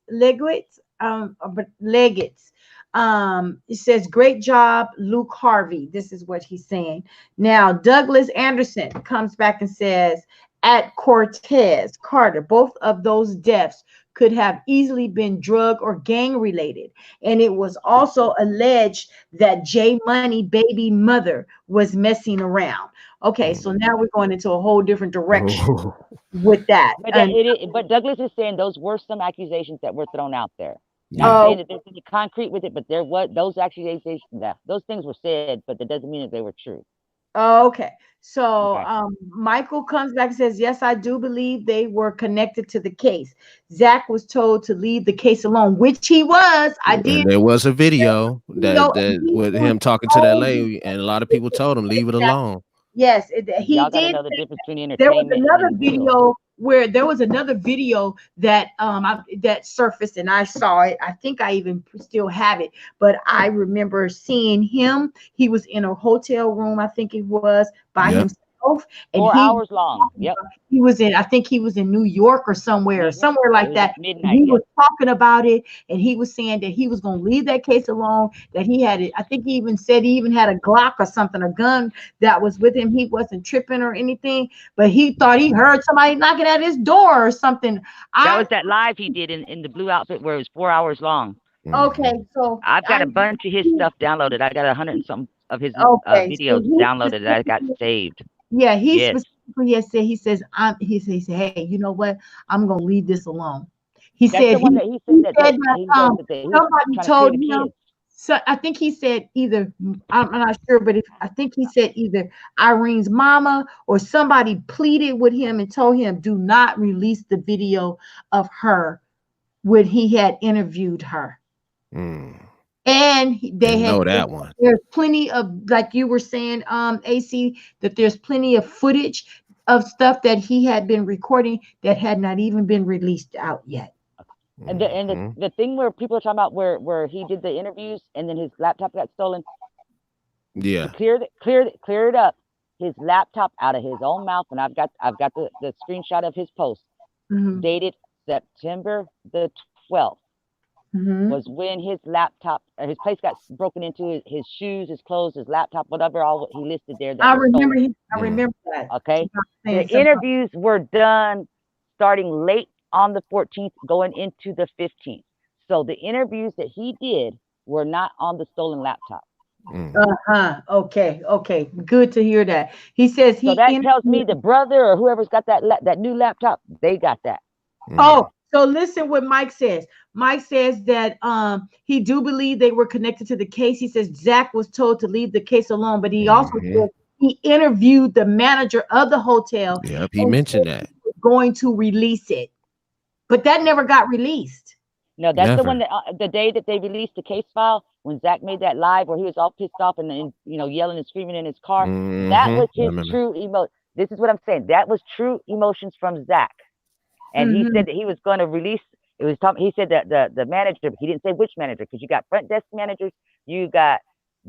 It says, great job, Luke Harvey. This is what he's saying. Now, Douglas Anderson comes back and says, at Cortez Carter, both of those deaths could have easily been drug or gang related. And it was also alleged that J Money baby mother was messing around. Okay, so now we're going into a whole different direction with that. But Douglas is saying those were some accusations that were thrown out there. Not saying that there's any concrete with it, but there was those accusations. Those things were said, but that doesn't mean that they were true. Okay, so Michael comes back and says, yes, I do believe they were connected to the case. Zack was told to leave the case alone, which he was. I did. And there was a video that with him talking to that lady, and a lot of people told him leave it alone. Yes, he Y'all did. Know the difference between There was entertainment another and video where there was another video that that surfaced, and I saw it. I think I even still have it, but I remember seeing him. He was in a hotel room, I think it was, by himself. And 4 hours long. Yep. He was in, I think he was in New York or somewhere like that. Midnight, he was talking about it, and he was saying that he was going to leave that case alone, that he had it. I think he even said he even had a Glock or something, a gun that was with him. He wasn't tripping or anything, but he thought he heard somebody knocking at his door or something. That was that live he did in the blue outfit where it was 4 hours long. Okay, so I've got a bunch of his stuff downloaded. I got 100 and some of his videos downloaded that I got saved. Yeah, specifically has said, he says, hey, you know what? I'm gonna leave this alone. He said somebody told him. So I think he said either, I'm not sure, but I think he said either Irene's mama or somebody pleaded with him and told him, do not release the video of her when he had interviewed her. And they had that one. There's plenty of, like you were saying, AC, that there's plenty of footage of stuff that he had been recording that had not even been released out yet. And the thing where people are talking about where he did the interviews and then his laptop got stolen. Yeah. Cleared it up. His laptop out of his own mouth, and I've got the screenshot of his post dated September the 12th. Was when his laptop, his place got broken into, his shoes, his clothes, his laptop, whatever, all he listed there. I remember that. Okay. The interviews were done starting late on the 14th, going into the 15th. So the interviews that he did were not on the stolen laptop. Okay. Good to hear that. He says so that tells me the brother or whoever's got that new laptop, they got that. Oh, so listen what Mike says. Mike says that he do believe they were connected to the case. He says Zack was told to leave the case alone, but he also said he interviewed the manager of the hotel. Yep, he mentioned that. He was going to release it, but that never got released. No, that's the one that the day that they released the case file, when Zack made that live where he was all pissed off and yelling and screaming in his car. That was his true emotion. This is what I'm saying. That was true emotions from Zack. And he said that he was going to release. He said that the manager. He didn't say which manager, because you got front desk managers, you got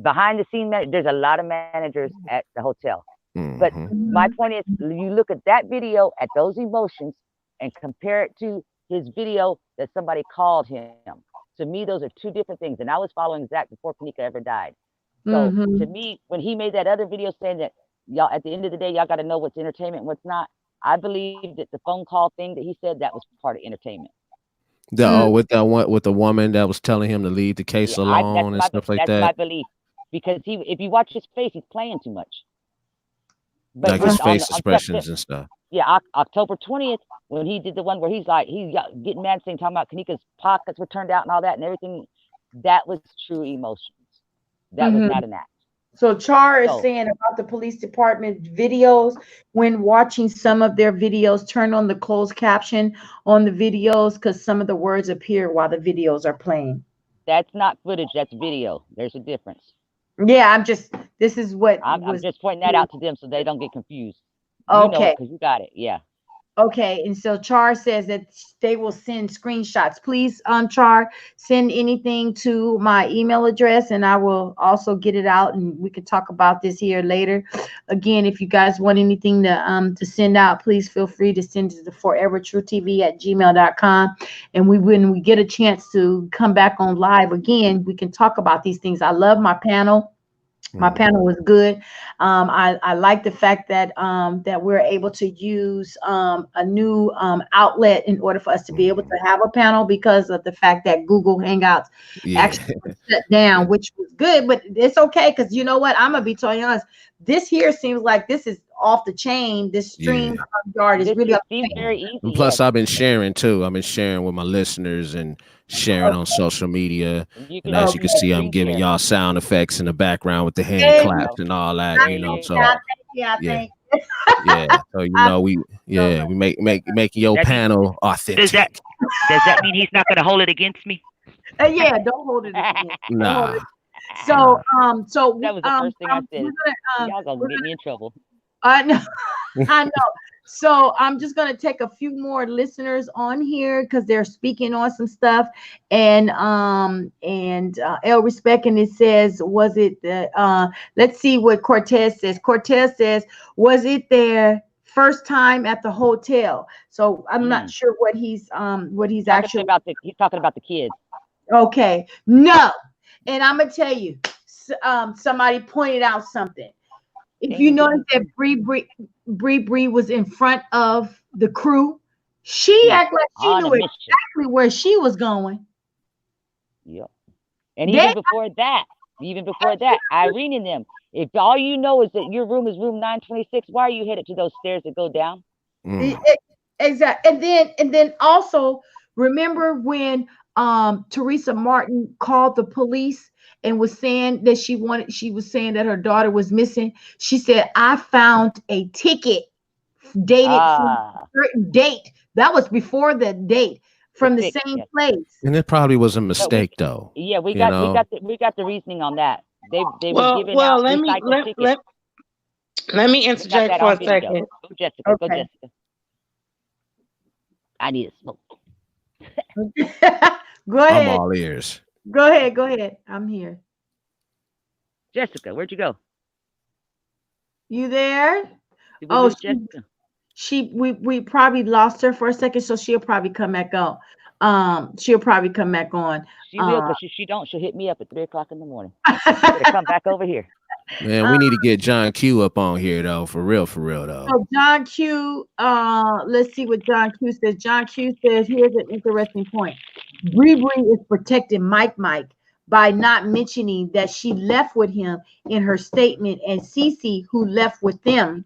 behind the scene managers. There's a lot of managers at the hotel. But my point is, you look at that video, at those emotions, and compare it to his video that somebody called him. To me, those are two different things. And I was following Zack before Kenneka ever died. So to me, when he made that other video saying that y'all, at the end of the day, y'all got to know what's entertainment and what's not. I believe that the phone call thing that he said, that was part of entertainment. With the woman that was telling him to leave the case alone and stuff like that. That's my belief, because if you watch his face, he's playing too much. But like his face expressions and stuff. Yeah, October 20th, when he did the one where he's getting mad, saying, talking about Kenneka's pockets were turned out and all that and everything, that was true emotions. That was not an act. So Char is So saying about the police department videos, when watching some of their videos, turn on the closed caption on the videos because some of the words appear while the videos are playing. that's not footage, that's video. There's a difference. Yeah, this is what I'm was. just pointing that out to them so they don't get confused. You know Okay. it because you got it. Yeah. Okay, and so Char says that they will send screenshots. Please, Char, send anything to my email address, and I will also get it out, and we can talk about this here later. Again, if you guys want anything to send out, please feel free to send it to forevertruetv@gmail.com. And when we get a chance to come back on live again, we can talk about these things. I love my panel. My panel was good. I like the fact that that we're able to use a new outlet in order for us to be able to have a panel because of the fact that Google Hangouts actually shut down, which was good, but it's okay because you know what? I'm gonna be totally honest. This here seems like this is off the chain. This stream yard is really off the chain. Very easy. And plus, I've been sharing too. I've been sharing with my listeners and sharing on social media. And as you can see, I'm giving y'all sound effects in the background with the hand claps and all that. You know, so yeah. So you know, we making your panel authentic. Does that mean he's not going to hold it against me? Yeah, don't hold it against me. Nah. So that was the first thing I said. Y'all gonna get me in trouble. I know. I know. So I'm just gonna take a few more listeners on here because they're speaking on some stuff. And El Respect, and it says, was it the let's see what Cortez says. Cortez says, was it their first time at the hotel? So I'm not sure what he's actually about. He's talking about the kids. Okay. No. And I'm gonna tell you, somebody pointed out something. If you notice that Bree was in front of the crew, she acted like she knew exactly where she was going. Yep. And even before that, Irene and them, if all you know is that your room is room 926, why are you headed to those stairs that go down? Exactly. And then also remember when Teresa Martin called the police and was saying that she was saying that her daughter was missing. She said, I found a ticket dated from a certain date. That was before the date from the same place. And it probably was a mistake though. Yeah, we got the reasoning on that. They were giving out tickets. Let me interject for a second. Go, Jessica. Go, Jessica. I need a smoke. Go ahead. I'm all ears. Go ahead. I'm here. Jessica, where'd you go? You there? Oh, we probably lost her for a second, so she'll probably come back on. She'll probably come back on. She will, but she don't. She'll hit me up at 3:00 in the morning. Come back over here. Man, we need to get John Q up on here though, for real though. So John Q, let's see what John Q says. John Q says, here's an interesting point. Bree is protecting Mike by not mentioning that she left with him in her statement, and Cece, who left with them,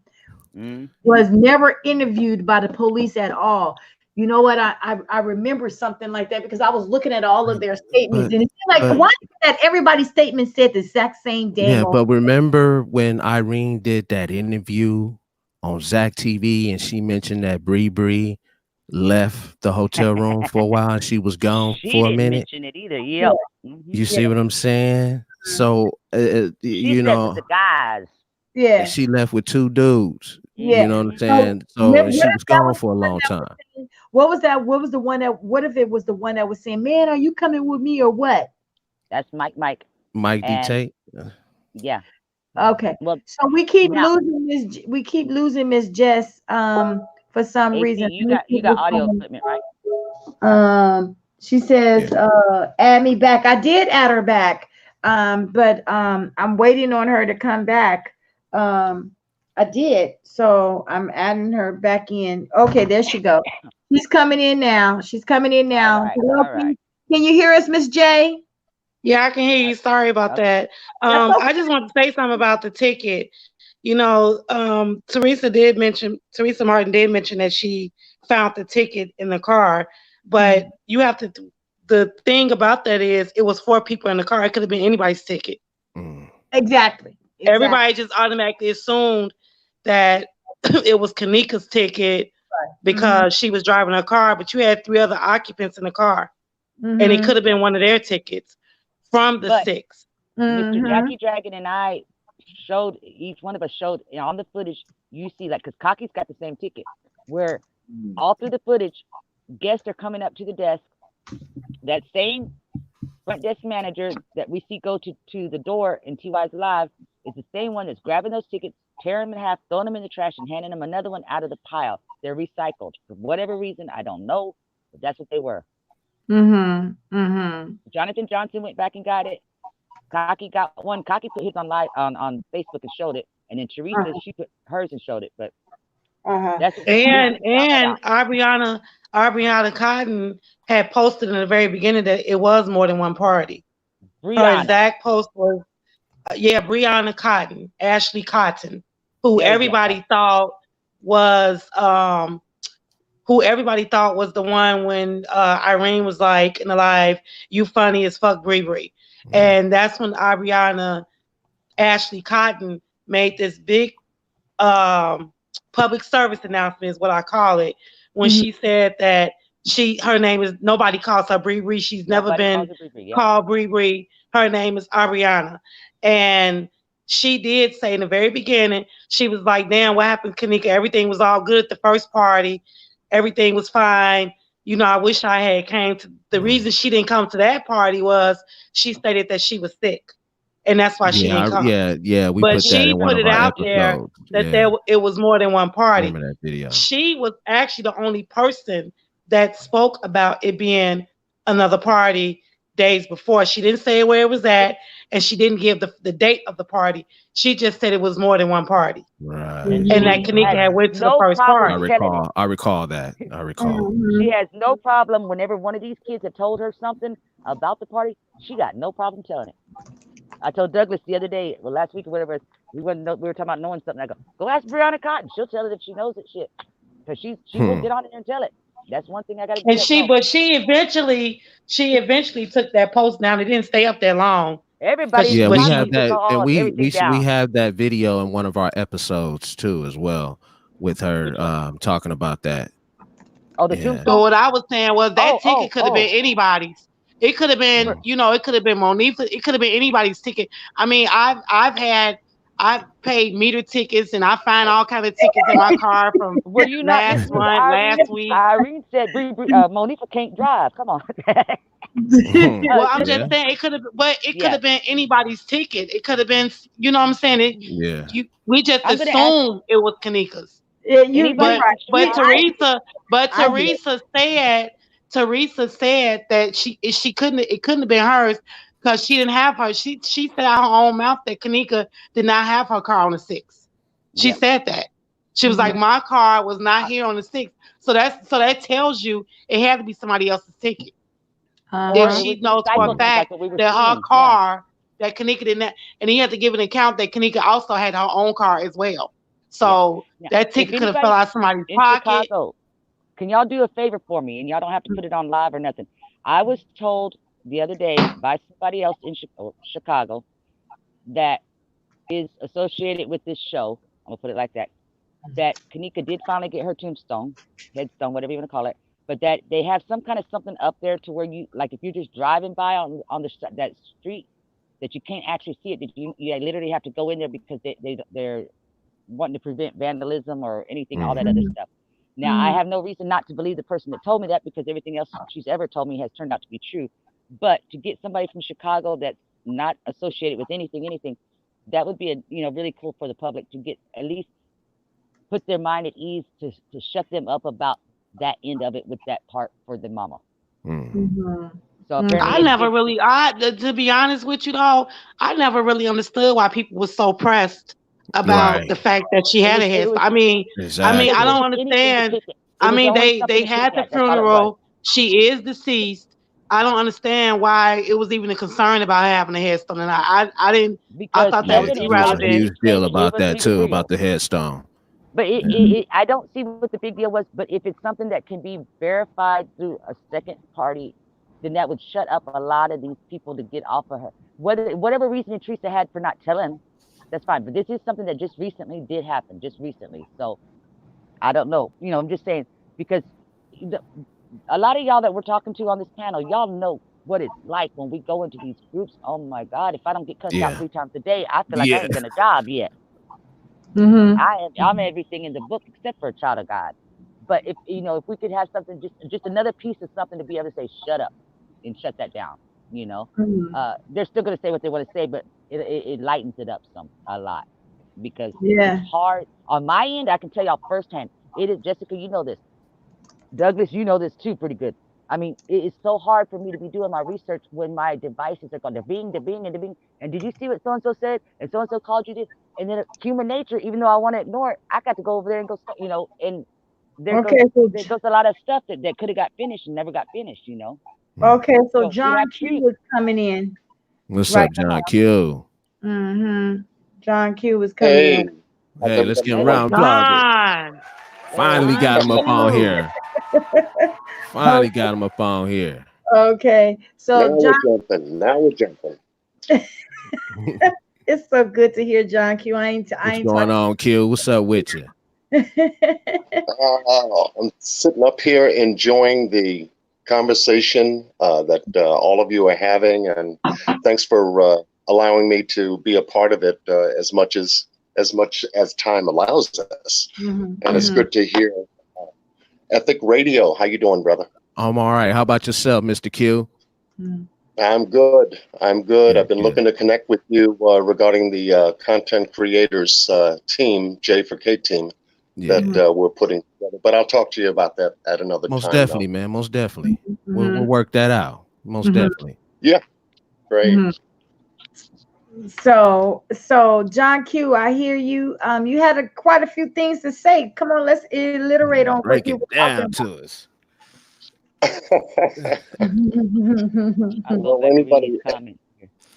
was never interviewed by the police at all. You know what? I remember something like that because I was looking at all of their statements, and it's like, why is that everybody's statement said the exact same day? Yeah, but remember when Irene did that interview on Zack TV and she mentioned that Bree left the hotel room for a while and she was gone for a minute? She didn't mention it either. Yep. You see what I'm saying? So, you know, the guys. Yeah. She left with two dudes. Yeah. You know what I'm saying? So she was gone for a long time. What was that? What was the one that? What if it was the one that was saying, "Man, are you coming with me or what?" That's Mike D. Tate. Yeah. Okay. Well, so we keep losing Miss Jess for some reason. You got audio equipment, right? She says, add me back. I did add her back. But I'm waiting on her to come back. I did. So I'm adding her back in. Okay, there she goes. She's coming in now. All right. Can you hear us, Miss J? Yeah, I can hear you. Sorry about that. I just want to say something about the ticket. You know, Teresa Martin did mention that she found the ticket in the car, but you have to, the thing about that is it was 4 people in the car. It could have been anybody's ticket. Exactly. Everybody just automatically assumed that it was Kenneka's ticket because she was driving her car, but you had 3 other occupants in the car, and it could have been one of their tickets from the 6. Mr. Jackie Dragon and I showed, each one of us showed on the footage, you see that, because Kaki's got the same ticket, where all through the footage, guests are coming up to the desk. That same front desk manager that we see go to the door in TY's Live is the same one that's grabbing those tickets, tearing them in half, throwing them in the trash, and handing them another one out of the pile. They're recycled. For whatever reason, I don't know, but that's what they were. Jonathan Johnson went back and got it. Kaki got one. Kaki put his on live on Facebook and showed it, and then Teresa she put hers and showed it. But that's and Ariana Cotton had posted in the very beginning that it was more than one party. Her exact post was Brianna Cotton, Ashley Cotton, who everybody thought was the one when Irene was like in the live, "You funny as fuck, Bree Bree." And that's when Ashley Cotton made this big public service announcement, is what I call it, when she said that her name is, nobody calls her Bree Bree. She's never been called Bree Bree. Her name is Ariana. And she did say in the very beginning, she was like, damn, what happened, Kenneka? Everything was all good at the first party. Everything was fine. You know, I wish I had came to, the reason she didn't come to that party was she stated that she was sick. And that's why she didn't come. We but put she that in one put of it our out episodes. there that it was more than one party. Remember that video. She was actually the only person that spoke about it being another party days before. She didn't say where it was at, and she didn't give the date of the party. She just said it was more than one party. Right. And that Kenneka had went to the first party. I recall that. She has no problem whenever one of these kids have told her something about the party. She got no problem telling it. I told Douglas the other day, well, last week or whatever, we were talking about knowing something. I go ask Brianna Cotton. She'll tell it if she knows it shit. Because she will get on it and tell it. That's one thing I gotta do. And she eventually took that post down. It didn't stay up there long. Everybody, we have that, and we have that video in one of our episodes too, as well, with her talking about that. Oh, the tombstone. So what I was saying was that ticket could have been anybody's. It could have been, it could have been Monifa. It could have been anybody's ticket. I mean, I've paid meter tickets, and I find all kinds of tickets in my car from last week. Irene said Monifa can't drive. Come on. Well, I'm just saying it could have, but it could have been anybody's ticket. It could have been, you know what I'm saying? We just assumed it was Kenneka's. Teresa said that it couldn't have been hers because she didn't have her. She said out her own mouth that Kenneka did not have her car on the 6th. She said that. She was like, my car was not here on the 6th. So that tells you it had to be somebody else's ticket. If she knows for a fact that her car, that Kenneka didn't have, and he had to give an account that Kenneka also had her own car as well. So that ticket could have fell out somebody's pocket. Chicago, can y'all do a favor for me? And y'all don't have to put it on live or nothing. I was told the other day by somebody else in Chicago that is associated with this show. I'm gonna put it like that. That Kenneka did finally get her tombstone, headstone, whatever you want to call it. But that they have some kind of something up there to where you, like, if you're just driving by on that street, that you can't actually see it. That you literally have to go in there because they're wanting to prevent vandalism or anything, all that other stuff. Now, I have no reason not to believe the person that told me that because everything else she's ever told me has turned out to be true. But to get somebody from Chicago that's not associated with anything, that would be really cool for the public to get, at least put their mind at ease, to shut them up about that end of it with that part for the mama. So I never really, to be honest with you though, I never really understood why people were so pressed about the fact that she had a headstone. I mean, I don't understand. I mean, they had the funeral. She is deceased. I don't understand why it was even a concern about having a headstone, and I didn't. I thought that was irrelevant. You feel about that too, about the headstone. But I don't see what the big deal was. But if it's something that can be verified through a second party, then that would shut up a lot of these people to get off of her. Whatever reason Teresa had for not telling that's fine. But this is something that just recently did happen, just recently. So I don't know. You know, I'm just saying, because a lot of y'all that we're talking to on this panel, y'all know what it's like when we go into these groups. Oh my God, if I don't get cussed out 3 times a day, I feel like I ain't done a job yet. I'm everything in the book except for a child of God. But if you know, if we could have something, just another piece of something to be able to say, shut up and shut that down. You know, they're still gonna say what they want to say, but it lightens it up a lot, because it's hard on my end. I can tell y'all firsthand. It is, Jessica, you know this. Douglas, you know this too pretty good. I mean, it is so hard for me to be doing my research when my devices are going to bing, and the bing. And did you see what so-and-so said? And so-and-so called you this. And then human nature, even though I want to ignore it, I got to go over there and go, you know, and there goes a lot of stuff that could have got finished and never got finished, you know. Okay, so John Q is coming in. What's up, John Q? John Q is coming in. Hey, let's get around applause. Finally got him up on here. Finally got him up on here. Okay, so now we're jumping. It's so good to hear John Q. What's going on, Q? What's up with you? I'm sitting up here enjoying the conversation that all of you are having, and thanks for allowing me to be a part of it as much as time allows us. And it's good to hear. Ethic Radio, how you doing, brother? I'm all right. How about yourself, Mr. Q? I'm good. I've been looking to connect with you regarding the content creators team, J4K team, that we're putting together. But I'll talk to you about that at another time. Most definitely, man. Most definitely. We'll work that out. Most definitely. Yeah. Great. So John Q, I hear you. You had quite a few things to say. Come on, let's alliterate on break it down to us.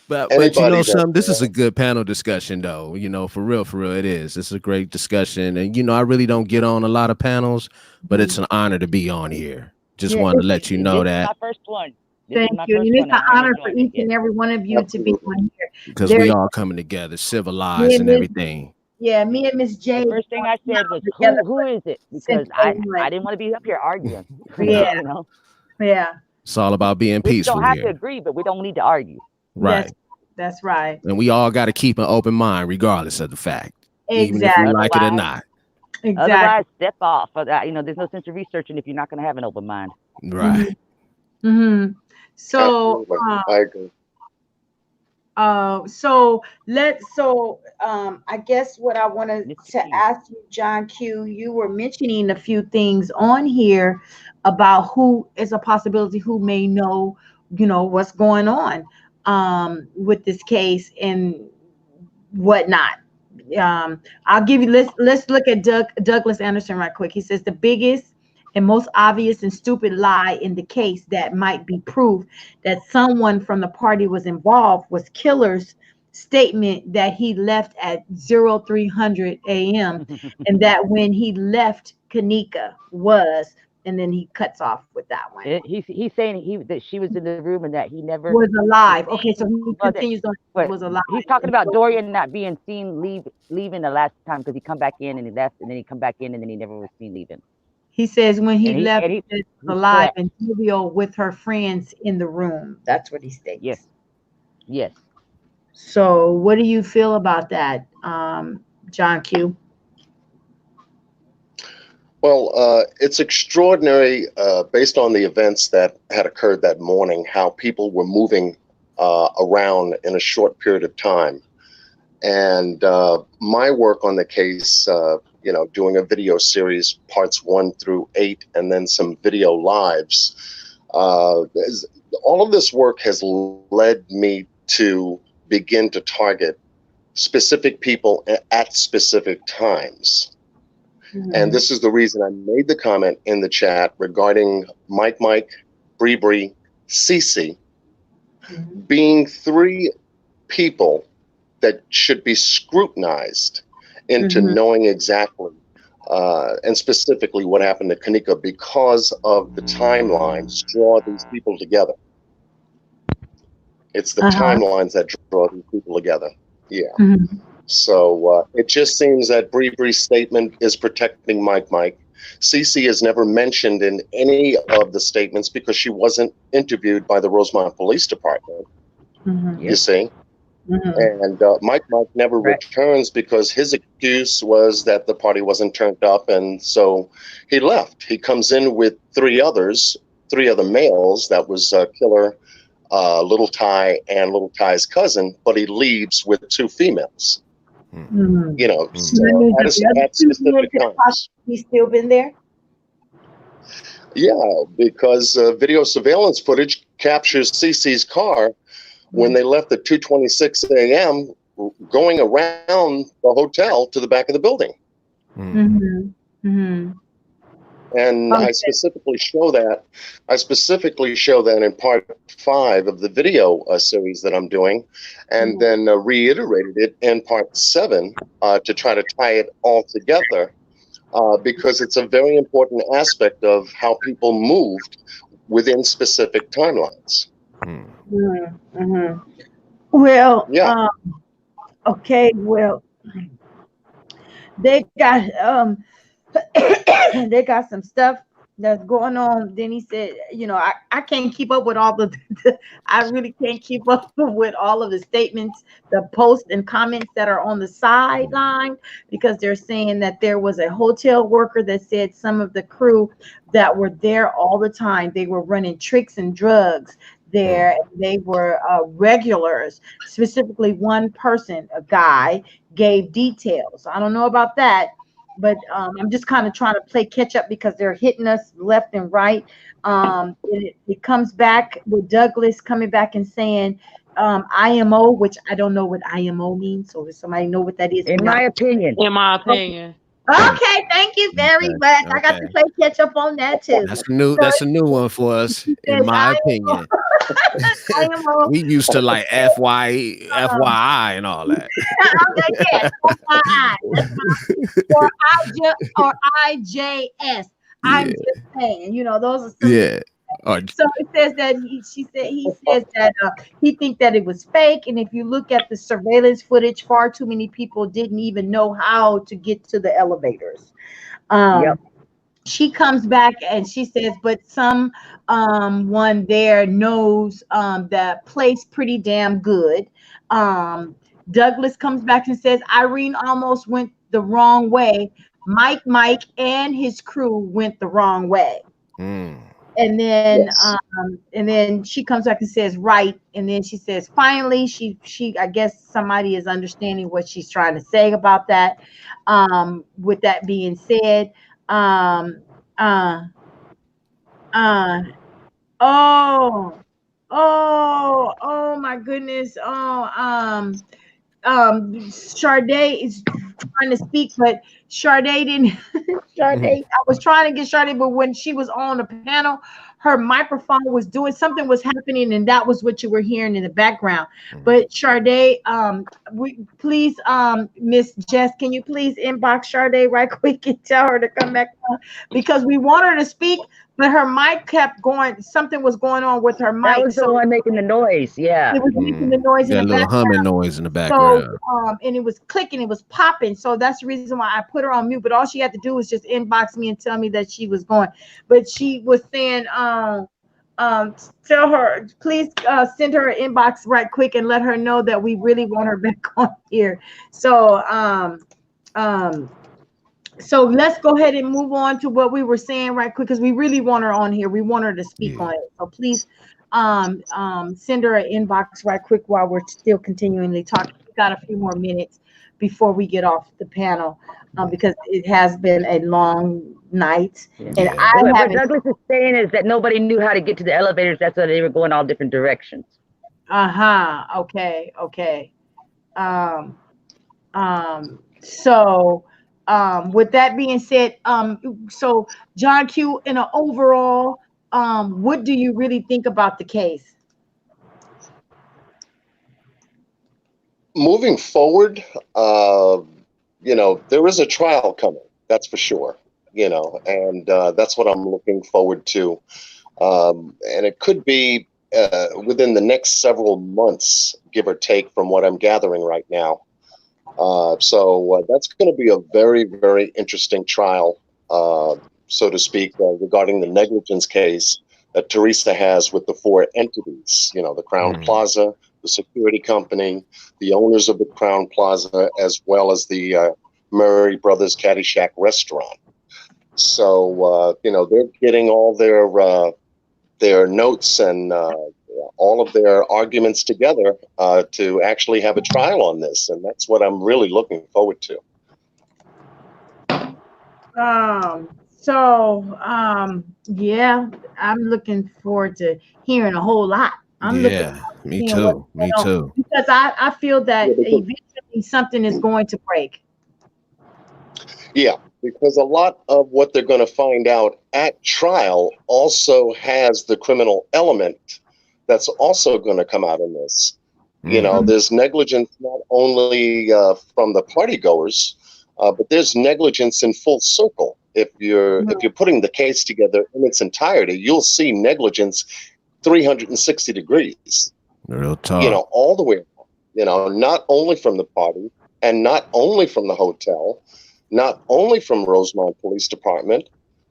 But you know something, this is a good panel discussion though. You know, for real, it is. It's a great discussion, and you know, I really don't get on a lot of panels, but it's an honor to be on here. Just wanted to let you know that. My first one. Thank you. And it's an honor for each and every one of you to be on here. Because we all coming together, civilized and everything. Yeah, me and Miss J. The first thing I said was, who is it? Because I didn't want to be up here arguing. Yeah. You know? Yeah. It's all about being peaceful. We don't have to agree, but we don't need to argue. Right. That's right. And we all got to keep an open mind regardless of the fact. Exactly. Even if we like it or not. Exactly. Otherwise, step off. You know, there's no sense of researching if you're not going to have an open mind. Right. So I agree. I guess what I wanted to ask you, John Q, you were mentioning a few things on here about who is a possibility, who may know, you know, what's going on with this case and whatnot. I'll give you, let's look at Douglas Anderson right quick. He says the biggest and most obvious and stupid lie in the case that might be proof that someone from the party was involved was Killer's statement that he left at 0300 a.m. and that when he left Kenneka was, and then he cuts off with that one. He's saying that she was in the room and that he never was alive. Okay, so he continues on. Was alive. He's talking about Dorian not being seen leaving the last time because he come back in and he left, and then he come back in and then he never was seen leaving. He says when he left, he was alive and Julio with her friends in the room. That's what he states. Yes. Yes. So what do you feel about that, John Q? Well, it's extraordinary based on the events that had occurred that morning, how people were moving around in a short period of time. And my work on the case, you know, doing a video series, parts 1 through 8, and then some video lives. All of this work has led me to begin to target specific people at specific times. And this is the reason I made the comment in the chat regarding Mike, Bree, Cece being 3 people that should be scrutinized into knowing exactly and specifically what happened to Kenneka because of the timelines draw these people together. It's the timelines that draw these people together. Yeah. So it just seems that Bree's statement is protecting Mike. Cece is never mentioned in any of the statements because she wasn't interviewed by the Rosemont Police Department. You see? And Mike never returns because his excuse was that the party wasn't turned up, and so he left. He comes in with three other males. That was Killer, Little Ty, and Little Ty's cousin, but he leaves with two females. You know, so at specific times. He's still been there? Yeah, because video surveillance footage captures Cece's car when they left at 2:26 a.m. going around the hotel to the back of the building. And I specifically show that. In part 5 of the video series that I'm doing, and then reiterated it in part 7 to try to tie it all together, because it's a very important aspect of how people moved within specific timelines. Well, yeah. Okay, well, they got they got some stuff that's going on. Then he said, you know, I can't keep up with all I really can't keep up with all of the statements, the posts and comments that are on the sideline, because they're saying that there was a hotel worker that said some of the crew that were there all the time, they were running tricks and drugs there. They were regulars. Specifically, one person, a guy, gave details. I don't know about that, but I'm just kind of trying to play catch up because they're hitting us left and right. It comes back with Douglas coming back and saying IMO, which I don't know what IMO means. So if somebody know what that is, in my opinion. Okay, thank you very much. I got to play catch up on that too. That's a new one for us, in my opinion. We used to like FYI and all that. FYI or IJS. I'm just saying, you know, those are some. So it says that he says that he thinks that it was fake, and if you look at the surveillance footage, far too many people didn't even know how to get to the elevators. She comes back and she says, but one there knows that place pretty damn good. Douglas comes back and says Irene almost went the wrong way. Mike and his crew went the wrong way. And then she comes back and says right, and then she says finally she I guess somebody is understanding what she's trying to say about that. With that being said, oh my goodness. Sade is trying to speak, but Sade didn't. I was trying to get Sade, but when she was on the panel, her microphone was doing something was happening, and that was what you were hearing in the background. But Sade, please, Miss Jess, can you please inbox Sade right quick and tell her to come back on, because we want her to speak, but her mic kept going. Something was going on with her mic. That was the one making the noise. Yeah, it was making the noise in the little background. humming noise in the background. So, and it was clicking, it was popping. So that's the reason why I put her on mute. But all she had to do was just inbox me and tell me that she was going. But she was saying, tell her, please send her an inbox right quick and let her know that we really want her back on here. So, so let's go ahead and move on to what we were saying right quick, because we really want her on here. We want her to speak on it. So please send her an inbox right quick while we're still continually talking. We've got a few more minutes before we get off the panel, because it has been a long night. And what Douglas is saying is that nobody knew how to get to the elevators. That's why they were going all different directions. Okay. So with that being said, so John Q, in an overall, what do you really think about the case? Moving forward, you know, there is a trial coming, that's for sure, you know, and that's what I'm looking forward to. And it could be within the next several months, give or take, from what I'm gathering right now. So that's going to be a very, very interesting trial, so to speak, regarding the negligence case that Teresa has with the 4 entities, the Crown Plaza, the security company, the owners of the Crown Plaza, as well as the Murray Brothers Caddyshack restaurant. So, they're getting all their notes and all of their arguments together to actually have a trial on this. And that's what I'm really looking forward to. Yeah, I'm looking forward to hearing a whole lot. Me too. Because I feel that eventually something is going to break. Yeah, because a lot of what they're going to find out at trial also has the criminal element that's also going to come out in this. There's negligence not only from the partygoers, but there's negligence in full circle. If you're putting the case together in its entirety, you'll see negligence 360 degrees. Real talk. All the way around. Not only from the party and not only from the hotel, not only from Rosemont Police Department,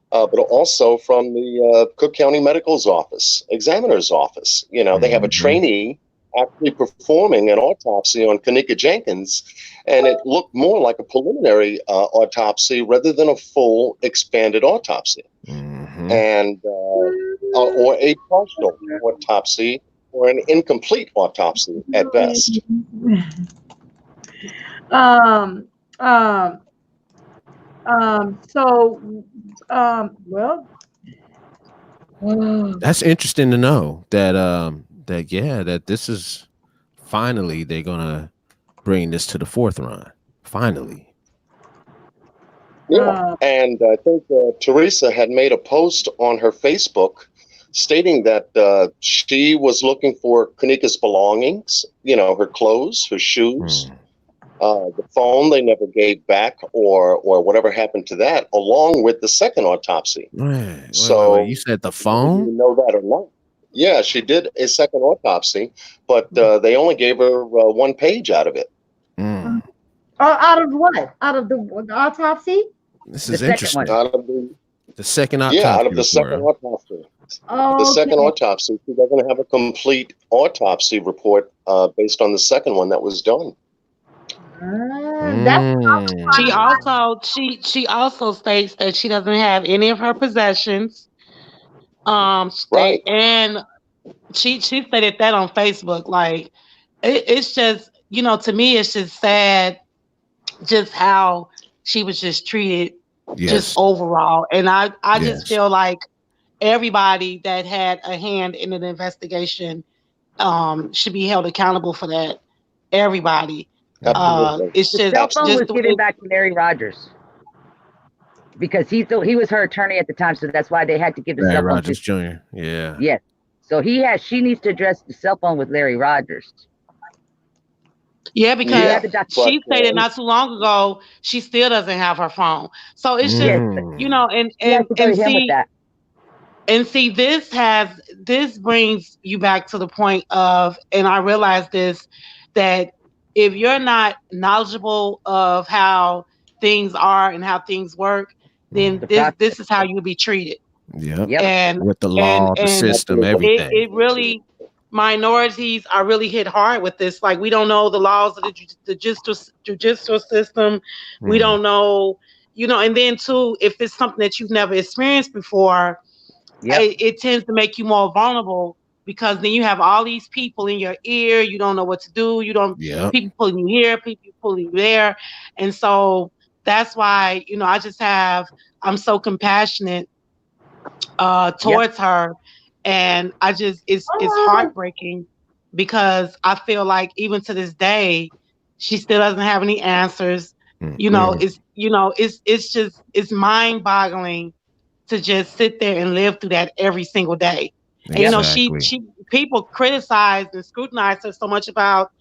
but also from the Cook County Medical's office, examiner's office. They have a trainee actually performing an autopsy on Kenneka Jenkins, and it looked more like a preliminary autopsy rather than a full expanded autopsy, and or a partial autopsy or an incomplete autopsy at best. That's interesting to know that this is finally they're gonna bring this to the forefront. Finally. Yeah, and I think Teresa had made a post on her Facebook stating that she was looking for Kenneka's belongings, her clothes, her shoes, the phone they never gave back, or whatever happened to that, along with the second autopsy. Wait, you said the phone? You know that or not? Yeah, she did a second autopsy, but they only gave her 1 page out of it. Out of what? Out of the autopsy? This is interesting. Out of the second autopsy. Yeah, out of the second autopsy. The second autopsy. She doesn't have a complete autopsy report based on the second one that was done. She also states that she doesn't have any of her possessions. Right. And she stated that on Facebook. Like it's just, to me, it's just sad just how she was just treated just overall. And I just feel like everybody that had a hand in an investigation should be held accountable for that. Everybody. It's just the cell phone was given back to Larry Rogers because he was her attorney at the time, so that's why they had to give the cell phone Rogers Jr. Yeah. Yes. So she needs to address the cell phone with Larry Rogers. Yeah, because she stated not too long ago she still doesn't have her phone. So it's just and see this brings you back to the point of, and I realize this, that if you're not knowledgeable of how things are and how things work, then this is how you'll be treated. Yep. And with the law, the system, everything. It really, minorities are really hit hard with this. Like, we don't know the laws of the judicial system. We don't know, and then too, if it's something that you've never experienced before, it tends to make you more vulnerable, because then you have all these people in your ear. You don't know what to do. People pulling you here, people pulling you there. And so that's why, I'm so compassionate towards her. And it's heartbreaking, because I feel like even to this day, she still doesn't have any answers. It's mind boggling to just sit there and live through that every single day. Exactly. And people criticize and scrutinize her so much about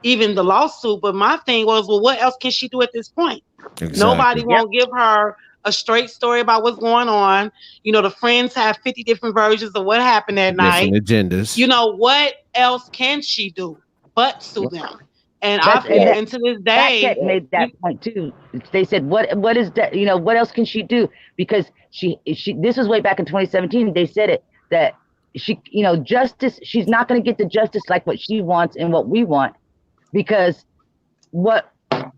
even the lawsuit. But my thing was, well, what else can she do at this point? Exactly. Nobody won't give her a straight story about what's going on. The friends have 50 different versions of what happened that night. Different agendas. What else can she do but sue them? And I feel, and to this day, made that point too. They said, what is that? You know, what else can she do? Because she this was way back in 2017. They said it, that she, you know, justice, she's not going to get the justice like what she wants and what we want, because what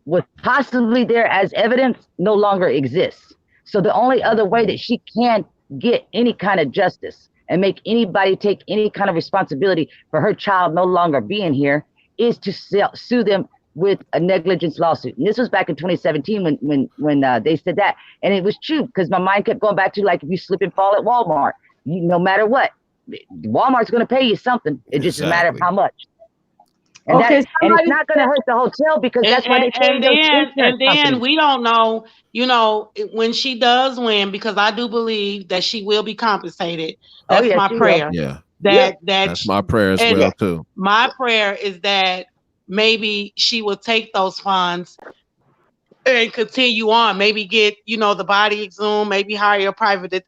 was possibly there as evidence no longer exists. So the only other way that she can get any kind of justice and make anybody take any kind of responsibility for her child no longer being here is to sue them with a negligence lawsuit. And this was back in 2017 when they said that. And it was true, because my mind kept going back to, like, if you slip and fall at Walmart, no matter what, Walmart's going to pay you something. It just is a matter of how much. And, and it's not going to hurt the hotel, because that's why they pay those. And then we don't know, you know, when she does win, because I do believe that she will be compensated. That's my prayer. Yeah. That's my prayer as well too. My prayer is that maybe she will take those funds and continue on. Maybe get, you know, the body exhumed. Maybe hire a private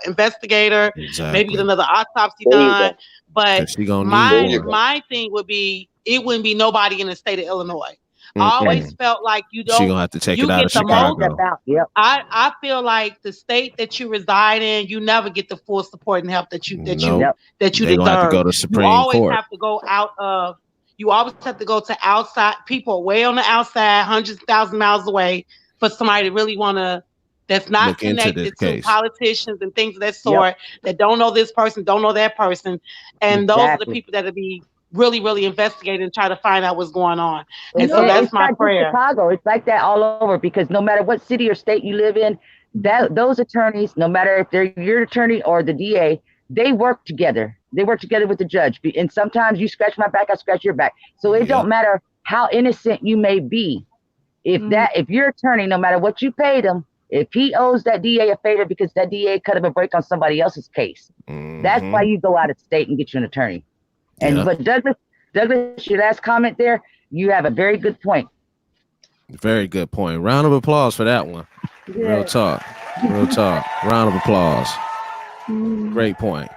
investigator. Exactly. Maybe get another autopsy done. But my thing would be, it wouldn't be nobody in the state of Illinois. I always felt like you don't. She gonna have to take it out of Chicago. I feel like the state that you reside in, you never get the full support and help that you deserve. Have to go to Supreme you always Court. have to go out of. You always have to go to outside people, way on the outside, hundreds of thousands of miles away, for somebody to really want to. That's not connected to politicians and things of that sort. That don't know this person, don't know that person, and those are the people that'll be really, really investigate and try to find out what's going on. And so that's my prayer. Chicago, it's like that all over, because no matter what city or state you live in, those attorneys, no matter if they're your attorney or the DA, they work together. They work together with the judge. And sometimes you scratch my back, I scratch your back. So it don't matter how innocent you may be. If your attorney, no matter what you paid him, if he owes that DA a favor because that DA cut him a break on somebody else's case, that's why you go out of state and get you an attorney. And but Douglas, your last comment there, you have a very good point. Very good point. Round of applause for that one. Real talk. Real talk. Round of applause. Great point.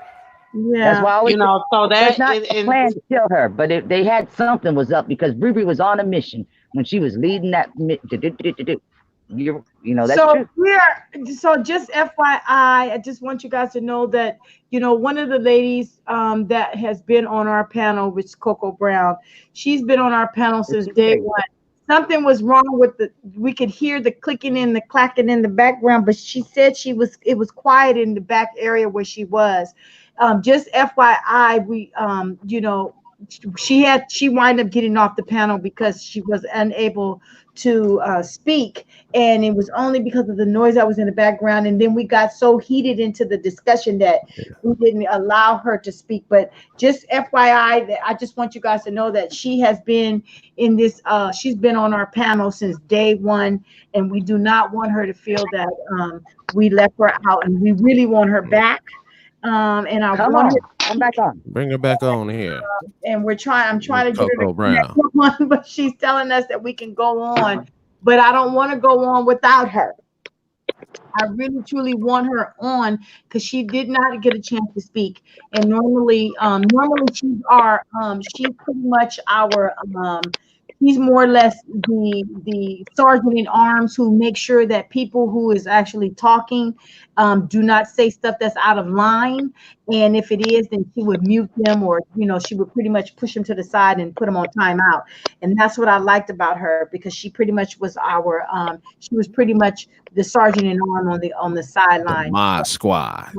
Yeah, that's why I always, you know, so that's not a plan to kill her, but if they had something was up, because Ruby was on a mission when she was leading that. You know, that's true. So just FYI, I just want you guys to know that, you know, one of the ladies that has been on our panel, which is Coco Brown, she's been on our panel since day one. Something was wrong with we could hear the clicking and the clacking in the background, but she said it was quiet in the back area where she was. Just FYI, we you know, she wound up getting off the panel because she was unable to speak, and it was only because of the noise that was in the background. And then we got so heated into the discussion that we didn't allow her to speak. But just FYI, that I just want you guys to know that she has been in this. She's been on our panel since day one, and we do not want her to feel that we left her out, and we really want her back. And I want her to come back on. Bring her back on here. And I'm trying to get her to Brown. On, but she's telling us that we can go on. But I don't want to go on without her. I really truly want her on, because she did not get a chance to speak. And normally she's pretty much our he's more or less the sergeant in arms who makes sure that people who is actually talking do not say stuff that's out of line. And if it is, then she would mute them, or, you know, she would pretty much push them to the side and put them on timeout. And that's what I liked about her, because she pretty much was our she was pretty much the sergeant in arms on the sideline. Mod squad.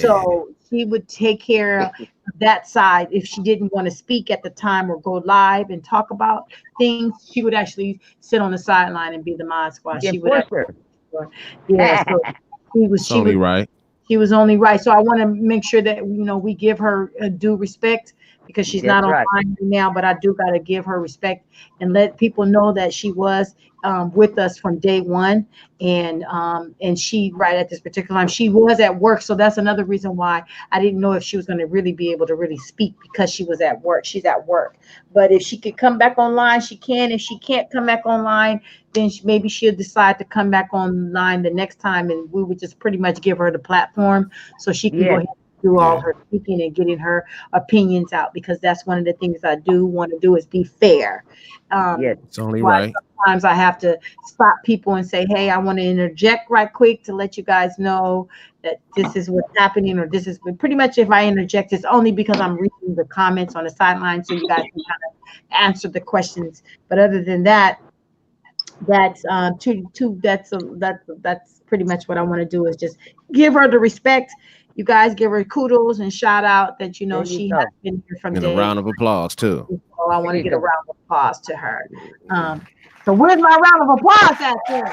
So she would take care of that side. If she didn't want to speak at the time or go live and talk about things, she would actually sit on the sideline and be the mod squad. She would. So she was only right. So I want to make sure that, you know, we give her due respect, because she's not online now, but I do got to give her respect and let people know that she was with us from day one. And she, right at this particular time, she was at work. So that's another reason why I didn't know if she was going to really be able to really speak, because she was at work. She's at work. But if she could come back online, she can. If she can't come back online, then maybe she'll decide to come back online the next time, and we would just pretty much give her the platform so she can go ahead do all her speaking and getting her opinions out, because that's one of the things I do want to do is be fair. It's only right. Sometimes I have to spot people and say, hey, I want to interject right quick to let you guys know that this is what's happening, or this is pretty much, if I interject, it's only because I'm reading the comments on the sideline so you guys can kind of answer the questions. But other than that, that's that's pretty much what I want to do, is just give her the respect. You guys give her kudos and shout out that, you know, she has been here from day. And a round of applause too. So I want to get a round of applause to her. So where's my round of applause at there?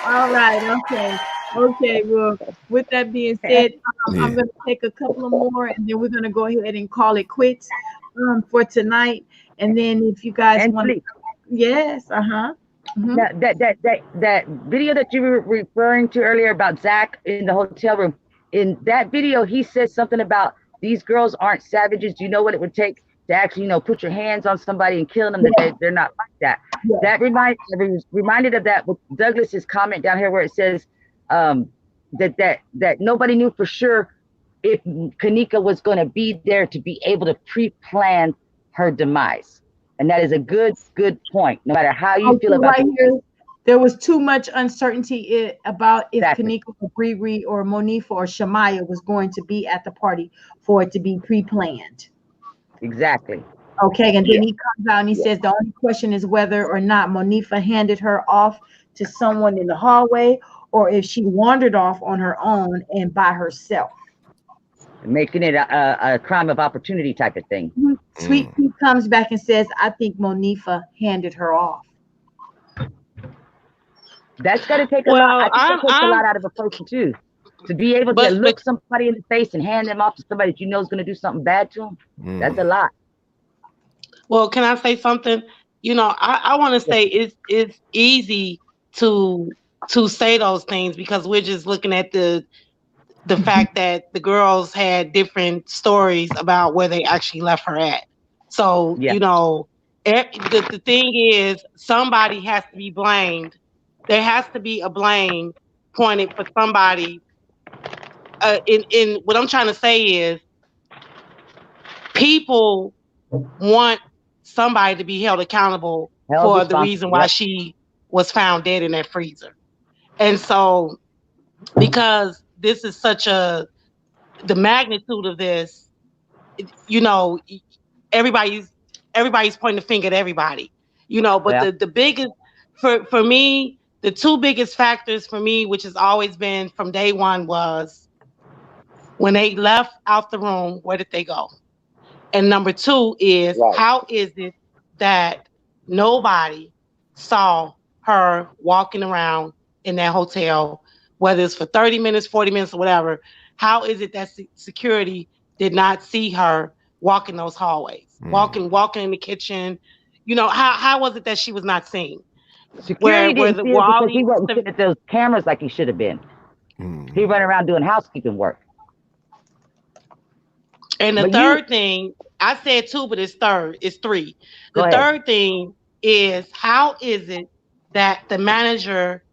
All right, okay. Well, with that being said, I'm going to take a couple of more, and then we're going to go ahead and call it quits for tonight. And then if you guys want to, yes, Mm-hmm. That video that you were referring to earlier about Zack in the hotel room, in that video, he says something about these girls aren't savages. Do you know what it would take to actually, you know, put your hands on somebody and kill them? That they're not like that. That reminded of that with Douglas's comment down here where it says that nobody knew for sure if Kenneka was going to be there to be able to pre-plan her demise. And that is a good point, no matter how you feel about it. Here, there was too much uncertainty about if Kenneka or Riri or Monifa or Shamaya was going to be at the party for it to be pre-planned. Exactly. Okay, and then he comes out and he says the only question is whether or not Monifa handed her off to someone in the hallway, or if she wandered off on her own and by herself. Making it a crime of opportunity type of thing. Sweet Pea comes back and says, I think Monifa handed her off. That's got to take a lot. I think that takes a lot out of a person too. To be able to look somebody in the face and hand them off to somebody that you know is going to do something bad to them, that's a lot. Well, can I say something? You know, I want to say it's easy to say those things because we're just looking at the fact that the girls had different stories about where they actually left her at. So, you know, the thing is, somebody has to be blamed. There has to be a blame pointed for somebody. In what I'm trying to say is, people want somebody to be held accountable for the reason why she was found dead in that freezer. And so, because this is such the magnitude of this, you know, everybody's pointing the finger at everybody, you know, but the biggest, for me, the two biggest factors for me, which has always been from day one, was when they left out the room, where did they go? And number two is, how is it that nobody saw her walking around in that hotel, whether it's for 30 minutes, 40 minutes, or whatever? How is it that security did not see her walking those hallways, walking in the kitchen? You know, how was it that she was not seen? Security didn't see it because he wasn't sitting at those cameras like he should have been. He went around doing housekeeping work. And the third thing, I said two, but it's three. The third thing is, how is it that the manager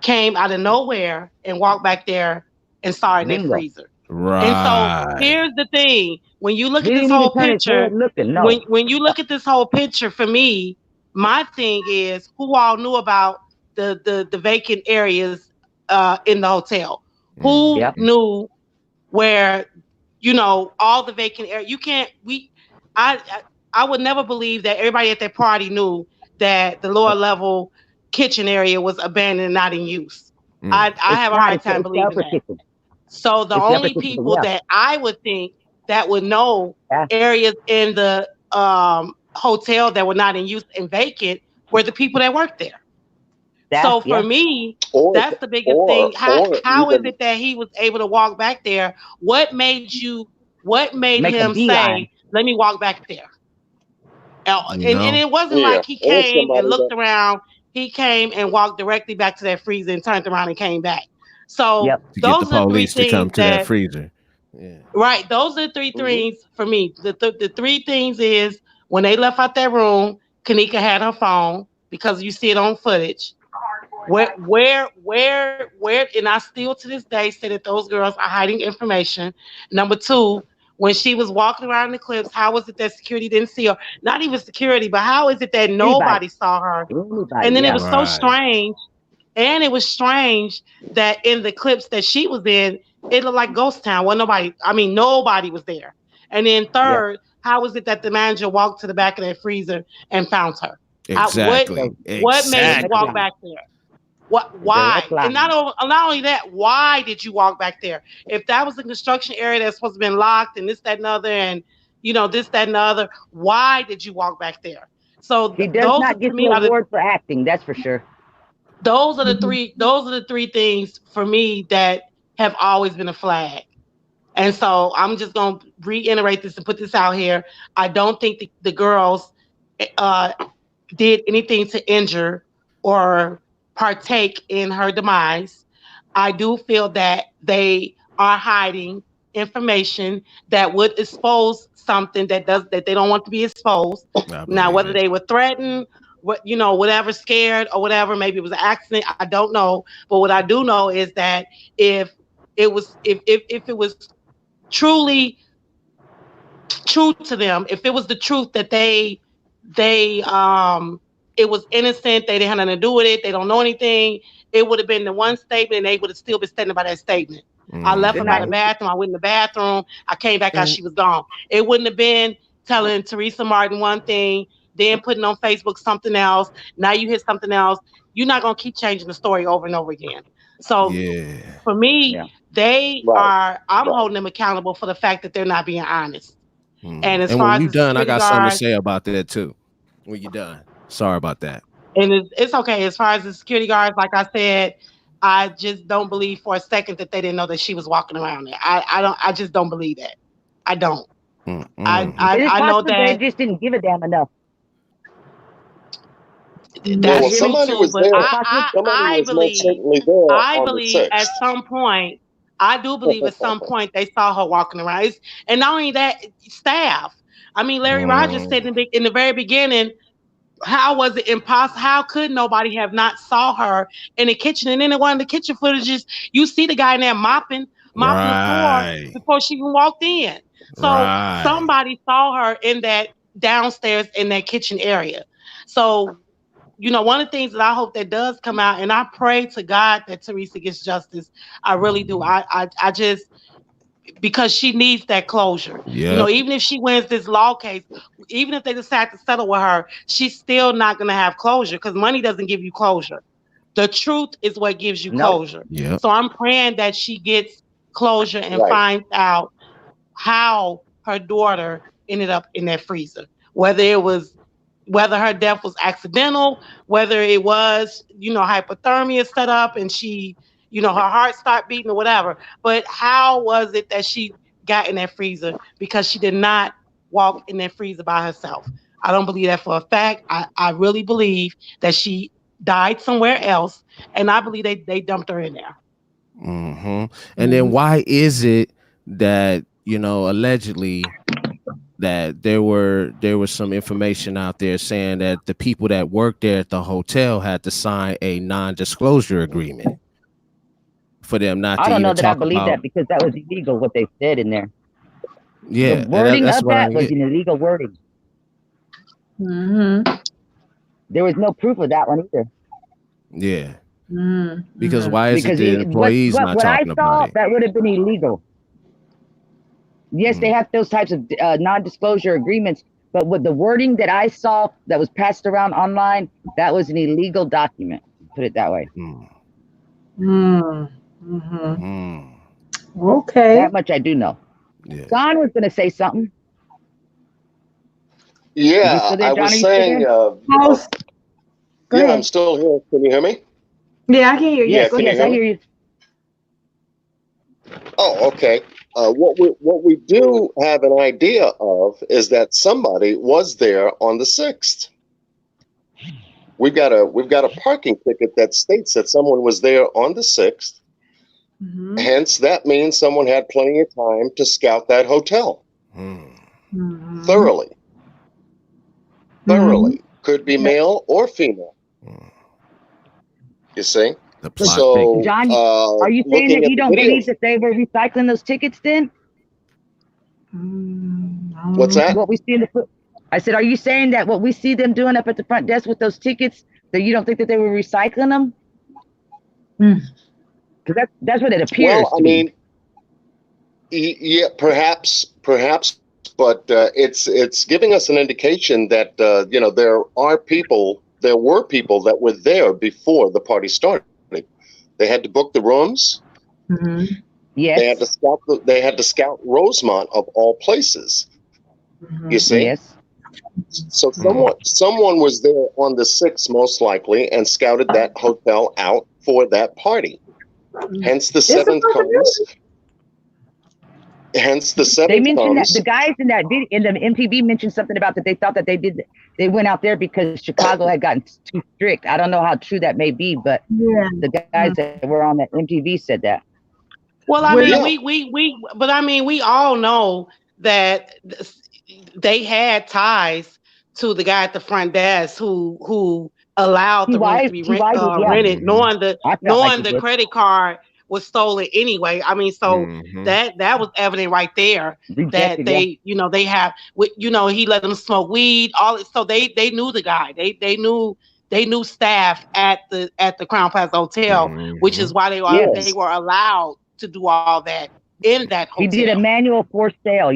came out of nowhere and walked back there and saw it in that freezer? Right. And so here's the thing: when you look at this whole picture, when you look at this whole picture, for me, my thing is, who all knew about the vacant areas in the hotel? Who knew where? You know, all the vacant area. You can't. I would never believe that everybody at that party knew that the lower level kitchen area was abandoned and not in use. I have a hard time believing that. So the only people that I would think that would know areas in the hotel that were not in use and vacant were the people that worked there. So for me, that's the biggest thing. How is it that he was able to walk back there? What made him say, let me walk back there? And it wasn't like he came and looked around. He came and walked directly back to that freezer and turned around and came back. So those are the three things to come to that freezer. Right. Those are the three things for me. The three things is, when they left out that room, Kenneka had her phone, because you see it on footage. where, and I still to this day say that those girls are hiding information. Number two, when she was walking around the clips, how was it that security didn't see her? Not even security, but how is it that nobody saw her? And then it was so strange. And it was strange that in the clips that she was in, it looked like ghost town. Well, nobody was there. And then third, how was it that the manager walked to the back of that freezer and found her? Exactly. What made you walk back there? Why? And not only that, why did you walk back there? If that was a construction area that's supposed to have been locked and this, that, and other, and this, that, and the other, why did you walk back there? So he does not get the award for acting, that's for sure. Those are the three things for me that have always been a flag. And so I'm just going to reiterate this and put this out here. I don't think the girls did anything to injure or partake in her demise. I do feel that they are hiding information that would expose something that they don't want to be exposed. Now, whether they were threatened, whatever, scared or whatever, maybe it was an accident, I don't know. But what I do know is that if it was truly true to them, if it was the truth that they it was innocent, they didn't have nothing to do with it, they don't know anything, it would have been the one statement and they would have still been standing by that statement. I left her by the bathroom, I went in the bathroom, I came back out, she was gone. It wouldn't have been telling Teresa Martin one thing, then putting on Facebook something else, now you hear something else. You're not going to keep changing the story over and over again. So for me, I'm holding them accountable for the fact that they're not being honest. And as far as you're done, I got something to say about that too. When you're done. Sorry about that. And it's okay. As far as the security guards, like I said, I just don't believe for a second that they didn't know that she was walking around there. I just don't believe that. I don't. I know that they just didn't give a damn enough. That's somebody was there. I believe at some point, I do believe at some point they saw her walking around. And not only that, staff. I mean, Larry Rogers said in the very beginning, how was it impossible? How could nobody have not saw her in the kitchen? And then in one of the kitchen footages, you see the guy in there mopping the floor before she even walked in. So somebody saw her in that downstairs in that kitchen area. So, one of the things that I hope that does come out, and I pray to God that Teresa gets justice. I really do. I just, because she needs that closure. Even if she wins this law case, even if they decide to settle with her, she's still not going to have closure because money doesn't give you closure. The truth is what gives you closure. So I'm praying that she gets closure and finds out how her daughter ended up in that freezer, whether her death was accidental, whether it was, hypothermia set up and she, her heart stopped beating or whatever. But how was it that she got in that freezer? Because she did not walk in that freezer by herself. I don't believe that for a fact. I really believe that she died somewhere else. And I believe they dumped her in there. And then why is it that, allegedly that there was some information out there saying that the people that worked there at the hotel had to sign a non-disclosure agreement for them not to even talk about. I don't know that I believe that because that was illegal what they said in there. Yeah, the wording of that was an illegal wording. There was no proof of that one either. Yeah. Because why is it the employees not talking about it? That would have been illegal. Yes, they have those types of non-disclosure agreements, but with the wording that I saw that was passed around online, that was an illegal document. Put it that way. Okay. That much I do know. Yeah. Don was going to say something. Yeah, I was saying. I'm still here. Can you hear me? Yeah, I can hear you. Yes, I hear you. Oh, okay. What we do have an idea of is that somebody was there on the 6th. We've got a parking ticket that states that someone was there on the 6th. Hence, that means someone had plenty of time to scout that hotel thoroughly. Could be male or female. You see? The plot So, John, are you saying that you don't believe videos, that they were recycling those tickets then? what's that? What we see in the I said, are you saying that what we see them doing up at the front desk with those tickets, that you don't think that they were recycling them? Because that's what it appears Well, I to mean, yeah, perhaps, but it's giving us an indication that you know, there were people that were there before the party started. They had to book the rooms. Yes. They had to scout Rosemont of all places. You see? Yes. So someone was there on the 6th, most likely, and scouted that hotel out for that party. Hence the 7th comes. Hence the 7th They mentioned comes. that the guys in that video, in the MTV mentioned something about that they thought that they went out there because Chicago had gotten too strict. I don't know how true that may be, but the guys that were on that MTV said that. Well, I mean, we all know that they had ties to the guy at the front desk who allowed the rooms to be rented, knowing the credit card was stolen anyway. I mean, so that was evident right there that they, you know, they have, you know, he let them smoke weed, so they knew the guy. They knew staff at the Crown Plaza Hotel, which is why they were allowed to do all that in that hotel. He did a manual forced sale,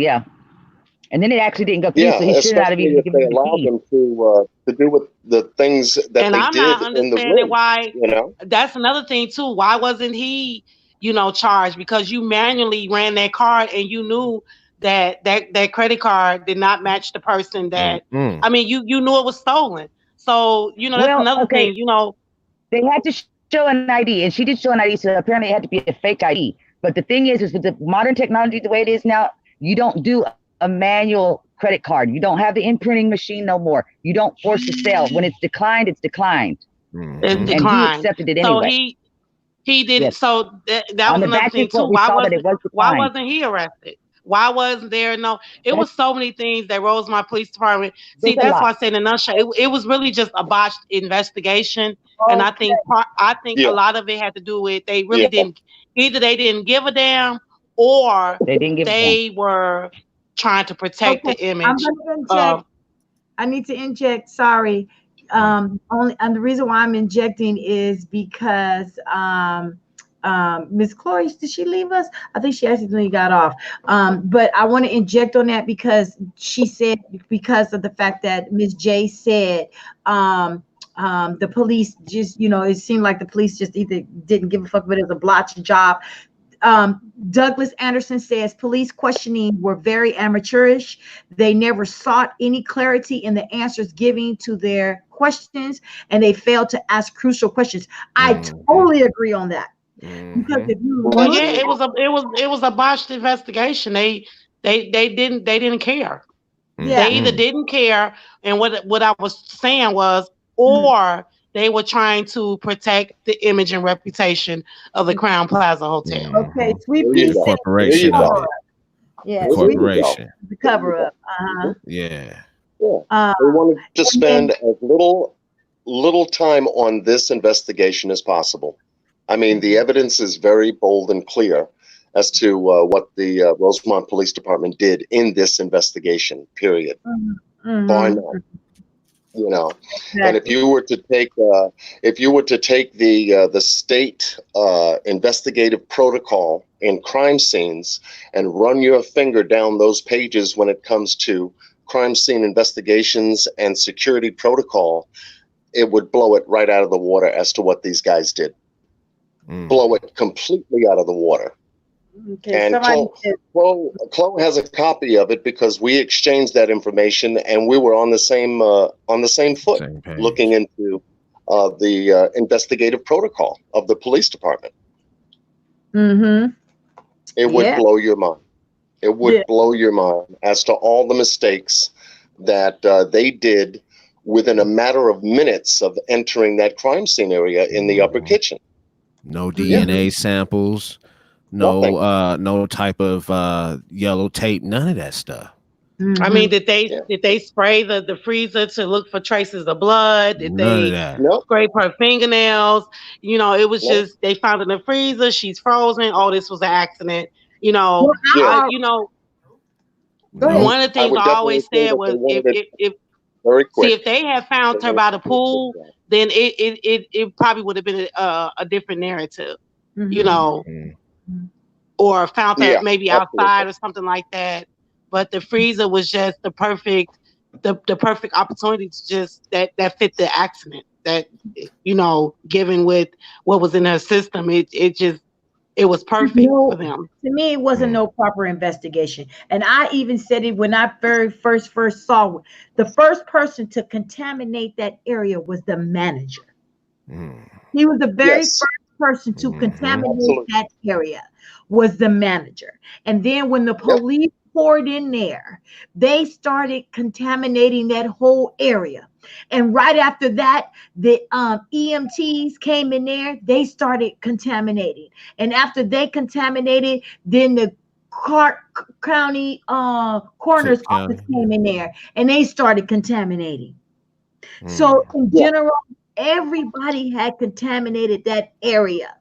and then it actually didn't go through. Yeah, so he shouldn't have even given they allowed them to do with the things that and they I'm did not in the understanding room. why. You know, that's another thing too. Why wasn't he, you know, charged? Because you manually ran that card and you knew that credit card did not match the person that. I mean, you knew it was stolen. So you know that's another thing. You know, they had to show an ID, and she did show an ID. So apparently, it had to be a fake ID. But the thing is with the modern technology the way it is now, you don't do a manual credit card. You don't have the imprinting machine no more. You don't force the sale. When it's declined, it's declined. It's declined. And he accepted it anyway. So he did. Yes. So that was another thing too. Why wasn't he arrested? Why wasn't there it was so many things that Rosemont Police Department. See, that's why I say in a nutshell, it was really just a botched investigation. And I think a lot of it had to do with they really didn't, either they didn't give a damn or they were trying to protect the image. I'm gonna inject. I need to inject. Sorry. And the reason why I'm injecting is because Miss Chloe, did she leave us? I think she accidentally got off. But I want to inject on that because she said, because of the fact that Miss J said the police just, you know, it seemed like the police just either didn't give a fuck, but it was a blotched job. Douglas Anderson says police questioning were very amateurish. They never sought any clarity in the answers given to their questions, and they failed to ask crucial questions. I totally agree on that. Because if you it was a botched investigation. They didn't care. They either didn't care, and what I was saying was, or they were trying to protect the image and reputation of the Crown Plaza Hotel. Okay, Sweet Pea corporation. Yeah, corporation. The cover up. Yeah. We wanted to spend as little time on this investigation as possible. I mean, the evidence is very bold and clear as to what the Rosemont Police Department did in this investigation. Period. Bar none. You know, and if you were to take the state investigative protocol in crime scenes and run your finger down those pages when it comes to crime scene investigations and security protocol, it would blow it right out of the water as to what these guys did. Blow it completely out of the water. Okay, and Chloe has a copy of it because we exchanged that information and we were on the same foot, looking into the investigative protocol of the police department. It would blow your mind. It would blow your mind as to all the mistakes that they did within a matter of minutes of entering that crime scene area in the upper kitchen. No DNA samples. No type of yellow tape, none of that stuff. I mean, did they spray the freezer to look for traces of blood? Did they scrape her fingernails? You know, it was just they found it in the freezer. She's frozen. Oh, this was an accident. You know, you know. One of the things I always said was if they had found her by the pool, then it probably would have been a different narrative, you know, or found her maybe outside or something like that. But the freezer was just the perfect opportunity to just that fit the accident, that, you know, given with what was in her system, it was perfect for them. To me, it wasn't no proper investigation. And I even said it when I first saw it. The first person to contaminate that area was the manager. He was the very first person to contaminate that area, was the manager. And then when the police poured in there, they started contaminating that whole area. And right after that, the EMTs came in there, they started contaminating. And after they contaminated, then the county coroner's office came in there and they started contaminating. So in general, everybody had contaminated that area.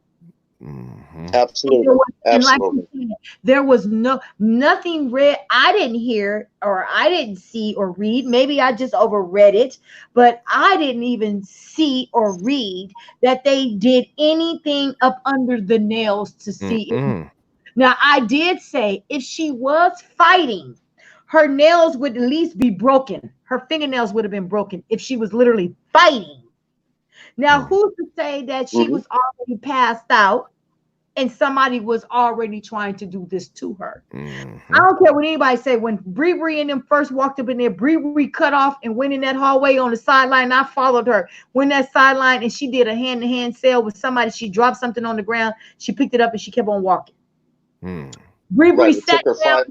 Absolutely. Absolutely. Like there was nothing read. I didn't hear, or I didn't see or read. Maybe I just overread it, but I didn't even see or read that they did anything up under the nails to see it. Now, I did say if she was fighting, her nails would at least be broken. Her fingernails would have been broken if she was literally fighting. Now, who's to say that she was already passed out and somebody was already trying to do this to her? I don't care what anybody say. When Bree and them first walked up in there, Bree cut off and went in that hallway on the sideline. I followed her. Went that sideline and she did a hand-to-hand sale with somebody. She dropped something on the ground. She picked it up and she kept on walking. Bree sat down.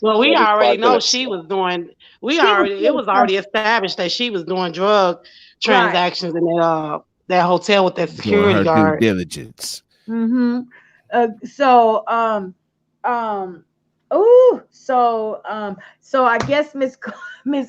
Well, we already know she was doing. It was already established that she was doing drug transactions in that hotel with that security guard. Due diligence. So I guess Miss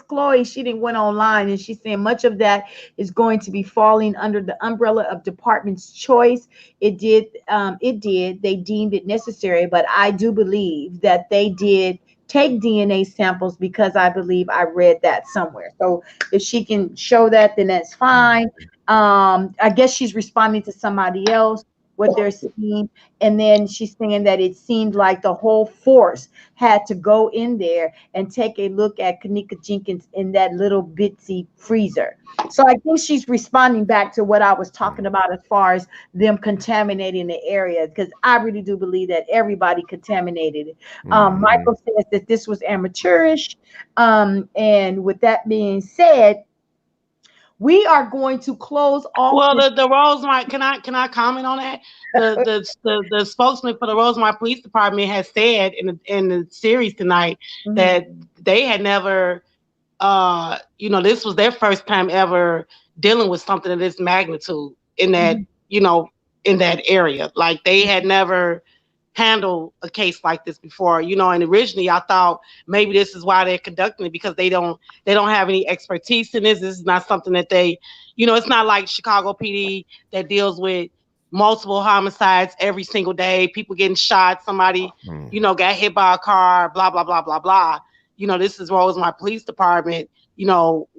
Chloe, she didn't went online and she's saying much of that is going to be falling under the umbrella of department's choice. It did. They deemed it necessary, but I do believe that they did take DNA samples because I believe I read that somewhere. So if she can show that, then that's fine. I guess she's responding to somebody else, what they're seeing. And then she's saying that it seemed like the whole force had to go in there and take a look at Kenneka Jenkins in that little bitsy freezer. So I think she's responding back to what I was talking about as far as them contaminating the area, because I really do believe that everybody contaminated it. Michael says that this was amateurish. And with that being said, we are going to close off. Well, the Rosemont, can I comment on that? The spokesman for the Rosemont Police Department has said in the series tonight that they had never, this was their first time ever dealing with something of this magnitude in that, in that area. Like they had never handled a case like this before, and originally I thought maybe this is why they're conducting it, because they don't have any expertise in this. This is not something that they, it's not like Chicago PD that deals with multiple homicides every single day, people getting shot, somebody, got hit by a car, blah, blah, blah, blah, blah. This is Rosemont Police Department.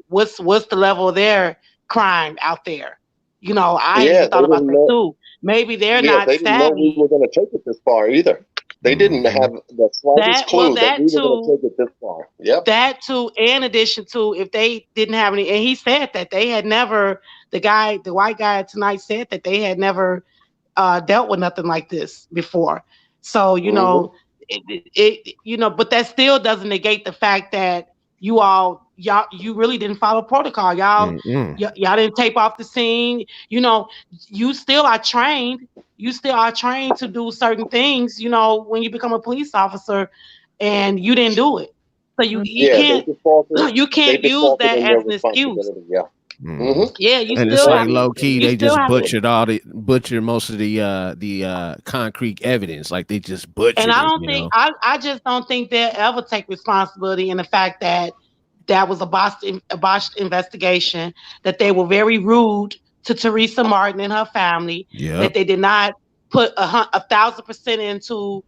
What's the level of their crime out there? I thought about that too. Maybe they're not they didn't know we were going to take it this far either. They didn't have the slightest clue that we were going to take it this far. Yep. That too, in addition to if they didn't have any, and he said that they had never, the white guy tonight said that they had never dealt with nothing like this before. So, but that still doesn't negate the fact that you really didn't follow protocol. Y'all didn't tape off the scene. You still are trained. You still are trained to do certain things, when you become a police officer, and you didn't do it. So you can't use that as an excuse. Yeah, you And it's still like have low key, you they still just have to. butcher most of the concrete evidence. Like they just And butchered I it, don't you think know. I just don't think they'll ever take responsibility in the fact that that was a botched investigation, that they were very rude to Teresa Martin and her family, that Yep. they did not put 1,000% into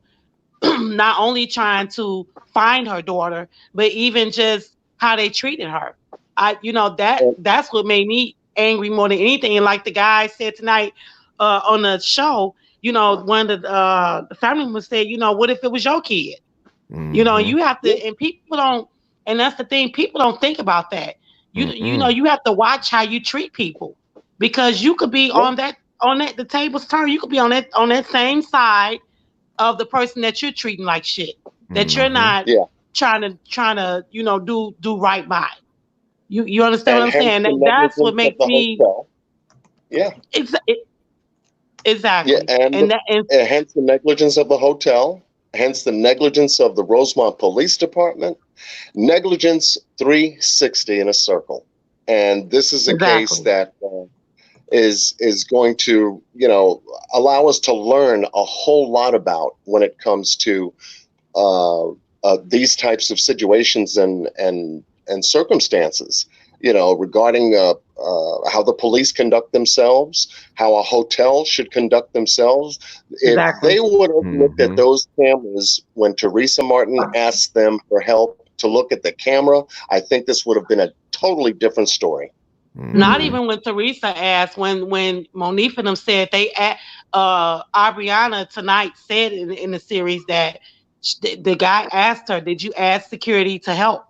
not only trying to find her daughter, but even just how they treated her. That's what made me angry more than anything. And like the guy said tonight on the show, one of the family members said, what if it was your kid? You have to, and people don't, and that's the thing, people don't think about that. You have to watch how you treat people, because you could be on that the table's turn. You could be on that same side of the person that you're treating like shit, that you're not trying to do right by. You understand And what I'm hence saying? the That's what negligence of makes the me hotel. Yeah. Exactly. Yeah, and hence the negligence of the hotel, hence the negligence of the Rosemont Police Department, negligence 360 in a circle. And this is a case that is going to, allow us to learn a whole lot about when it comes to these types of situations and circumstances, regarding how the police conduct themselves, how a hotel should conduct themselves. If they would have looked at those cameras when Teresa Martin asked them for help to look at the camera, I think this would have been a totally different story. Not even when Teresa asked, when Monique and them said Ariana tonight said in the series that the guy asked her, "Did you ask security to help?"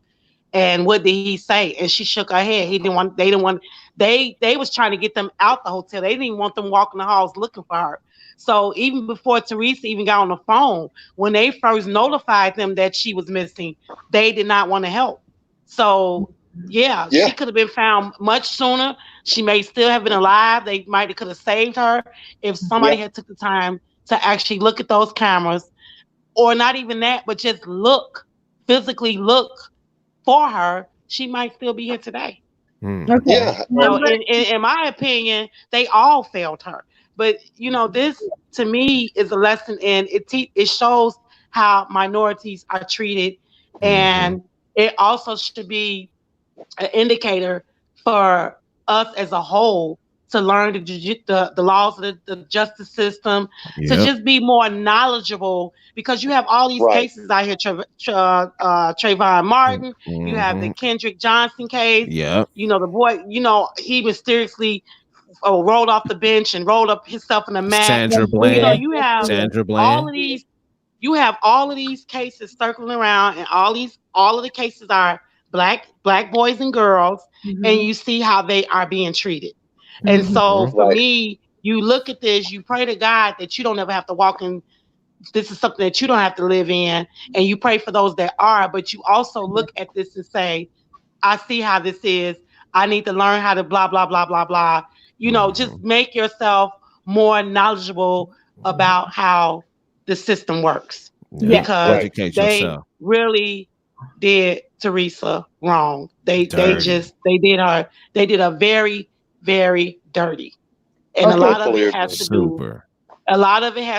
And what did he say? And she shook her head. They didn't want. They was trying to get them out the hotel. They didn't even want them walking the halls looking for her. So even before Teresa even got on the phone, when they first notified them that she was missing, they did not want to help. So yeah, she could have been found much sooner. She may still have been alive. They might have could have saved her if somebody had took the time to actually look at those cameras, or not even that, but just physically look for her. She might still be here today. Okay. Yeah. So in my opinion, they all failed her. But this to me is a lesson, and it shows how minorities are treated, and it also should be an indicator for us as a whole to learn the laws of the justice system, to just be more knowledgeable, because you have all these cases out here, Trayvon Martin, you have the Kendrick Johnson case, the boy, he mysteriously rolled off the bench and rolled up himself in a mat. Sandra Bland. You have Sandra Bland. all of these. You have all of these cases circling around, and all of the cases are black boys and girls, and you see how they are being treated. And so for me, you look at this, you pray to God that you don't ever have to walk in. This is something that you don't have to live in, and you pray for those that are. But you also look at this and say, I see how this is. I need to learn how to blah blah blah blah blah. Just make yourself more knowledgeable about how the system works, because Educate they yourself. really did Teresa wrong. They did her very, very dirty, and a lot of it has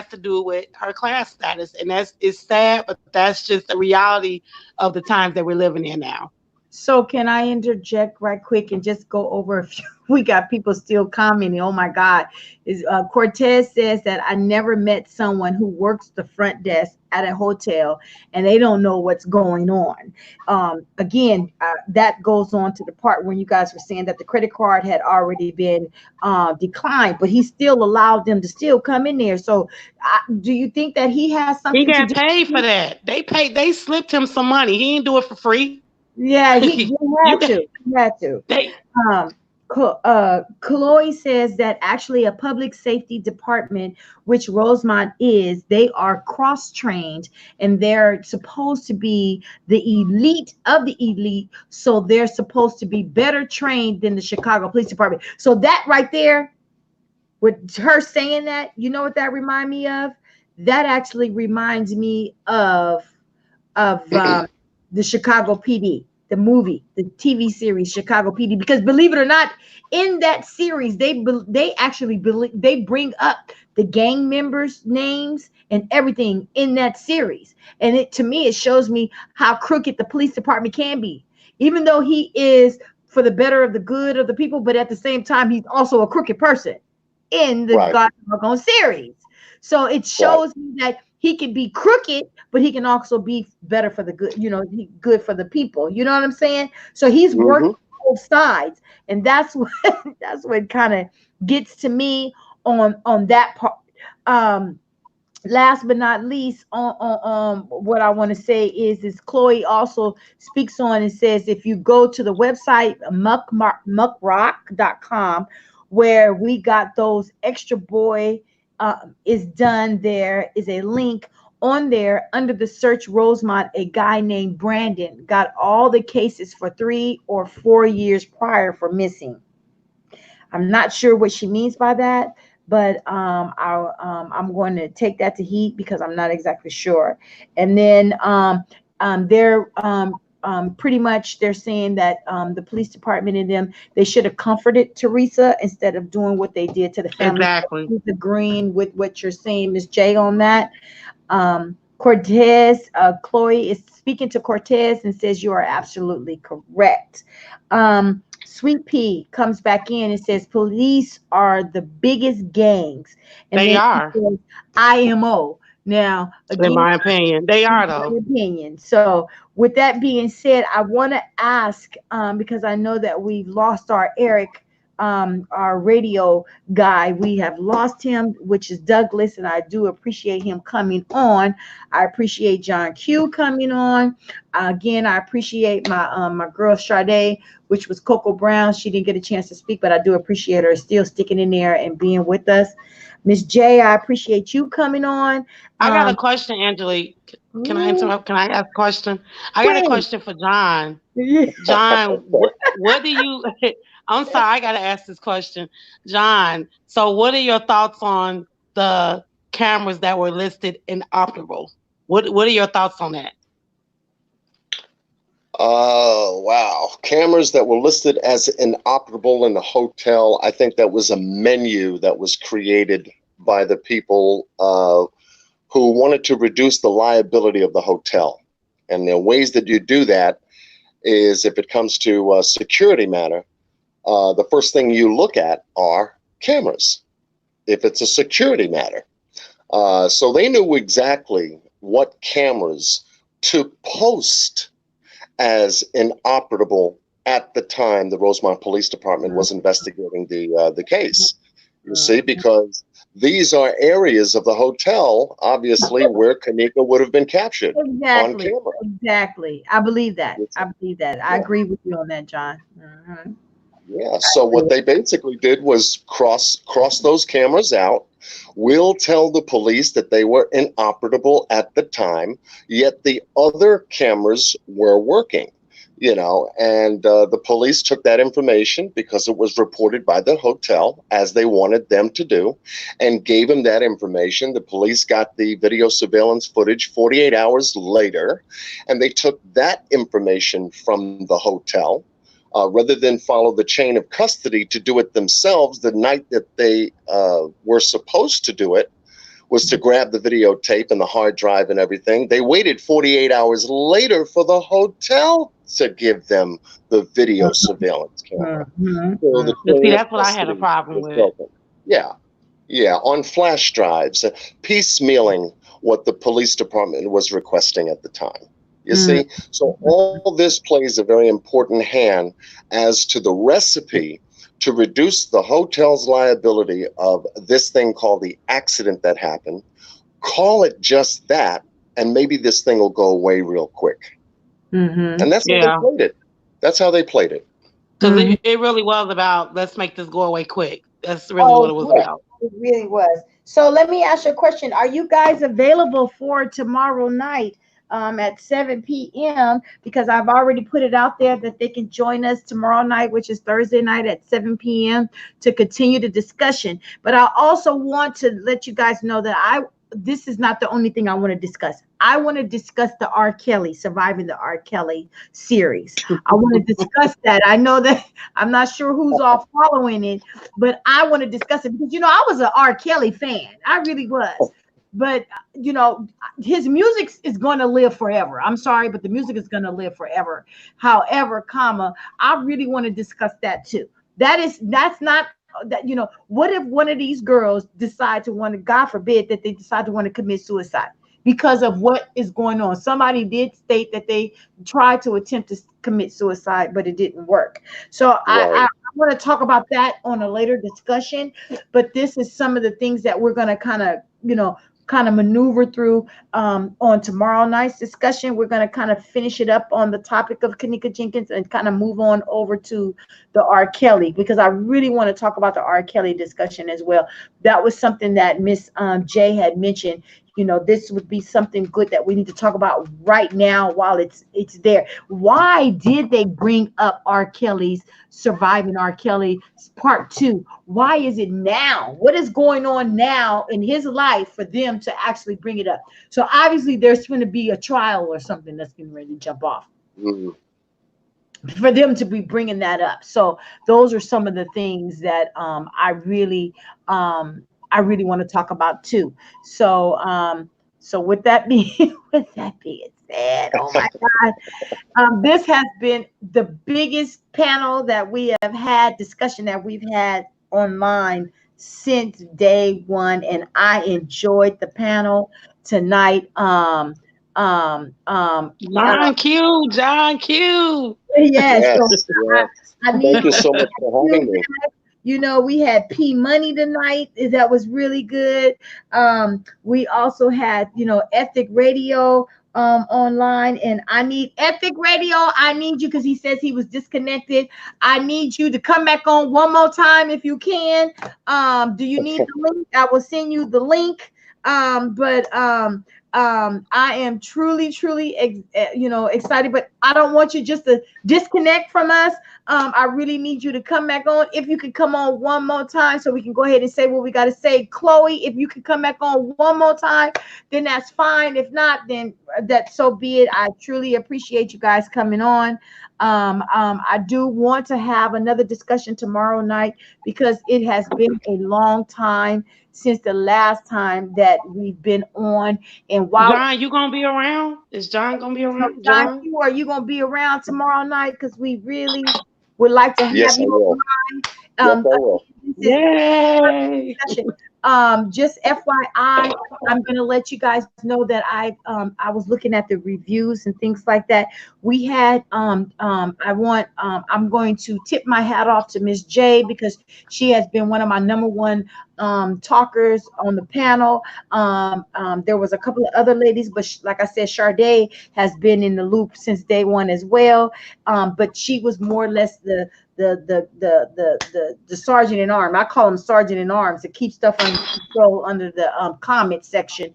to do with her class status, and it's sad, but that's just the reality of the times that we're living in now. So can I interject right quick and just go over a few? We got people still commenting. Oh my God. Cortez says that I never met someone who works the front desk at a hotel and they don't know what's going on. Again, that goes on to the part when you guys were saying that the credit card had already been declined, but he still allowed them to still come in there. So do you think that he has something to do? He got to paid for that. They slipped him some money. He didn't do it for free. Yeah, he had to. He had to. Chloe says that actually a public safety department, which Rosemont is, they are cross-trained and they're supposed to be the elite of the elite. So they're supposed to be better trained than the Chicago Police Department. So that right there, with her saying that, you know what that reminds me of? That actually reminds me of the Chicago PD. the movie, the TV series Chicago PD, because believe it or not, in that series they actually bring up the gang members' names and everything in that series. And to me, it shows me how crooked the police department can be, even though he is for the better of the good of the people, but at the same time, he's also a crooked person in the God's series. So it shows me that he can be crooked, but he can also be better for the good, good for the people. You know what I'm saying? So he's working both sides, and that's what kind of gets to me on that part. Last but not least, on what I want to say is Chloe also speaks on and says, if you go to the website muckrock.com, where we got those Extra Boy is done, there is a link on there under the search Rosemont. A guy named Brandon got all the cases for 3 or 4 years prior for missing. I'm not sure what she means by that, but I'm going to take that to heat because I'm not exactly sure. And then they're pretty much they're saying that the police department and them, they should have comforted Teresa instead of doing what they did to the family. Exactly. He's agreeing with what you're saying, Ms. J, on that. Cortez, Chloe is speaking to Cortez and says you are absolutely correct. Sweet Pea comes back in and says police are the biggest gangs. And they are. IMO. Now, again, in my opinion, they are though. In my opinion. So, with that being said, I want to ask because I know that we've lost our Eric, our radio guy. We have lost him, which is Douglas, and I do appreciate him coming on. I appreciate John Q coming on. Again, I appreciate my girl Sade, which was Coco Brown. She didn't get a chance to speak, but I do appreciate her still sticking in there and being with us. Miss J, I appreciate you coming on. I got a question, Angelique. Can I interrupt? Can I ask a question? I got a question for John. John, what do you... I'm sorry, I got to ask this question. John, so what are your thoughts on the cameras that were listed inoperable? What are your thoughts on that? Wow. Cameras that were listed as inoperable in the hotel. I think that was a menu that was created by the people who wanted to reduce the liability of the hotel. And the ways that you do that is, if it comes to a security matter, the first thing you look at are cameras, if it's a security matter. So they knew exactly what cameras to post as inoperable at the time the Rosemont Police Department was investigating the case. You see, because these are areas of the hotel, obviously, where Kenneka would have been captured on camera. Exactly. I believe that. I agree with you on that, John. Yeah. So what they basically did was cross those cameras out. We'll tell the police that they were inoperable at the time, yet the other cameras were working, and the police took that information because it was reported by the hotel, as they wanted them to do, and gave them that information. The police got the video surveillance footage 48 hours later, and they took that information from the hotel. Rather than follow the chain of custody to do it themselves the night that they were supposed to do it, was to grab the videotape and the hard drive and everything. They waited 48 hours later for the hotel to give them the video surveillance camera. So see, that's what I had a problem with. Yeah, on flash drives, piecemealing what the police department was requesting at the time. You see, so all this plays a very important hand as to the recipe to reduce the hotel's liability of this thing called the accident that happened. Call it just that, and maybe this thing will go away real quick. And that's how they played it. That's how they played it. Because it really was about, let's make this go away quick. That's really what it was about. It really was. So let me ask you a question. Are you guys available for tomorrow night? At 7 p.m. because I've already put it out there that they can join us tomorrow night, which is Thursday night at 7 p.m. to continue the discussion. But I also want to let you guys know that this is not the only thing I want to discuss. I want to discuss the R. Kelly, Surviving the R. Kelly series. I want to discuss that. I know that I'm not sure who's all following it, but I want to discuss it because, I was an R. Kelly fan. I really was. But, his music is going to live forever. I'm sorry, but the music is going to live forever. However, I really want to discuss that too. That's not that, what if one of these girls decide to want to, God forbid, that they decide to want to commit suicide because of what is going on? Somebody did state that they tried to attempt to commit suicide, but it didn't work. So I want to talk about that on a later discussion, but this is some of the things that we're going to kind of maneuver through on tomorrow night's discussion. We're going to kind of finish it up on the topic of Kenneka Jenkins and kind of move on over to the R. Kelly, because I really want to talk about the R. Kelly discussion as well. That was something that Miss J had mentioned. This would be something good that we need to talk about right now while it's there. Why did they bring up R. Kelly's Surviving R. Kelly Part 2? Why is it now? What is going on now in his life for them to actually bring it up? So obviously there's going to be a trial or something that's getting ready to jump off. Mm-hmm. For them to be bringing that up. So those are some of the things that I really want to talk about too. So with that being said, oh my God, this has been the biggest panel that we have had, discussion that we've had online since day one, and I enjoyed the panel tonight. John Q. Yes. I need Thank you so much for having me. We had P Money tonight. That was really good. We also had, Ethic Radio online, and I need Ethic Radio. I need you, because he says he was disconnected. I need you to come back on one more time if you can. Do you need the link? I will send you the link. I am truly excited, but I don't want you just to disconnect from us. I really need you to come back on. If you could come on one more time so we can go ahead and say what we got to say. Chloe, if you could come back on one more time, then that's fine. If not, then that so be it. I truly appreciate you guys coming on. I do want to have another discussion tomorrow night, because it has been a long time since the last time that we've been on. And while John, you gonna be around? Is John gonna be around? John, are you gonna be around tomorrow night? Because we really would like to have you on. Yes, I will. Yay! Just FYI, I'm gonna let you guys know that I was looking at the reviews and things like that. We had I'm going to tip my hat off to Miss J, because she has been one of my #1 talkers on the panel. There was a couple of other ladies, but like I said, Sade has been in the loop since day one as well. But she was more or less the sergeant in arms. I call him sergeant in arms, to keep stuff under control under the comment section,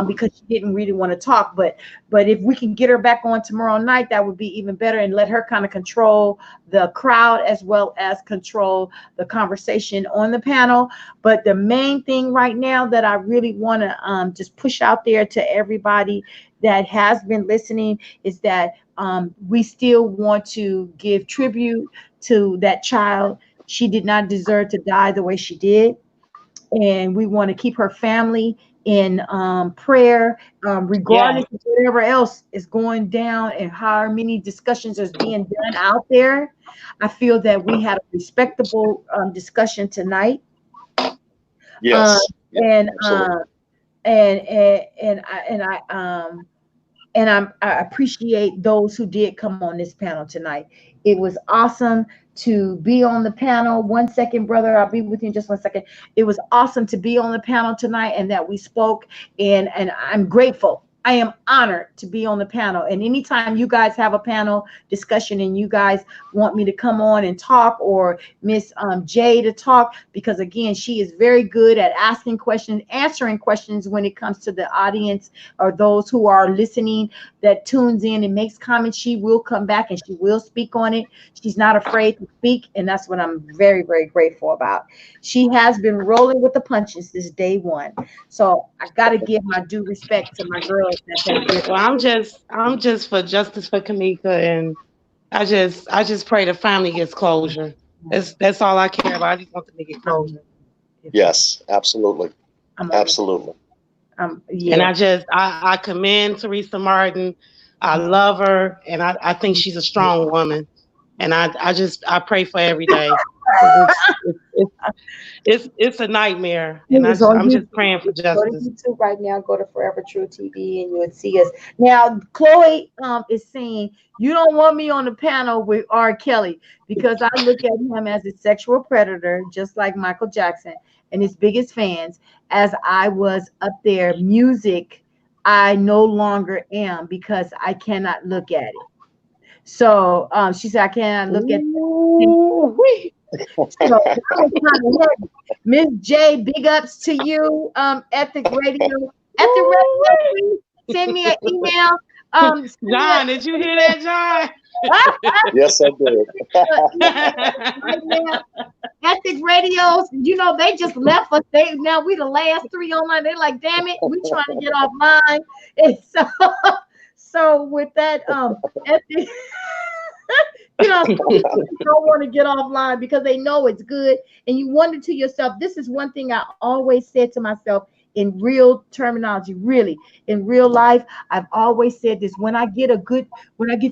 because she didn't really want to talk. But if we can get her back on tomorrow night, that would be even better, and let her kind of control the crowd as well as control the conversation on the panel. But the main thing right now that I really want to just push out there to everybody that has been listening is that we still want to give tribute to that child. She did not deserve to die the way she did. And we want to keep her family in prayer, regardless of whatever else is going down and how many discussions are being done out there. I feel that we had a respectable discussion tonight. Yes. I appreciate those who did come on this panel tonight. It was awesome to be on the panel. 1 second, brother. I'll be with you in just 1 second. It was awesome to be on the panel tonight, and that we spoke. And I'm grateful. I am honored to be on the panel. And anytime you guys have a panel discussion and you guys want me to come on and talk, or Miss J to talk, because again, she is very good at asking questions, answering questions when it comes to the audience or those who are listening that tunes in and makes comments. She will come back and she will speak on it. She's not afraid to speak. And that's what I'm very, very grateful about. She has been rolling with the punches since day one. So I got to give my due respect to my girls. Well, I'm just for justice for Kenneka, and I just pray the family gets closure. That's all I care about. I just want them to get closure. Yes, absolutely, absolutely. Yeah. And I commend Teresa Martin. I love her, and I think she's a strong woman. And I pray for every day. It's a nightmare, and I'm just praying for justice. Go to YouTube right now. Go to Forever True TV, and you would see us. Now, Chloe is saying you don't want me on the panel with R. Kelly because I look at him as a sexual predator, just like Michael Jackson, and his biggest fans. As I was up there, music, I no longer am because I cannot look at it. So she said I cannot look at it. So Miss J, big ups to you. Ethic Radio. Ethic Radio, send me an email. John, did you hear that, John? Yes, I did. Right now, Ethic Radios, you know, they just left us. Now we the last 3 online. They're like, damn it, we trying to get offline. And so with that, Ethic, you know, don't want to get offline because they know it's good. And you wonder to yourself, this is one thing I always said to myself in real terminology, really in real life. I've always said this: when I get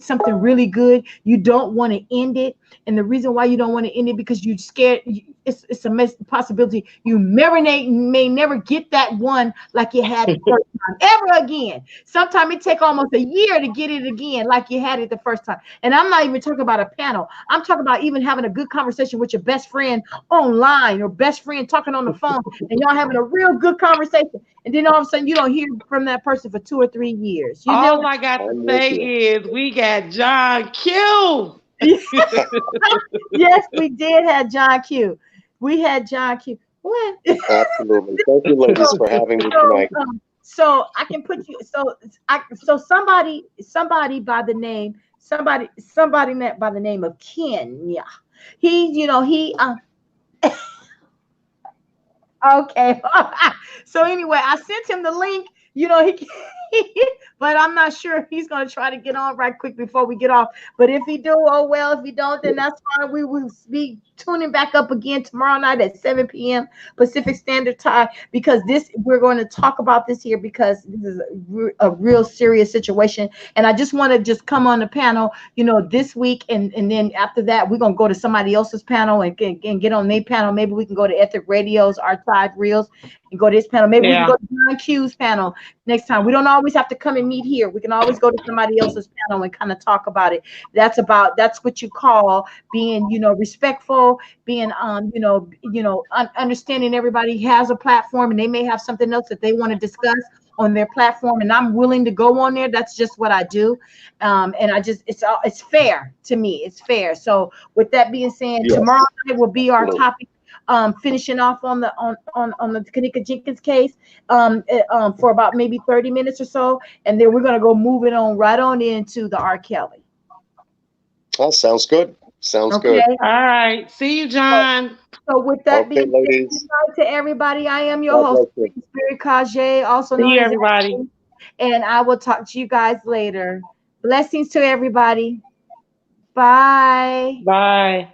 something really good, you don't want to end it. And the reason why you don't want to end it because you're scared. It's a possibility you may never get that one like you had the first time ever again. Sometimes it take almost a year to get it again like you had it the first time. And I'm not even talking about a panel. I'm talking about even having a good conversation with your best friend online or best friend talking on the phone and y'all having a real good conversation. And then all of a sudden you don't hear from that person for 2 or 3 years. All I got to say is we got John Q. Yes, we did have John Q. We had John Q. What? Absolutely. Thank you, ladies, for having me tonight. So I can put you. So somebody by the name by the name of Kenya. He. Okay. So anyway, I sent him the link. But I'm not sure if he's going to try to get on right quick before we get off. But if he do, oh well. If he don't, then that's fine. We will be tuning back up again tomorrow night at 7 p.m. Pacific Standard Time, because we're going to talk about this here because this is a real serious situation. And I just want to just come on the panel, this week, and then after that, we're going to go to somebody else's panel and get on their panel. Maybe we can go to Ethic Radio's Archive Reels and go to this panel. Maybe we can go to John Q's panel next time. We don't always have to come and meet here. We can always go to somebody else's panel and kind of talk about it. That's what you call being, respectful, being, understanding everybody has a platform and they may have something else that they want to discuss on their platform, and I'm willing to go on there. That's just what I do. And it's fair to me. It's fair. So with that being said, tomorrow night will be our topic. Finishing off on the Kenneka Jenkins case for about maybe 30 minutes or so, and then we're gonna go moving on right on into the R. Kelly. Oh, sounds good. Sounds good. All right. See you, John. So with that being said, to everybody, I am your host, Spirit Kage, also known as everybody, and I will talk to you guys later. Blessings to everybody. Bye. Bye.